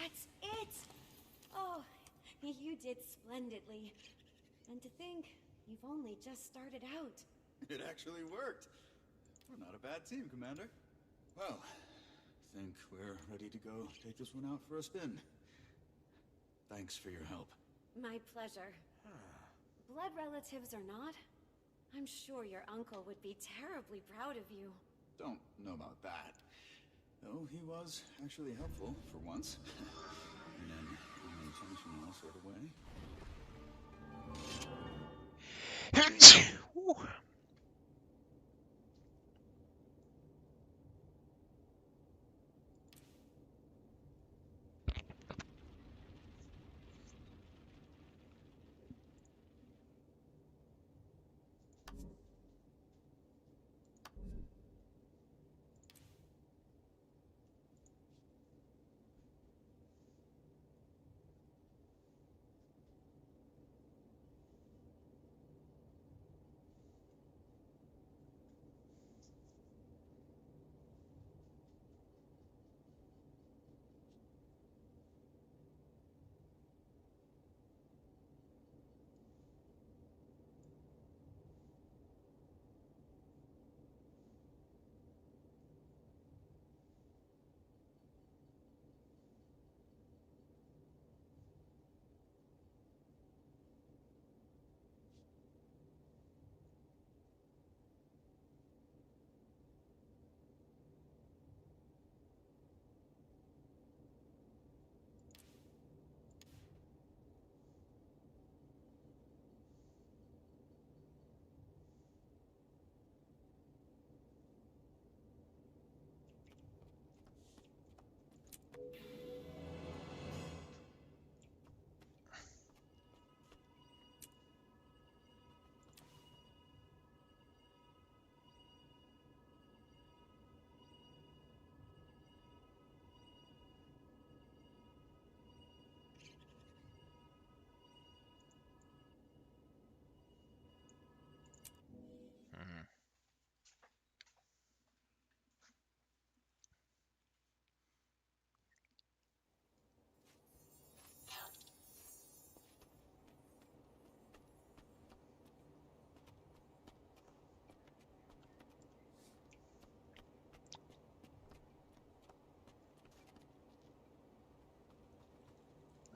That's it! Oh, you did splendidly. And to think, you've only just started out. It actually worked. We're not a bad team, Commander. Well, I think we're ready to go take this one out for a spin. Thanks for your help. My pleasure. Blood relatives or not, I'm sure your uncle would be terribly proud of you. Don't know about that. Though he was actually helpful, for once. In an unintentional sort of way.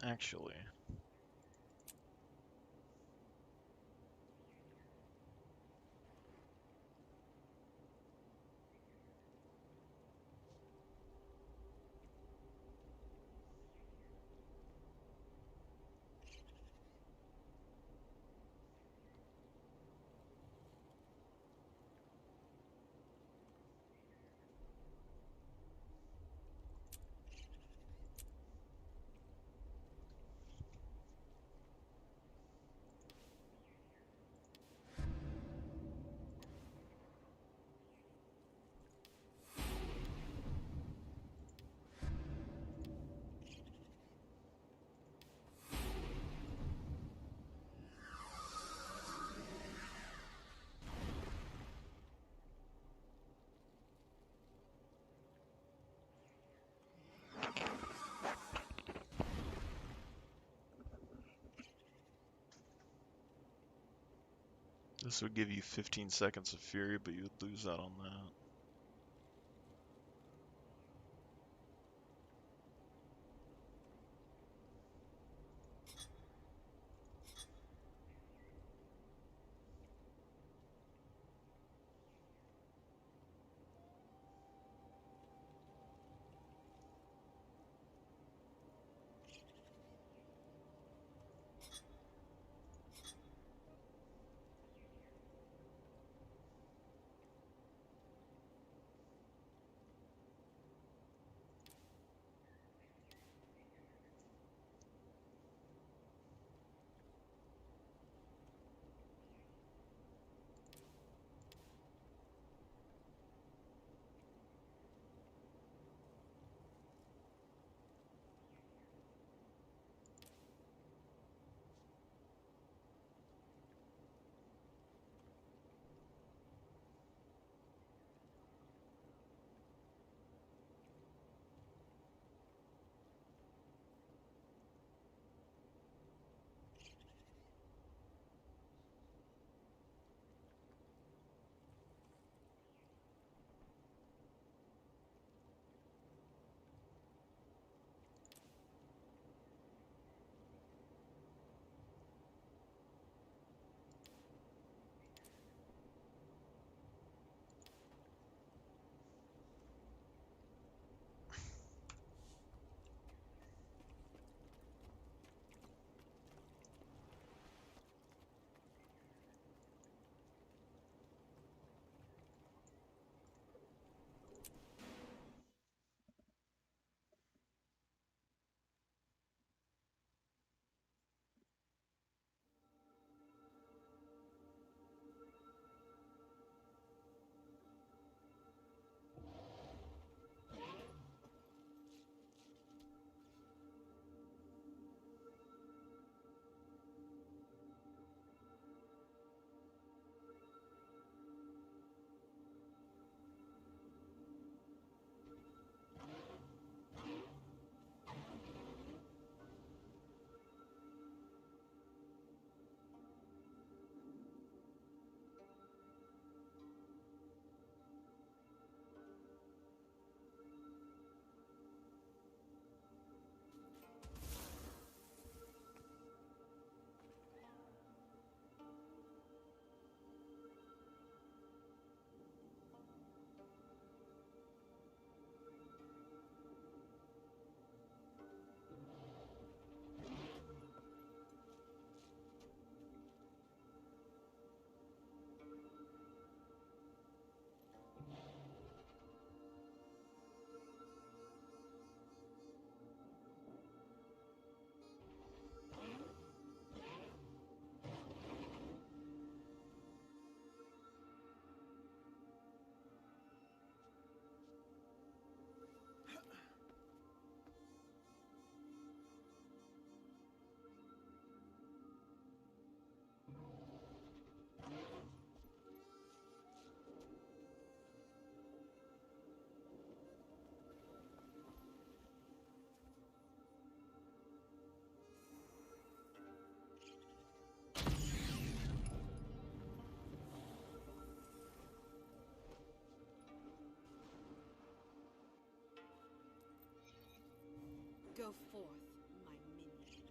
Actually. This would give you 15 seconds of fury, but you'd lose out on that. Go forth, my minion.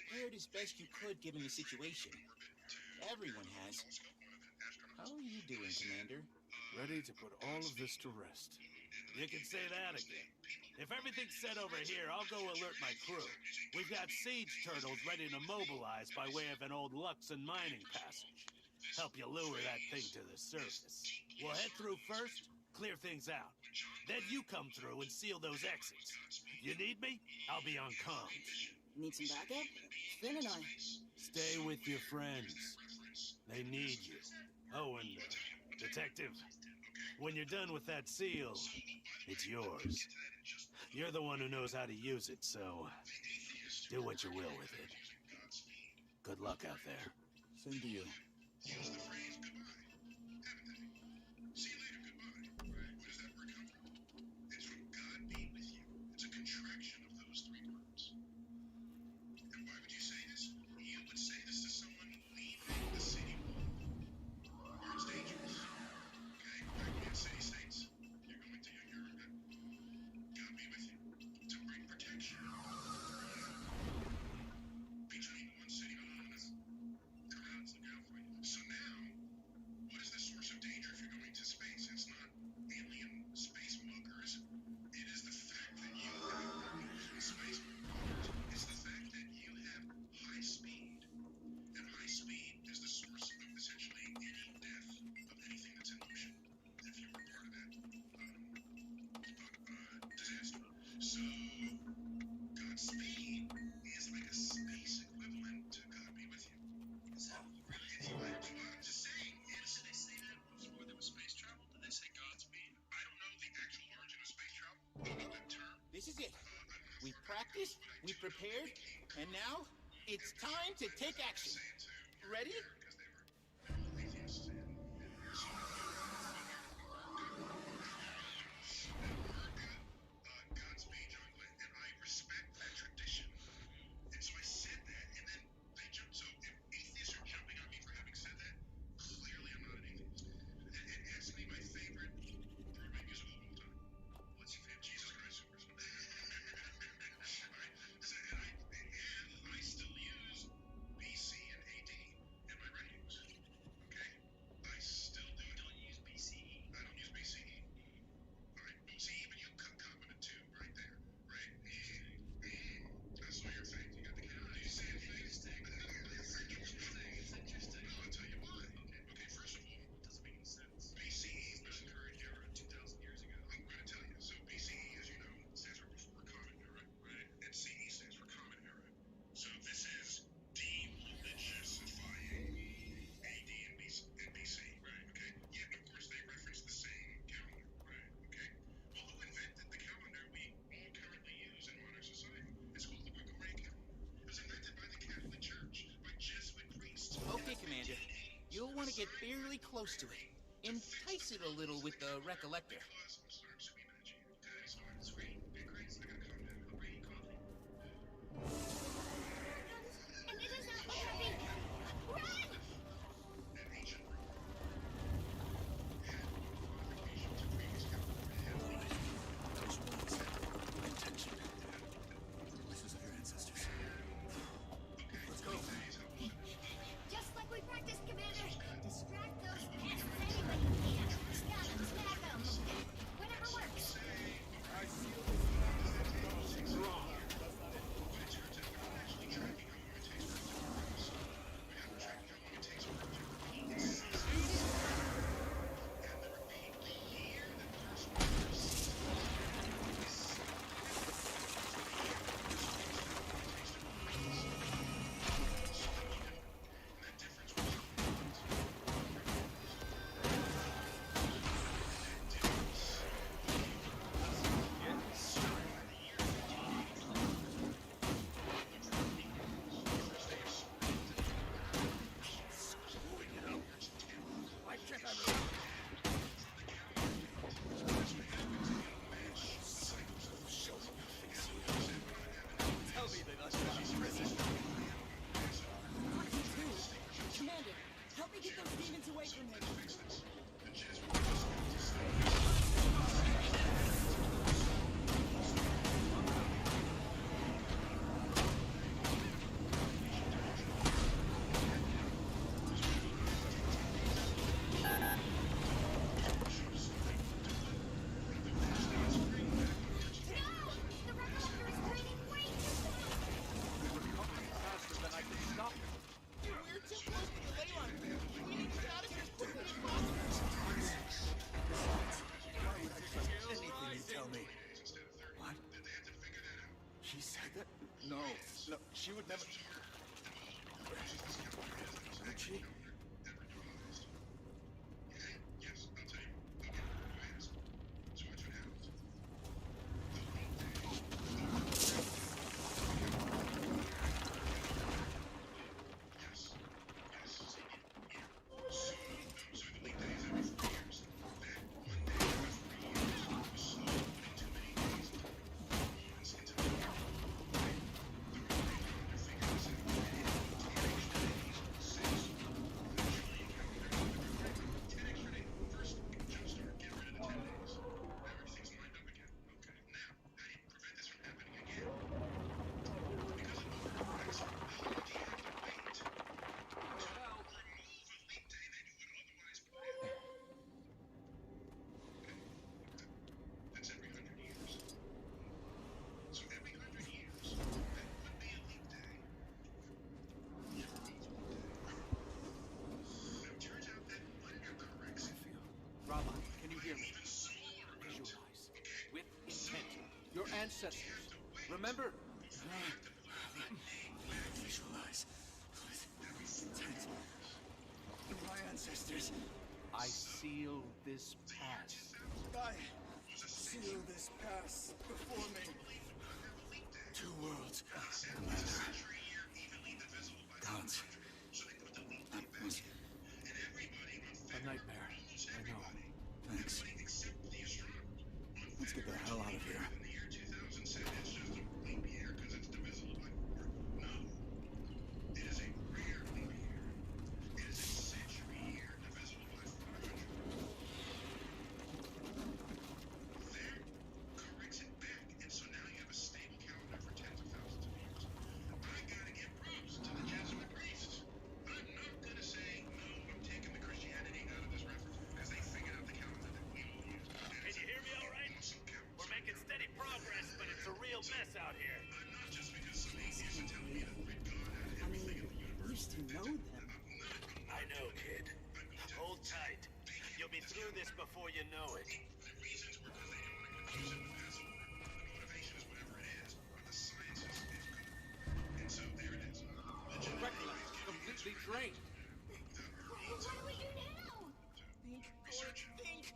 prepared as best you could given the situation. Everyone has. How are you doing, Commander? Ready to put all of this to rest. You can say that again. If everything's set over here, I'll go alert my crew. We've got siege turtles ready to mobilize by way of an old Luxon mining passage. Help you lure that thing to the surface. We'll head through first, clear things out. Then you come through and seal those exits. You need me? I'll be on comms. Need some backup? Finn and I. Stay with your friends. They need you. Oh, and Detective, when you're done with that seal, it's yours. You're the one who knows how to use it, so do what you will with it. Good luck out there. Same to you. This is it. We practiced, we prepared, and now it's time to take action. Ready? Okay, Commander. You'll want to get fairly close to it. Entice it a little with the Recollector. And it is not heavy! Run! Intention. Wishes of your ancestors. Let's go. Just like we practiced, Commander. Distract those pests any way you can. Stab them, stab them. No, no, she would never. Would she? Rama, can you hear me? Visualize. With intent. Your ancestors. Remember? Visualize. With intent. My ancestors. I seal this pass. I seal this pass before me. Two worlds. Commander. Gods. That was A nightmare. I know. Thanks. Let's get the hell out of here. Can you hear me all right? We're making steady progress, but it's a real mess out here. I mean, you used to know them. I know, kid. Hold tight. You'll be through this before you know it. Reckless. Completely drained. What do we do now? Think, Gord, think!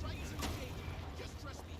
Try using the gate. Just trust me.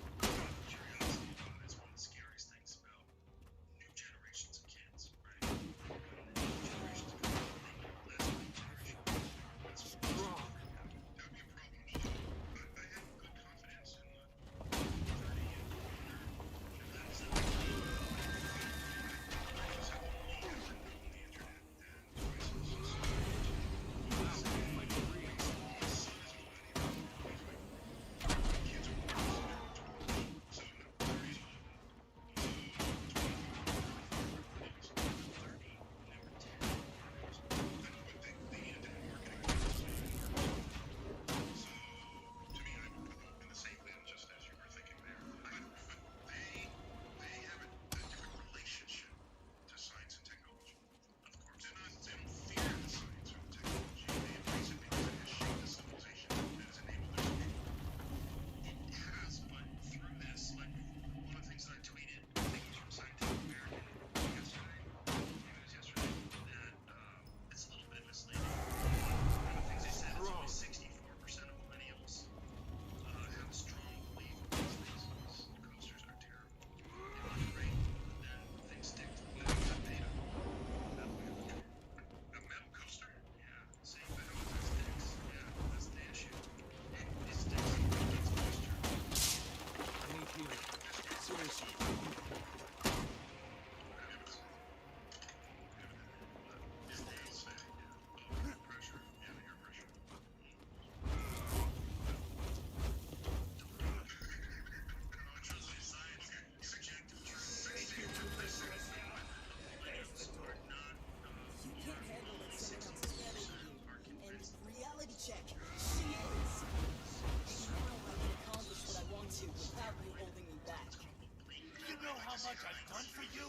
much I've done for you?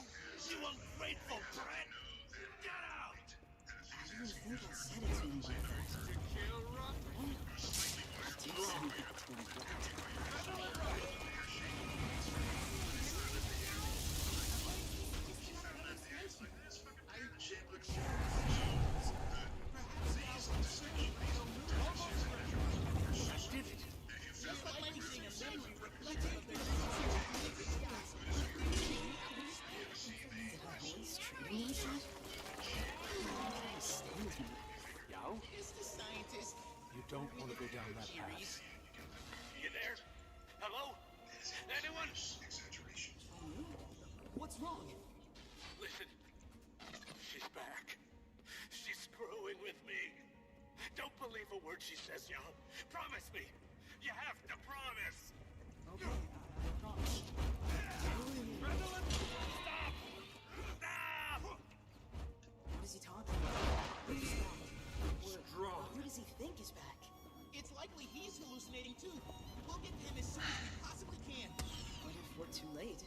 You ungrateful brat! Get out! I didn't think I said it to him like that. To kill Rock? Take something to him. What's wrong? Listen, she's back. She's screwing with me. Don't believe a word she says, y'all. Promise me. You have to promise. Okay, I promise. Redolin, stop! Stop! What is he talking about? Who's back? Strong. Who does he think is back? It's likely he's hallucinating too. We'll get to him as soon as we possibly can. What if we're too late?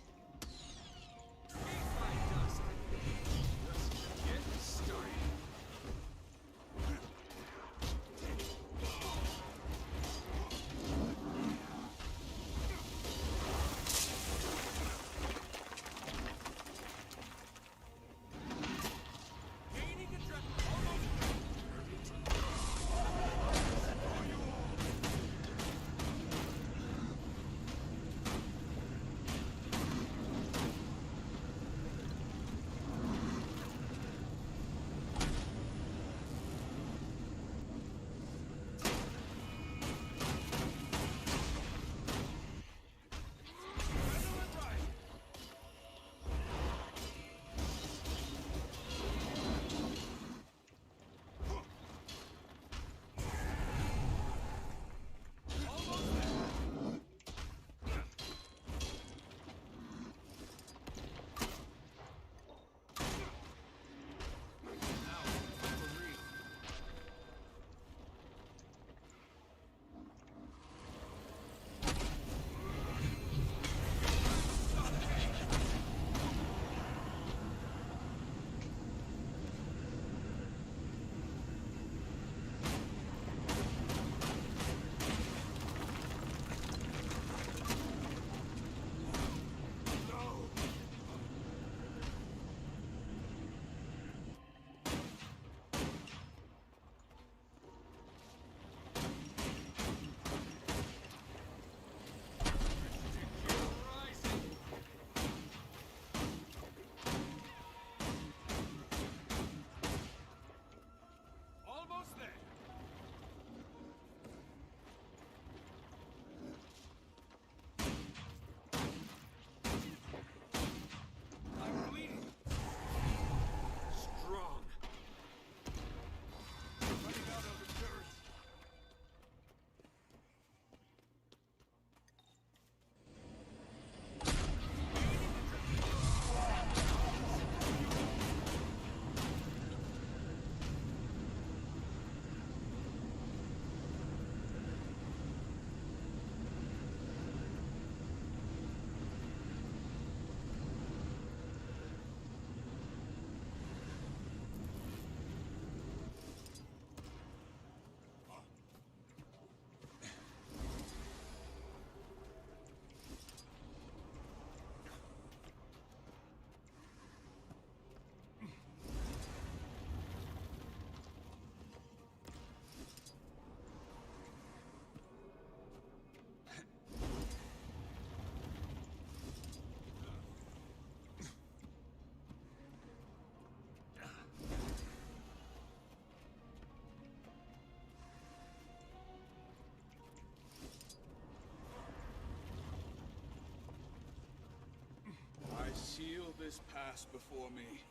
Seal this pass before me.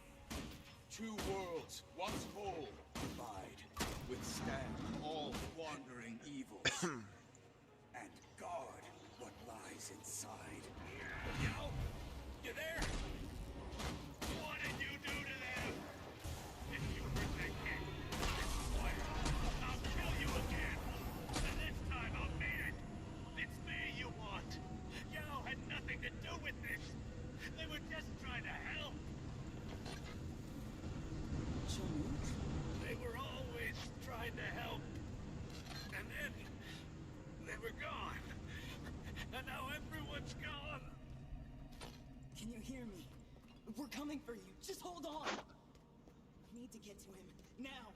2 worlds, once whole, abide, withstand all wandering evils, and guard what lies inside. Yo, you there? What did you do to them? If you protect me, I swear, I'll kill you again. And this time I'll mean it. It's me you want. Yo had nothing to do with this. They were just trying to help. They were always trying to help. And then they were gone. And now everyone's gone. Can you hear me? We're coming for you. Just hold on. We need to get to him. Now.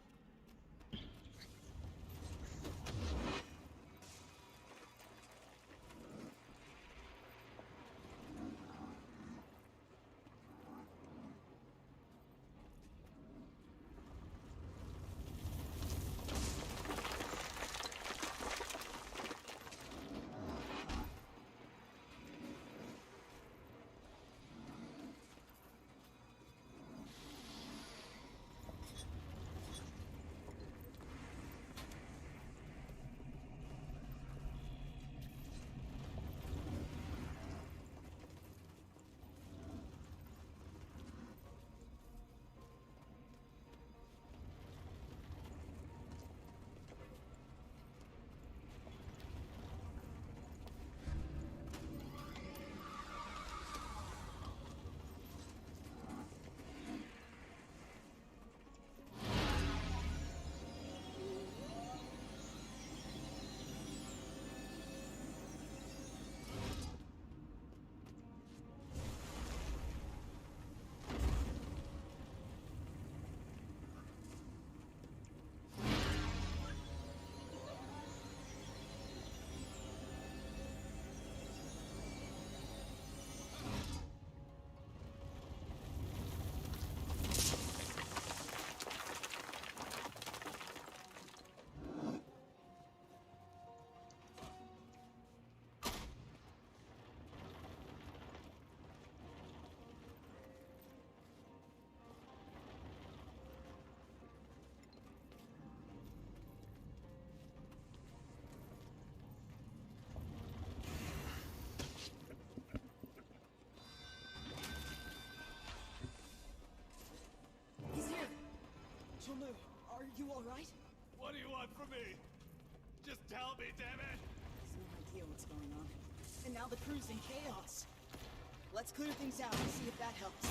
Liu, are you alright? What do you want from me? Just tell me, damn it! No idea what's going on. And now the crew's in chaos. Let's clear things out and see if that helps.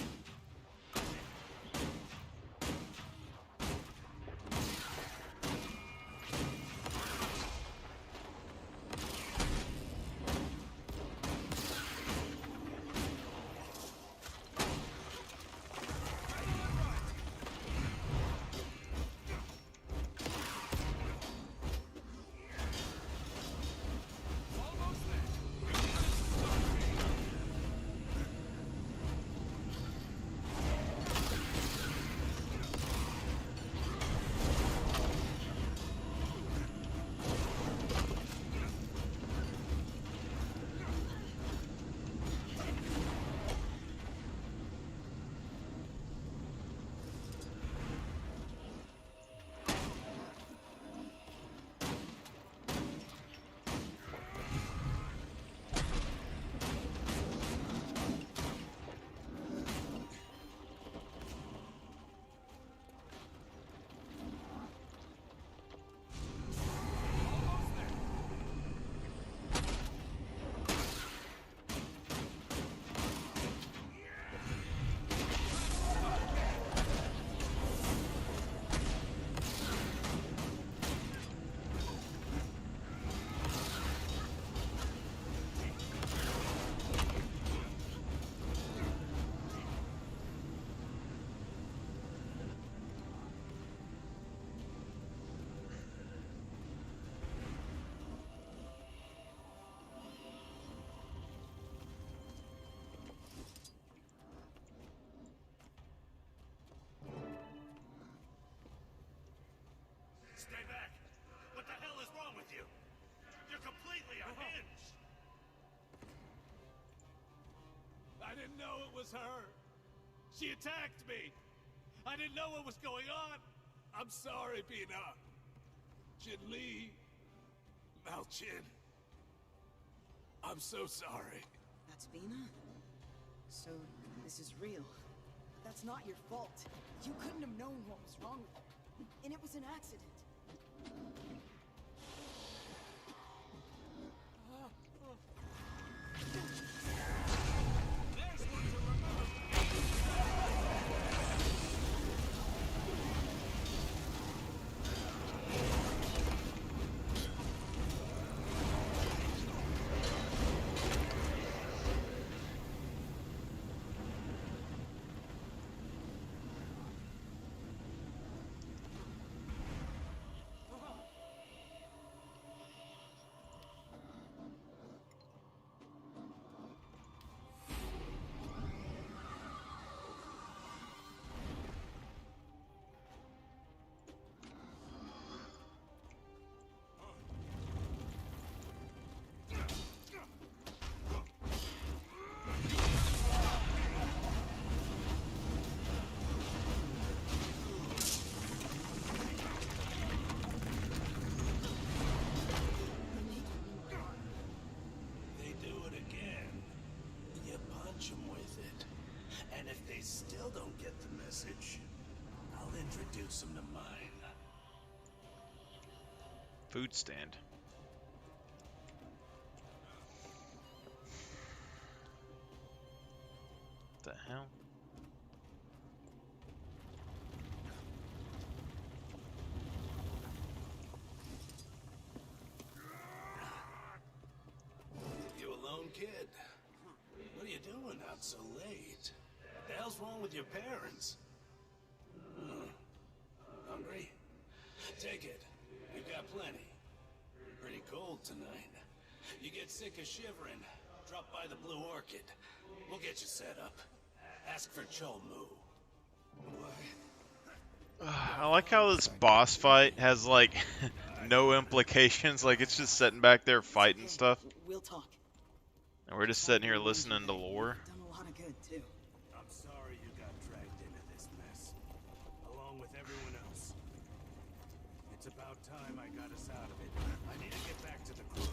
Stay back! What the hell is wrong with you? You're completely unhinged! I didn't know it was her! She attacked me! I didn't know what was going on! I'm sorry, Bina. Jin Lee. Malchin. I'm so sorry. That's Bina? So, this is real. That's not your fault. You couldn't have known what was wrong with her. And it was an accident. There's one to remember! Still don't get the message. I'll introduce them to mine. Food stand. What the hell? You alone, kid? What are you doing out so late? What the hell's wrong with your parents? Hungry? Take it. We've got plenty. Pretty cold tonight. You get sick of shivering, drop by the Blue Orchid. We'll get you set up. Ask for Cholmu. I like how this boss fight has like no implications. Like it's just sitting back there fighting stuff. We'll talk. And we're just sitting here listening to lore. Done a lot of good too. I'm sorry you got dragged into this mess, along with everyone else. It's about time I got us out of it. I need to get back to the crew.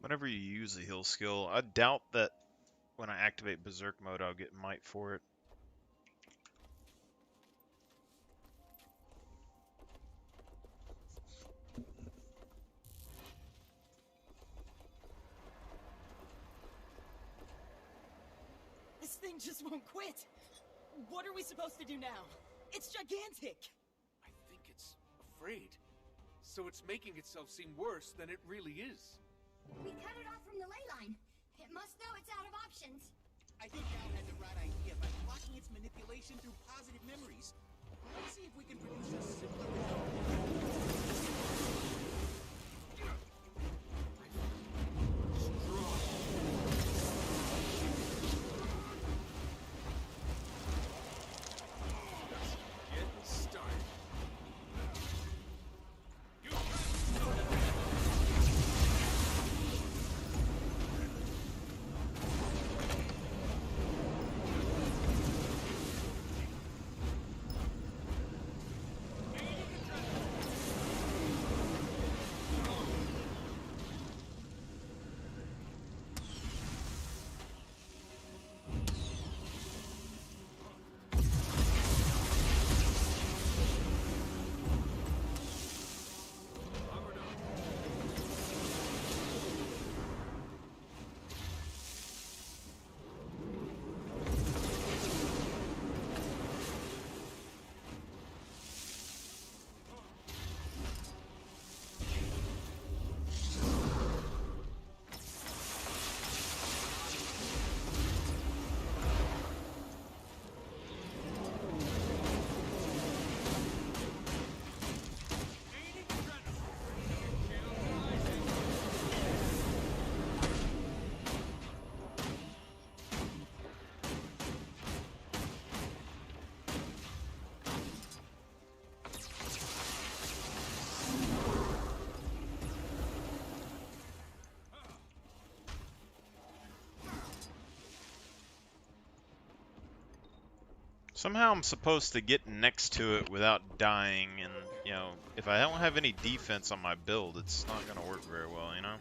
Whenever you use a heal skill, I doubt that when I activate Berserk mode, I'll get might for it. This thing just won't quit. What are we supposed to do now? It's gigantic. I think it's afraid. So it's making itself seem worse than it really is. We cut it off from the ley line. It must know it's out of options. I think Al had the right idea by blocking its manipulation through positive memories. Let's see if we can produce a simpler Somehow I'm supposed to get next to it without dying, and, you know, if I don't have any defense on my build, it's not going to work very well, you know?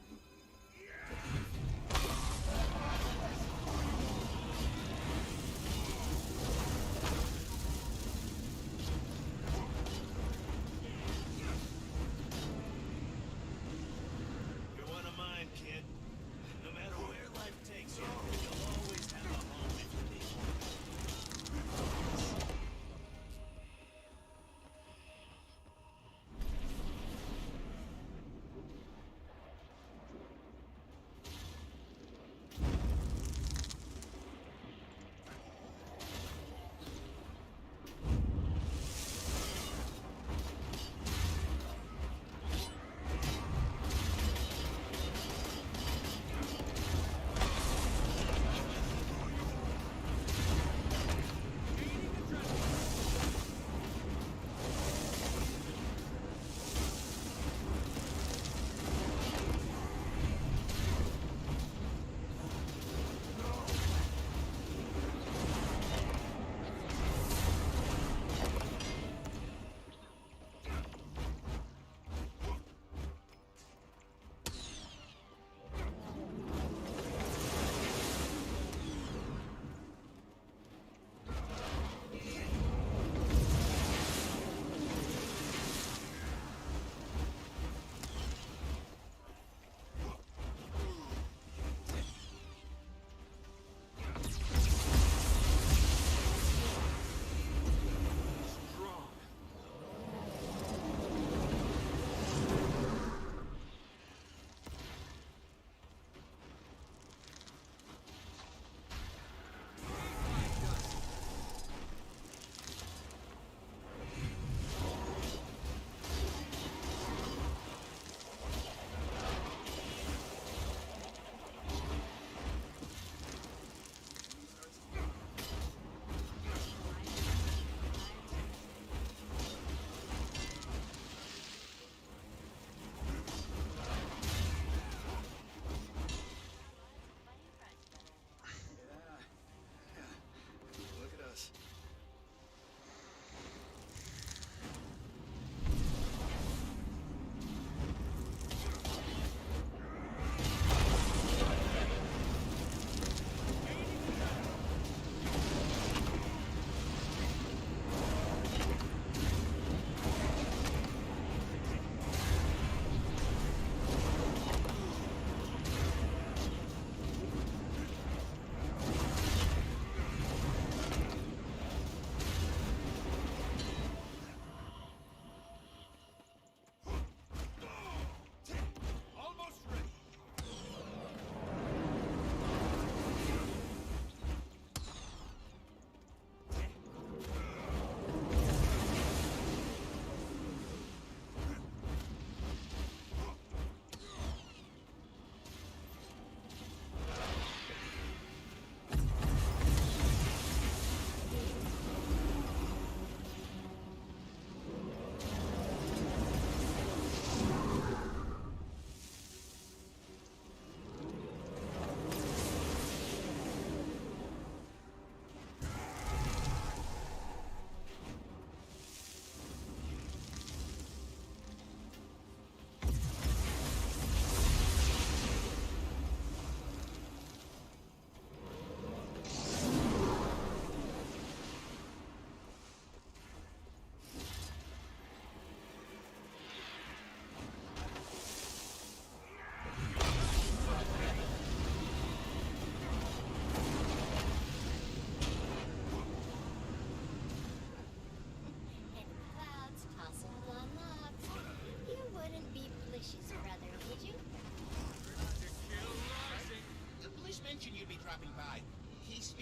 You're one of mine, kid. No matter where life takes you, you'll always have a home if you need it.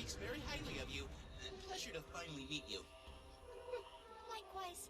speaks very highly of you. Pleasure to finally meet you. Likewise.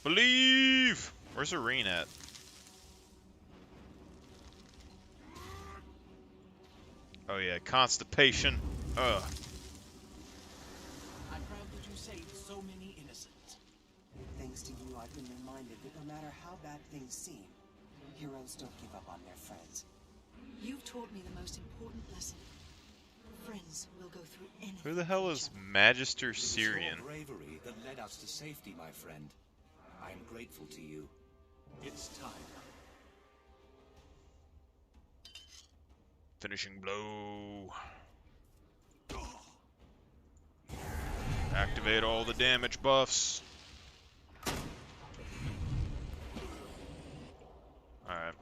Believe! Where's Irene at? Oh yeah, constipation. Ugh. I'm proud that you saved so many innocents. Thanks to you, I've been reminded that no matter how bad things seem, heroes don't give up on their friends. You've taught me the most important lesson. Friends will go through anything. Who the hell is Magister Syrian? It's your bravery that led us to safety, my friend. I am grateful to you. It's time. Finishing blow. Activate all the damage buffs. Alright.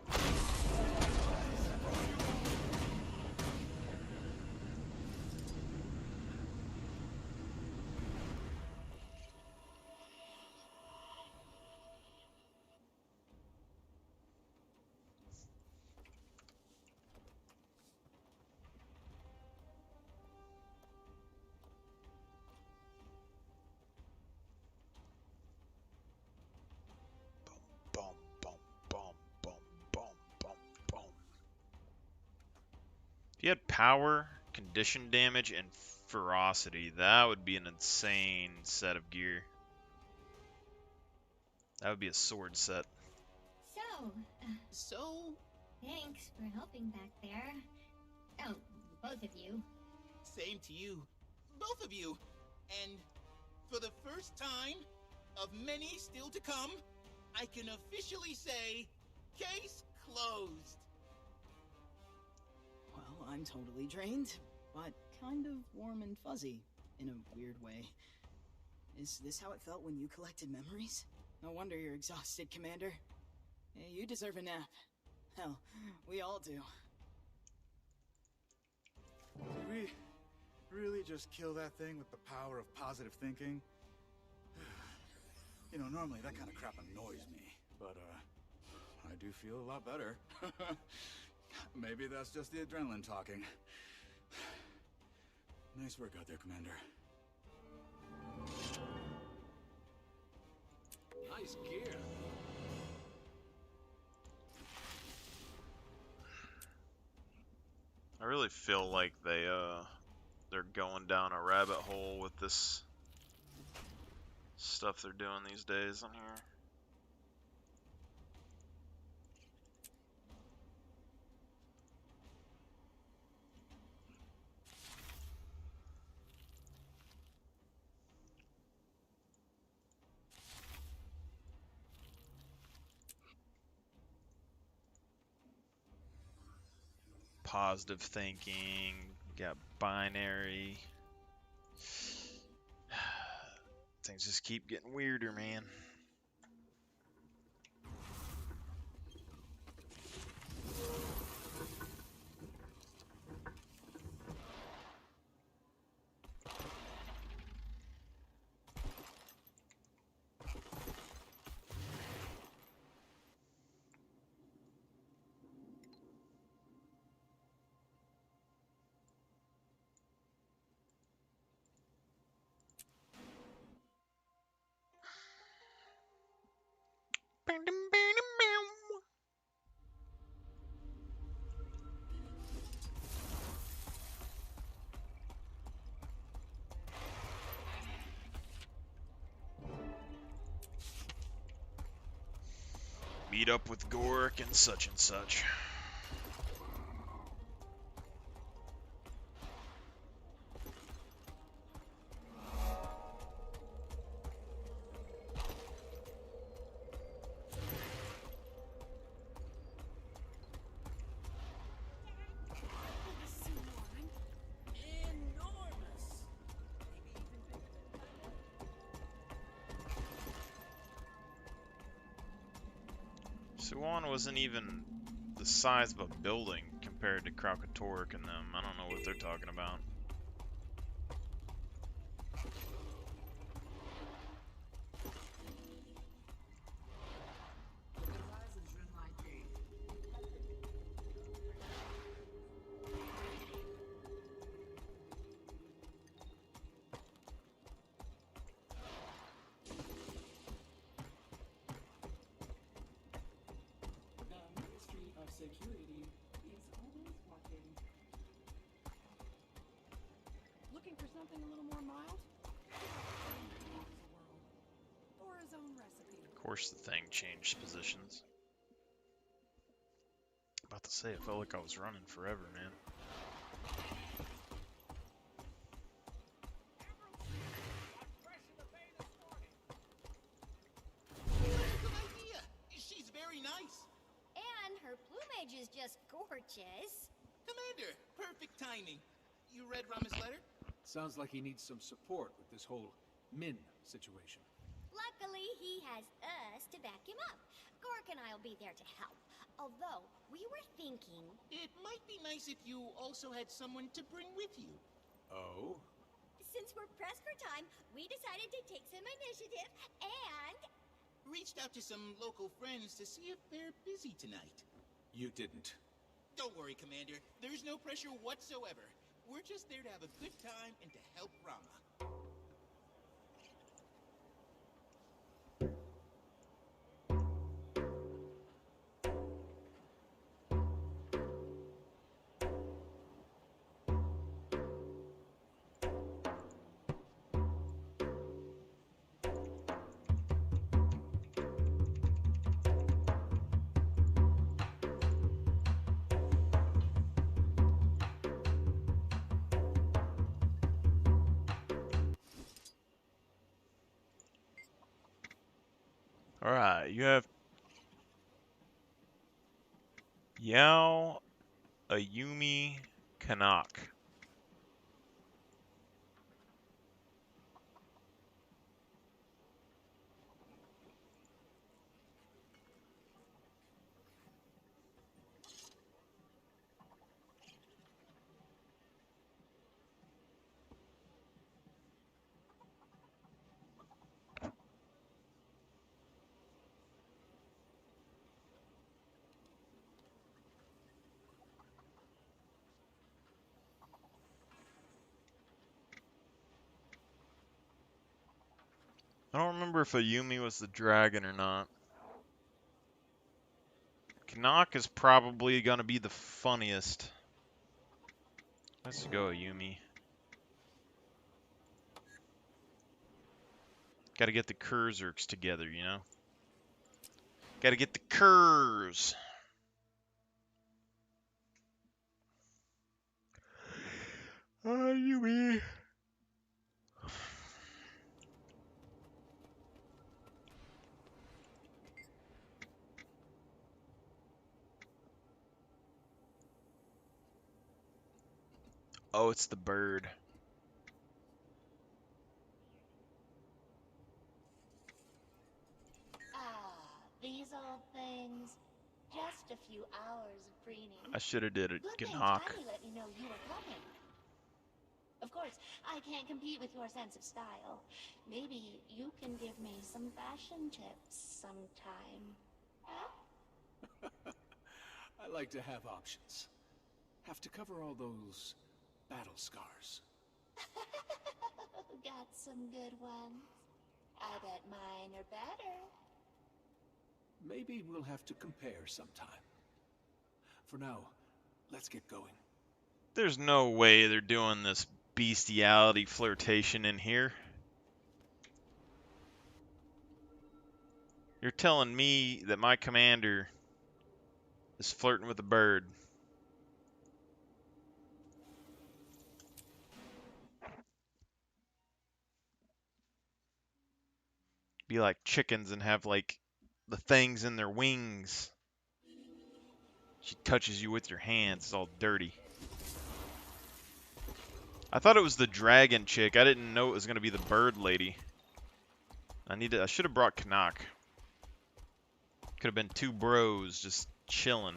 If you had power, condition damage, and ferocity, that would be an insane set of gear. That would be a sword set. So, thanks for helping back there. Oh, both of you. Same to you. Both of you. And for the first time, of many still to come, I can officially say, case closed. Well, I'm totally drained, but kind of warm and fuzzy, in a weird way. Is this how it felt when you collected memories? No wonder you're exhausted, Commander. Hey, you deserve a nap. Hell, we all do. Did we really just kill that thing with the power of positive thinking? You know, normally that kind of crap annoys me, but, I do feel a lot better. Maybe that's just the adrenaline talking. Nice work out there, Commander. Nice gear. I really feel like they're going down a rabbit hole with this stuff they're doing these days on here. Positive thinking, got binary. Things just keep getting weirder, man. Meet up with Gork and such and such. Suwon wasn't even the size of a building compared to Kralkatork and them. I don't know what they're talking about. Security is always watching. Looking for something a little more mild? Or his own recipe. Of course the thing changed positions. About to say, it felt like I was running forever, man. Good idea. She's very nice. And her plumage is just gorgeous. Commander, perfect timing. You read Rama's letter? Sounds like he needs some support with this whole Min situation. Luckily, he has us to back him up. Gork and I'll be there to help. Although, we were thinking... It might be nice if you also had someone to bring with you. Oh? Since we're pressed for time, we decided to take some initiative and... Reached out to some local friends to see if they're busy tonight. You didn't. Don't worry, Commander. There's no pressure whatsoever. We're just there to have a good time and to help Rama. Alright, you have Yao, Ayumi, Kanak. I don't remember if Ayumi was the dragon or not. Kanak is probably gonna be the funniest. Let's go, Ayumi. Gotta get the Kurzerks together, you know? Gotta get the Kurz. Ayumi. Oh, it's the bird. These old things. Just a few hours of preening. I should have did it. Good thing Kanak. Tiny let me know you were coming. Of course, I can't compete with your sense of style. Maybe you can give me some fashion tips sometime. Huh? I like to have options. Have to cover all those battle scars. Got some good ones. I bet mine are better. Maybe we'll have to compare sometime. For now, let's get going. There's no way they're doing this bestiality flirtation in here. You're telling me that my commander is flirting with a bird. Be like chickens and have like the things in their wings. She touches you with your hands. It's all dirty. I thought it was the dragon chick. I didn't know it was gonna be the bird lady. I should have brought Canuck. Could have been two bros just chilling.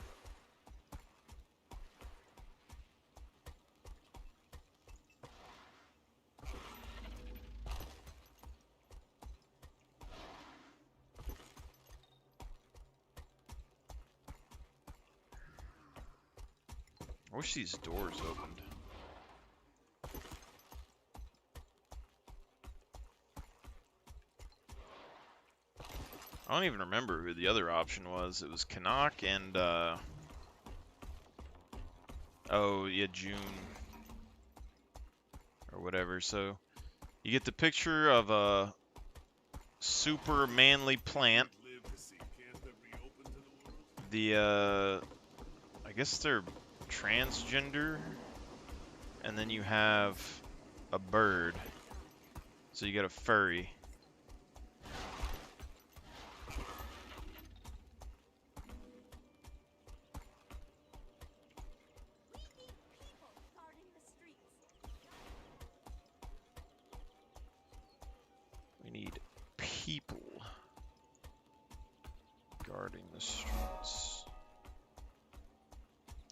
I wish these doors opened. I don't even remember who the other option was. It was Canuck and, oh, yeah, June. Or whatever. So, you get the picture of a super manly plant. The, I guess they're transgender. And then you have a bird. So you got a furry. We need people guarding the streets.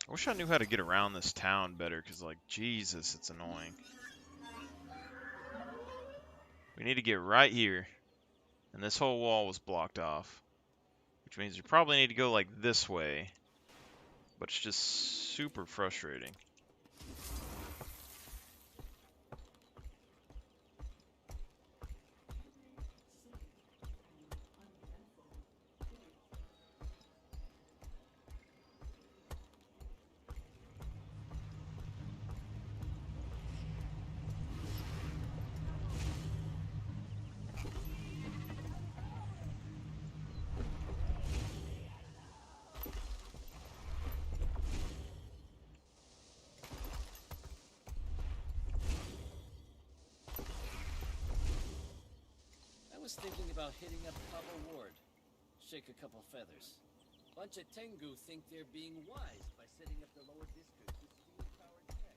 I wish I knew how to get around this town better, because, like, Jesus, it's annoying. We need to get right here. And this whole wall was blocked off. Which means you probably need to go, like, this way. But it's just super frustrating. I was thinking about hitting up Cabo Ward. Shake a couple feathers. Bunch of Tengu think they're being wise by setting up the lower district with steam-powered tech.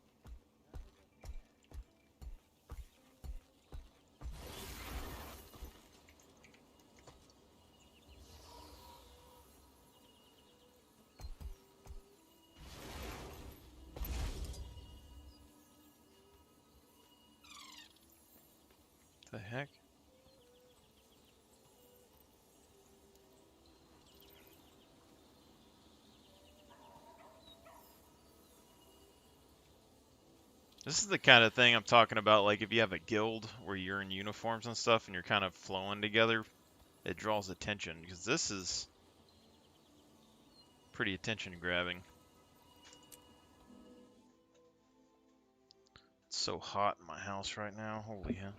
The heck? This is the kind of thing I'm talking about, like if you have a guild where you're in uniforms and stuff and you're kind of flowing together, it draws attention, because this is pretty attention grabbing. It's so hot in my house right now, holy hell.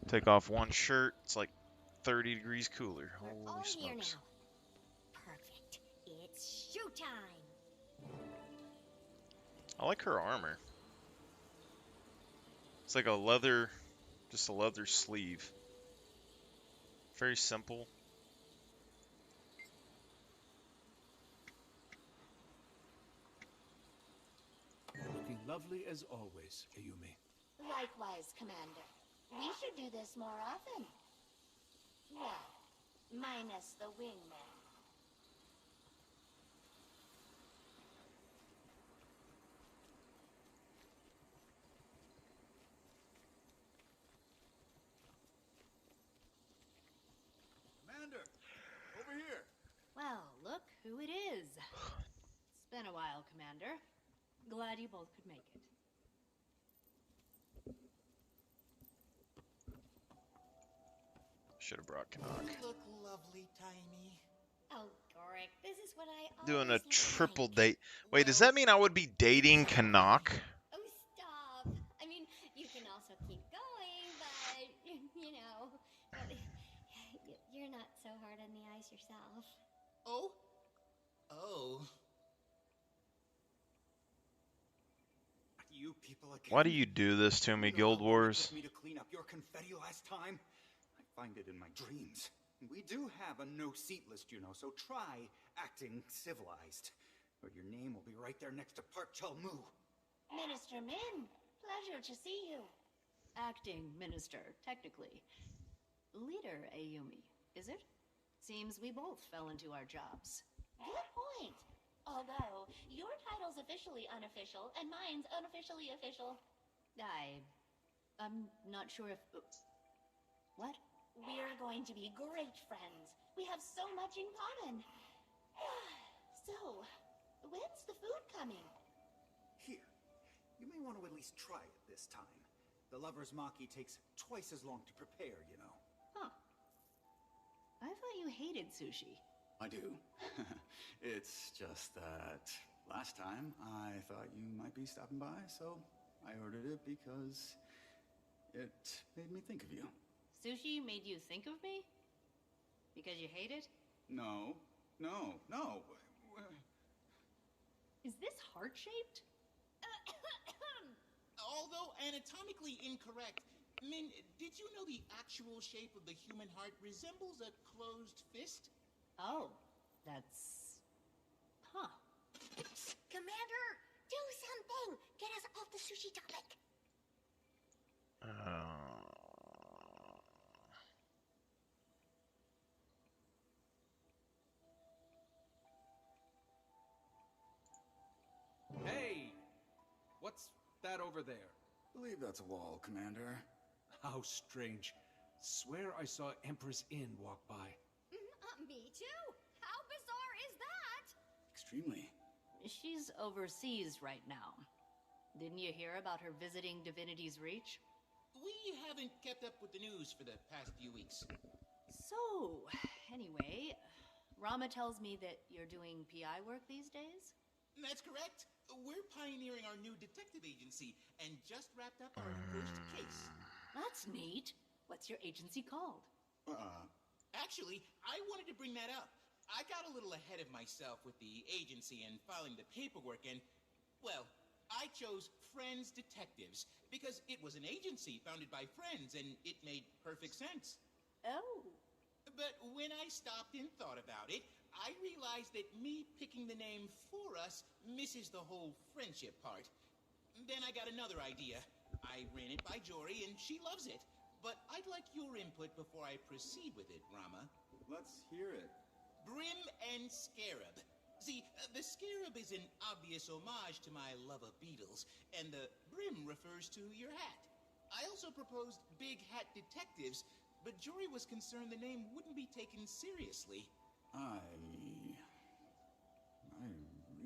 Take off one shirt, it's like 30 degrees cooler. Holy smokes. Perfect. It's shoot time. I like her armor. It's like a leather, just a leather sleeve. Very simple. Looking lovely as always, Ayumi. Likewise, Commander. We should do this more often. Well, minus the wingman. Commander, over here. Well, look who it is. It's been a while, Commander. Glad you both could make it. Should have brought Canuck. Look lovely, Tiny. Oh, Gorik. This is what I Doing a always triple like. date. Wait, does that mean I would be dating Canuck? Oh, stop. I mean, you can also keep going, but, you know, well, you're not so hard on the eyes yourself. Oh? Oh. You people again? Why do you do this to me, You know Guild how long it Wars? took me to clean up your confetti last time? I find it in my dreams. We do have a no-seat list, you know, so try acting civilized, or your name will be right there next to Park Chalmu. Minister Min, pleasure to see you. Acting minister, technically. Leader, Ayumi, is it? Seems we both fell into our jobs. Good point. Although, your title's officially unofficial, and mine's unofficially official. I'm not sure if... What? We're going to be great friends. We have so much in common. So, when's the food coming? Here, you may want to at least try it this time. The lover's maki takes twice as long to prepare, you know. Huh. I thought you hated sushi. I do. It's just that last time I thought you might be stopping by, so I ordered it because it made me think of you. Sushi made you think of me? Because you hate it? No. Is this heart-shaped? Although anatomically incorrect, Min, did you know the actual shape of the human heart resembles a closed fist? Oh, that's... Huh. Commander, do something! Get us off the sushi topic! Hey! What's that over there? I believe that's a wall, Commander. How strange. Swear I saw Empress Inn walk by. Me too! How bizarre is that? Extremely. She's overseas right now. Didn't you hear about her visiting Divinity's Reach? We haven't kept up with the news for the past few weeks. So, anyway, Rama tells me that you're doing PI work these days? That's correct. We're pioneering our new detective agency and just wrapped up our first case. That's neat. What's your agency called? Actually, I wanted to bring that up. I got a little ahead of myself with the agency and filing the paperwork and, well, I chose Friends Detectives because it was an agency founded by friends and it made perfect sense. Oh. But when I stopped and thought about it, I realized that me picking the name for us misses the whole friendship part. Then I got another idea. I ran it by Jory and she loves it. But I'd like your input before I proceed with it, Rama. Let's hear it. Brim and Scarab. See, the Scarab is an obvious homage to my love of beetles, and the brim refers to your hat. I also proposed Big Hat Detectives, but Jory was concerned the name wouldn't be taken seriously. I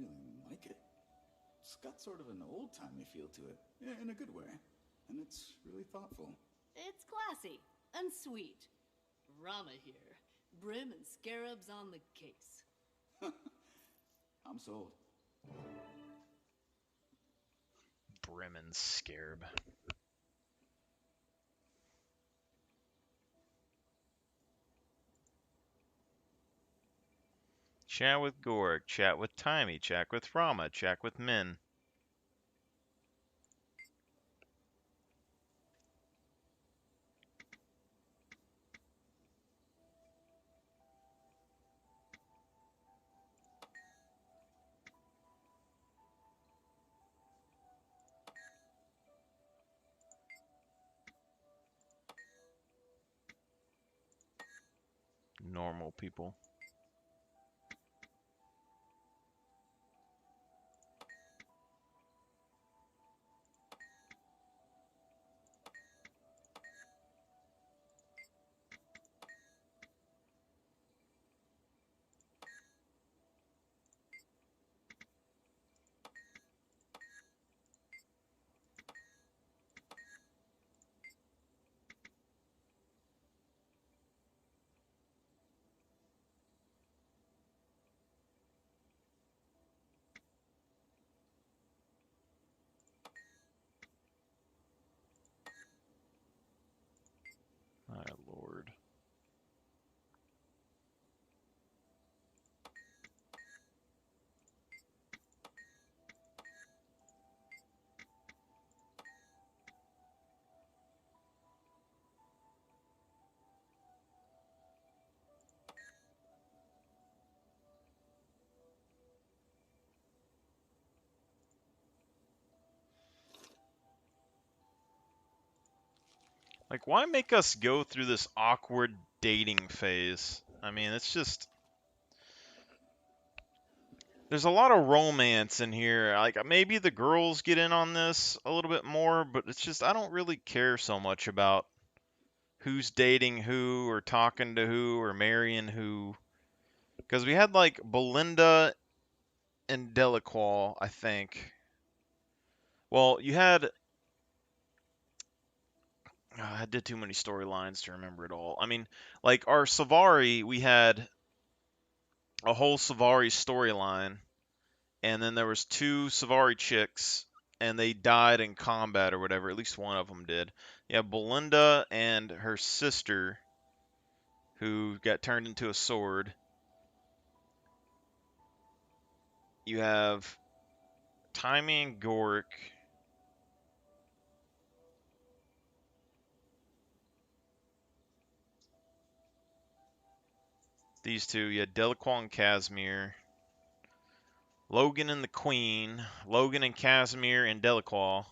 really like it. It's got sort of an old-timey feel to it, in a good way. And it's really thoughtful. It's classy and sweet. Rama here. Brim and Scarabs on the case. I'm sold. Brim and Scarab. Chat with Gorik, chat with Timey, chat with Rama, chat with Min. Normal people. Like, why make us go through this awkward dating phase? I mean, it's just... There's a lot of romance in here. Like, maybe the girls get in on this a little bit more, but it's just, I don't really care so much about who's dating who or talking to who or marrying who. Because we had, like, Belinda and Delacroix, I think. Well, you had... I did too many storylines to remember it all. I mean, like, our Savari, we had a whole Savari storyline, and then there was two Savari chicks, and they died in combat or whatever. At least one of them did. You have Belinda and her sister, who got turned into a sword. You have Timmy and Gorick. These two. You had Delacroix and Casimir. Logan and the Queen. Logan and Casimir and Delacroix.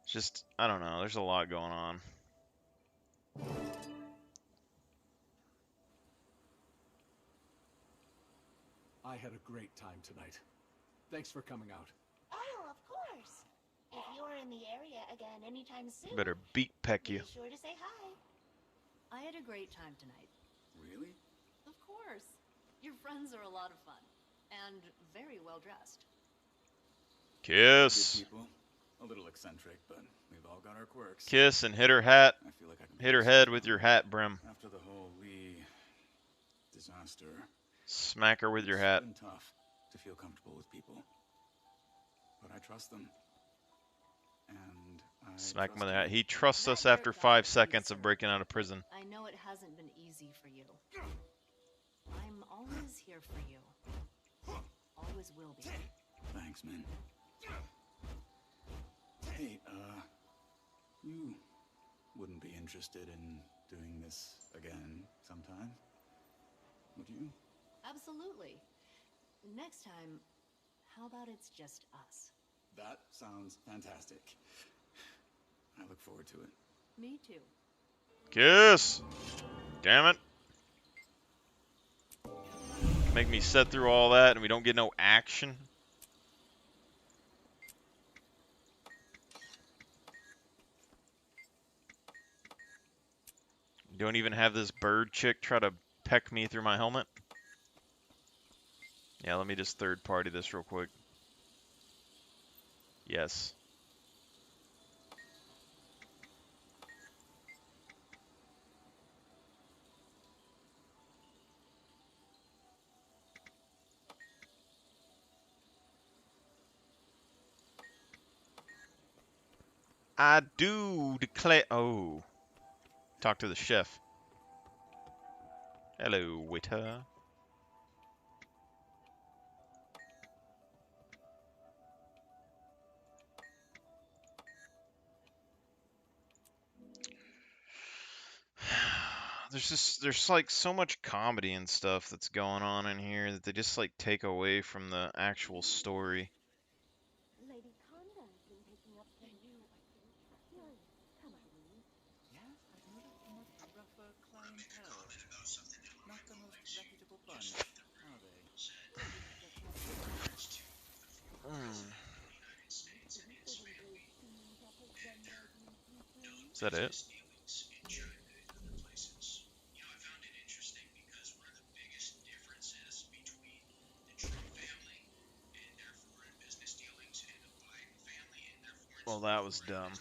Just, I don't know. There's a lot going on. I had a great time tonight. Thanks for coming out. Oh, of course. If you're in the area again anytime soon, Better beat peck you. be sure to say hi. I had a great time tonight. Really? Of course. Your friends are a lot of fun. And very well dressed. Kiss. Good people. A little eccentric, but we've all got our quirks. Kiss and hit her hat. I feel like I can Hit her head with your hat brim. After the whole Lee disaster. Smack her with your hat. It's been tough to feel comfortable with people. But I trust them. And I Smack him trust with the hat. you. He trusts us after 5 seconds of breaking out of prison. I know it hasn't been easy for you. I'm always here for you. Always will be. Thanks, man. Hey, you wouldn't be interested in doing this again sometime, would you? Absolutely. Next time, how about it's just us? That sounds fantastic. I look forward to it. Me too. Kiss! Damn it. Make me sit through all that and we don't get no action. Don't even have this bird chick try to peck me through my helmet. Yeah, let me just third party this real quick. Yes. I do declare. Oh. Talk to the chef. Hello, waiter. There's like so much comedy and stuff that's going on in here that they just like take away from the actual story. Lady Conda's been picking up some new, curious company. Yes, I've noticed a much rougher clientele. Not the most reputable bunch, are they? Is that it? Well, that was dumb.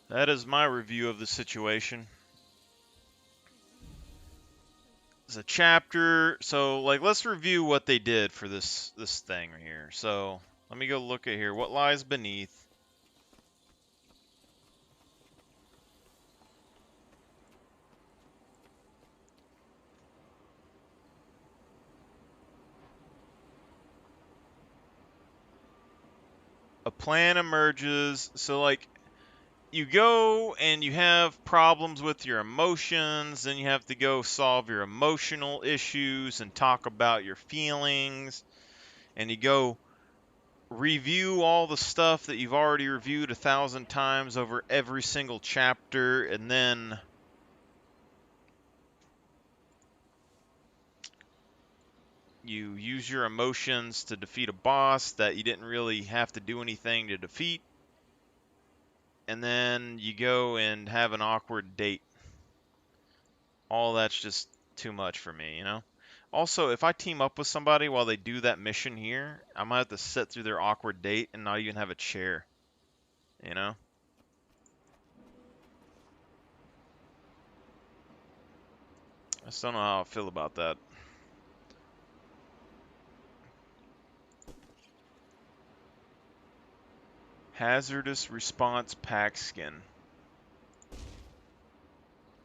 That is my review of the situation. It's a chapter, so like let's review what they did for this thing right here. So let me go look at here. What lies beneath? A plan emerges. So like you go and you have problems with your emotions, then you have to go solve your emotional issues and talk about your feelings, and you go review all the stuff that you've already reviewed 1,000 times over every single chapter, and then you use your emotions to defeat a boss that you didn't really have to do anything to defeat, and then you go and have an awkward date. All that's just too much for me, you know? Also, if I team up with somebody while they do that mission here, I might have to sit through their awkward date and not even have a chair, you know? I just don't know how I feel about that. Hazardous response pack skin.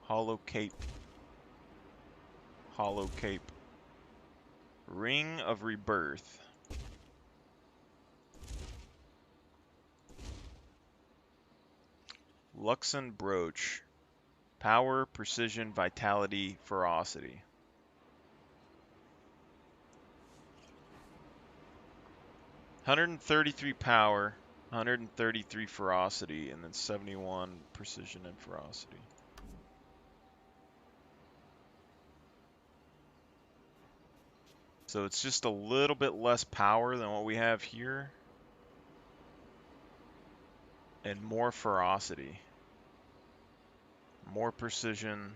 Hollow cape. Hollow cape. Ring of rebirth. Luxon brooch. Power, precision, vitality, ferocity. (133 power, 133 ferocity, and then 71 precision and ferocity. So it's just a little bit less power than what we have here. And more ferocity. More precision.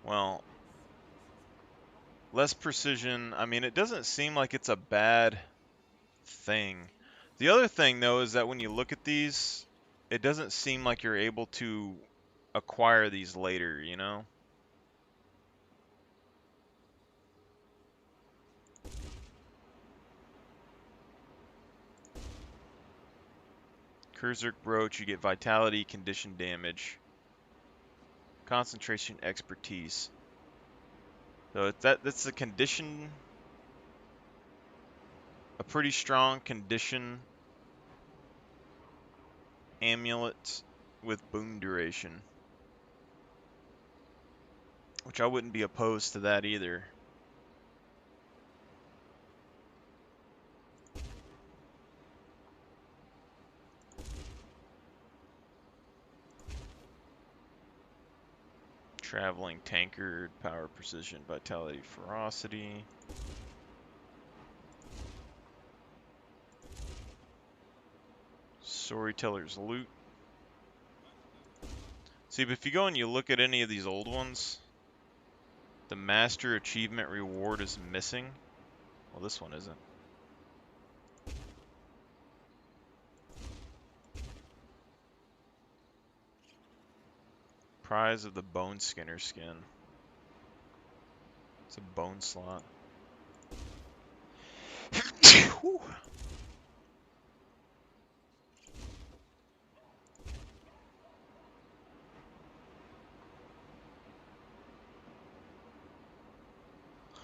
Well, less precision. I mean, it doesn't seem like it's a bad thing. The other thing, though, is that when you look at these, it doesn't seem like you're able to acquire these later, you know? Cursor brooch, you get vitality, condition damage, concentration, expertise. So that's a condition, a pretty strong condition amulet with boon duration, which I wouldn't be opposed to that either. Traveling tankard, power, precision, vitality, ferocity. Storyteller's loot. See, but if you go and you look at any of these old ones, the master achievement reward is missing. Well, this one isn't. Prize of the bone skinner skin. It's a bone slot.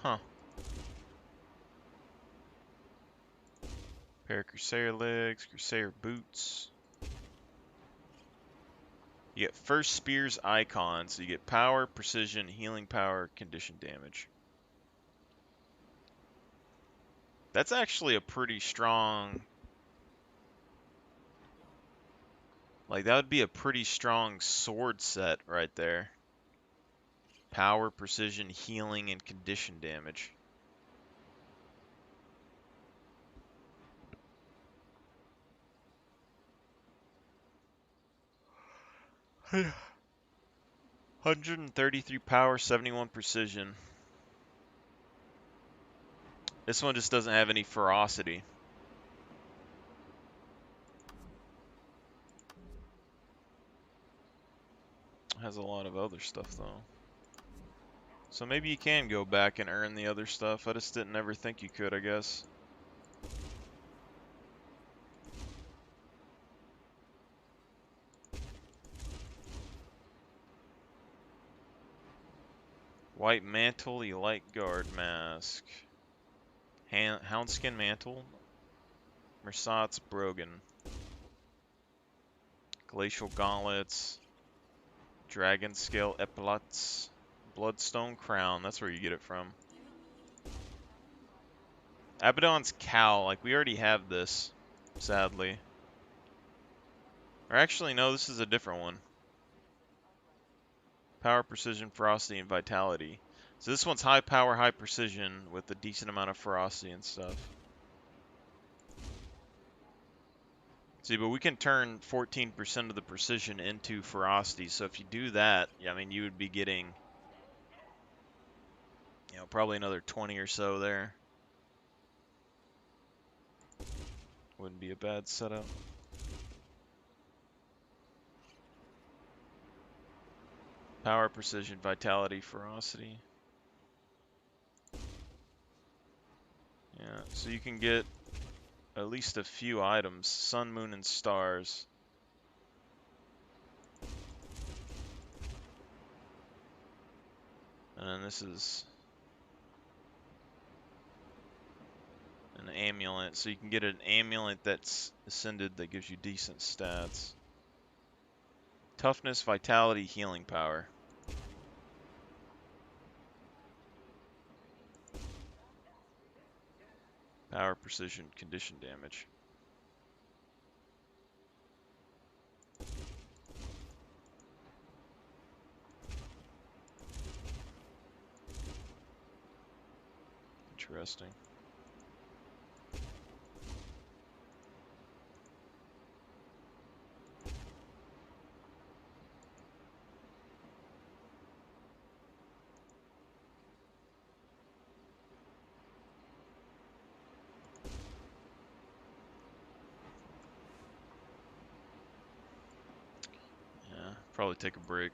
Huh. Pair of Crusader legs, Crusader boots. You get first spear's icon, so you get power, precision, healing power, condition damage. That's actually a pretty strong... Like, that would be a pretty strong sword set right there. Power, precision, healing, and condition damage. Yeah. 133 power, 71 precision. This one just doesn't have any ferocity. has a lot of other stuff though. So maybe you can go back and earn the other stuff. I just didn't ever think you could, I guess. White mantle, elite guard mask. Houndskin mantle. Mersatz Brogan. Glacial gauntlets. Dragon scale epaulets. Bloodstone crown. That's where you get it from. Abaddon's cowl. Like, we already have this, sadly. Or actually, no, this is a different one. Power, precision, ferocity, and vitality. So this one's high power, high precision with a decent amount of ferocity and stuff. See, but we can turn 14% of the precision into ferocity. So if you do that, I mean, you would be getting, you know, probably another 20 or so there. Wouldn't be a bad setup. Power, precision, vitality, ferocity. Yeah, so you can get at least a few items. Sun, moon, and stars. And then this is an amulet. So you can get an amulet that's ascended that gives you decent stats. Toughness, vitality, healing power. Power, precision, condition damage. Interesting. Yeah, probably take a break.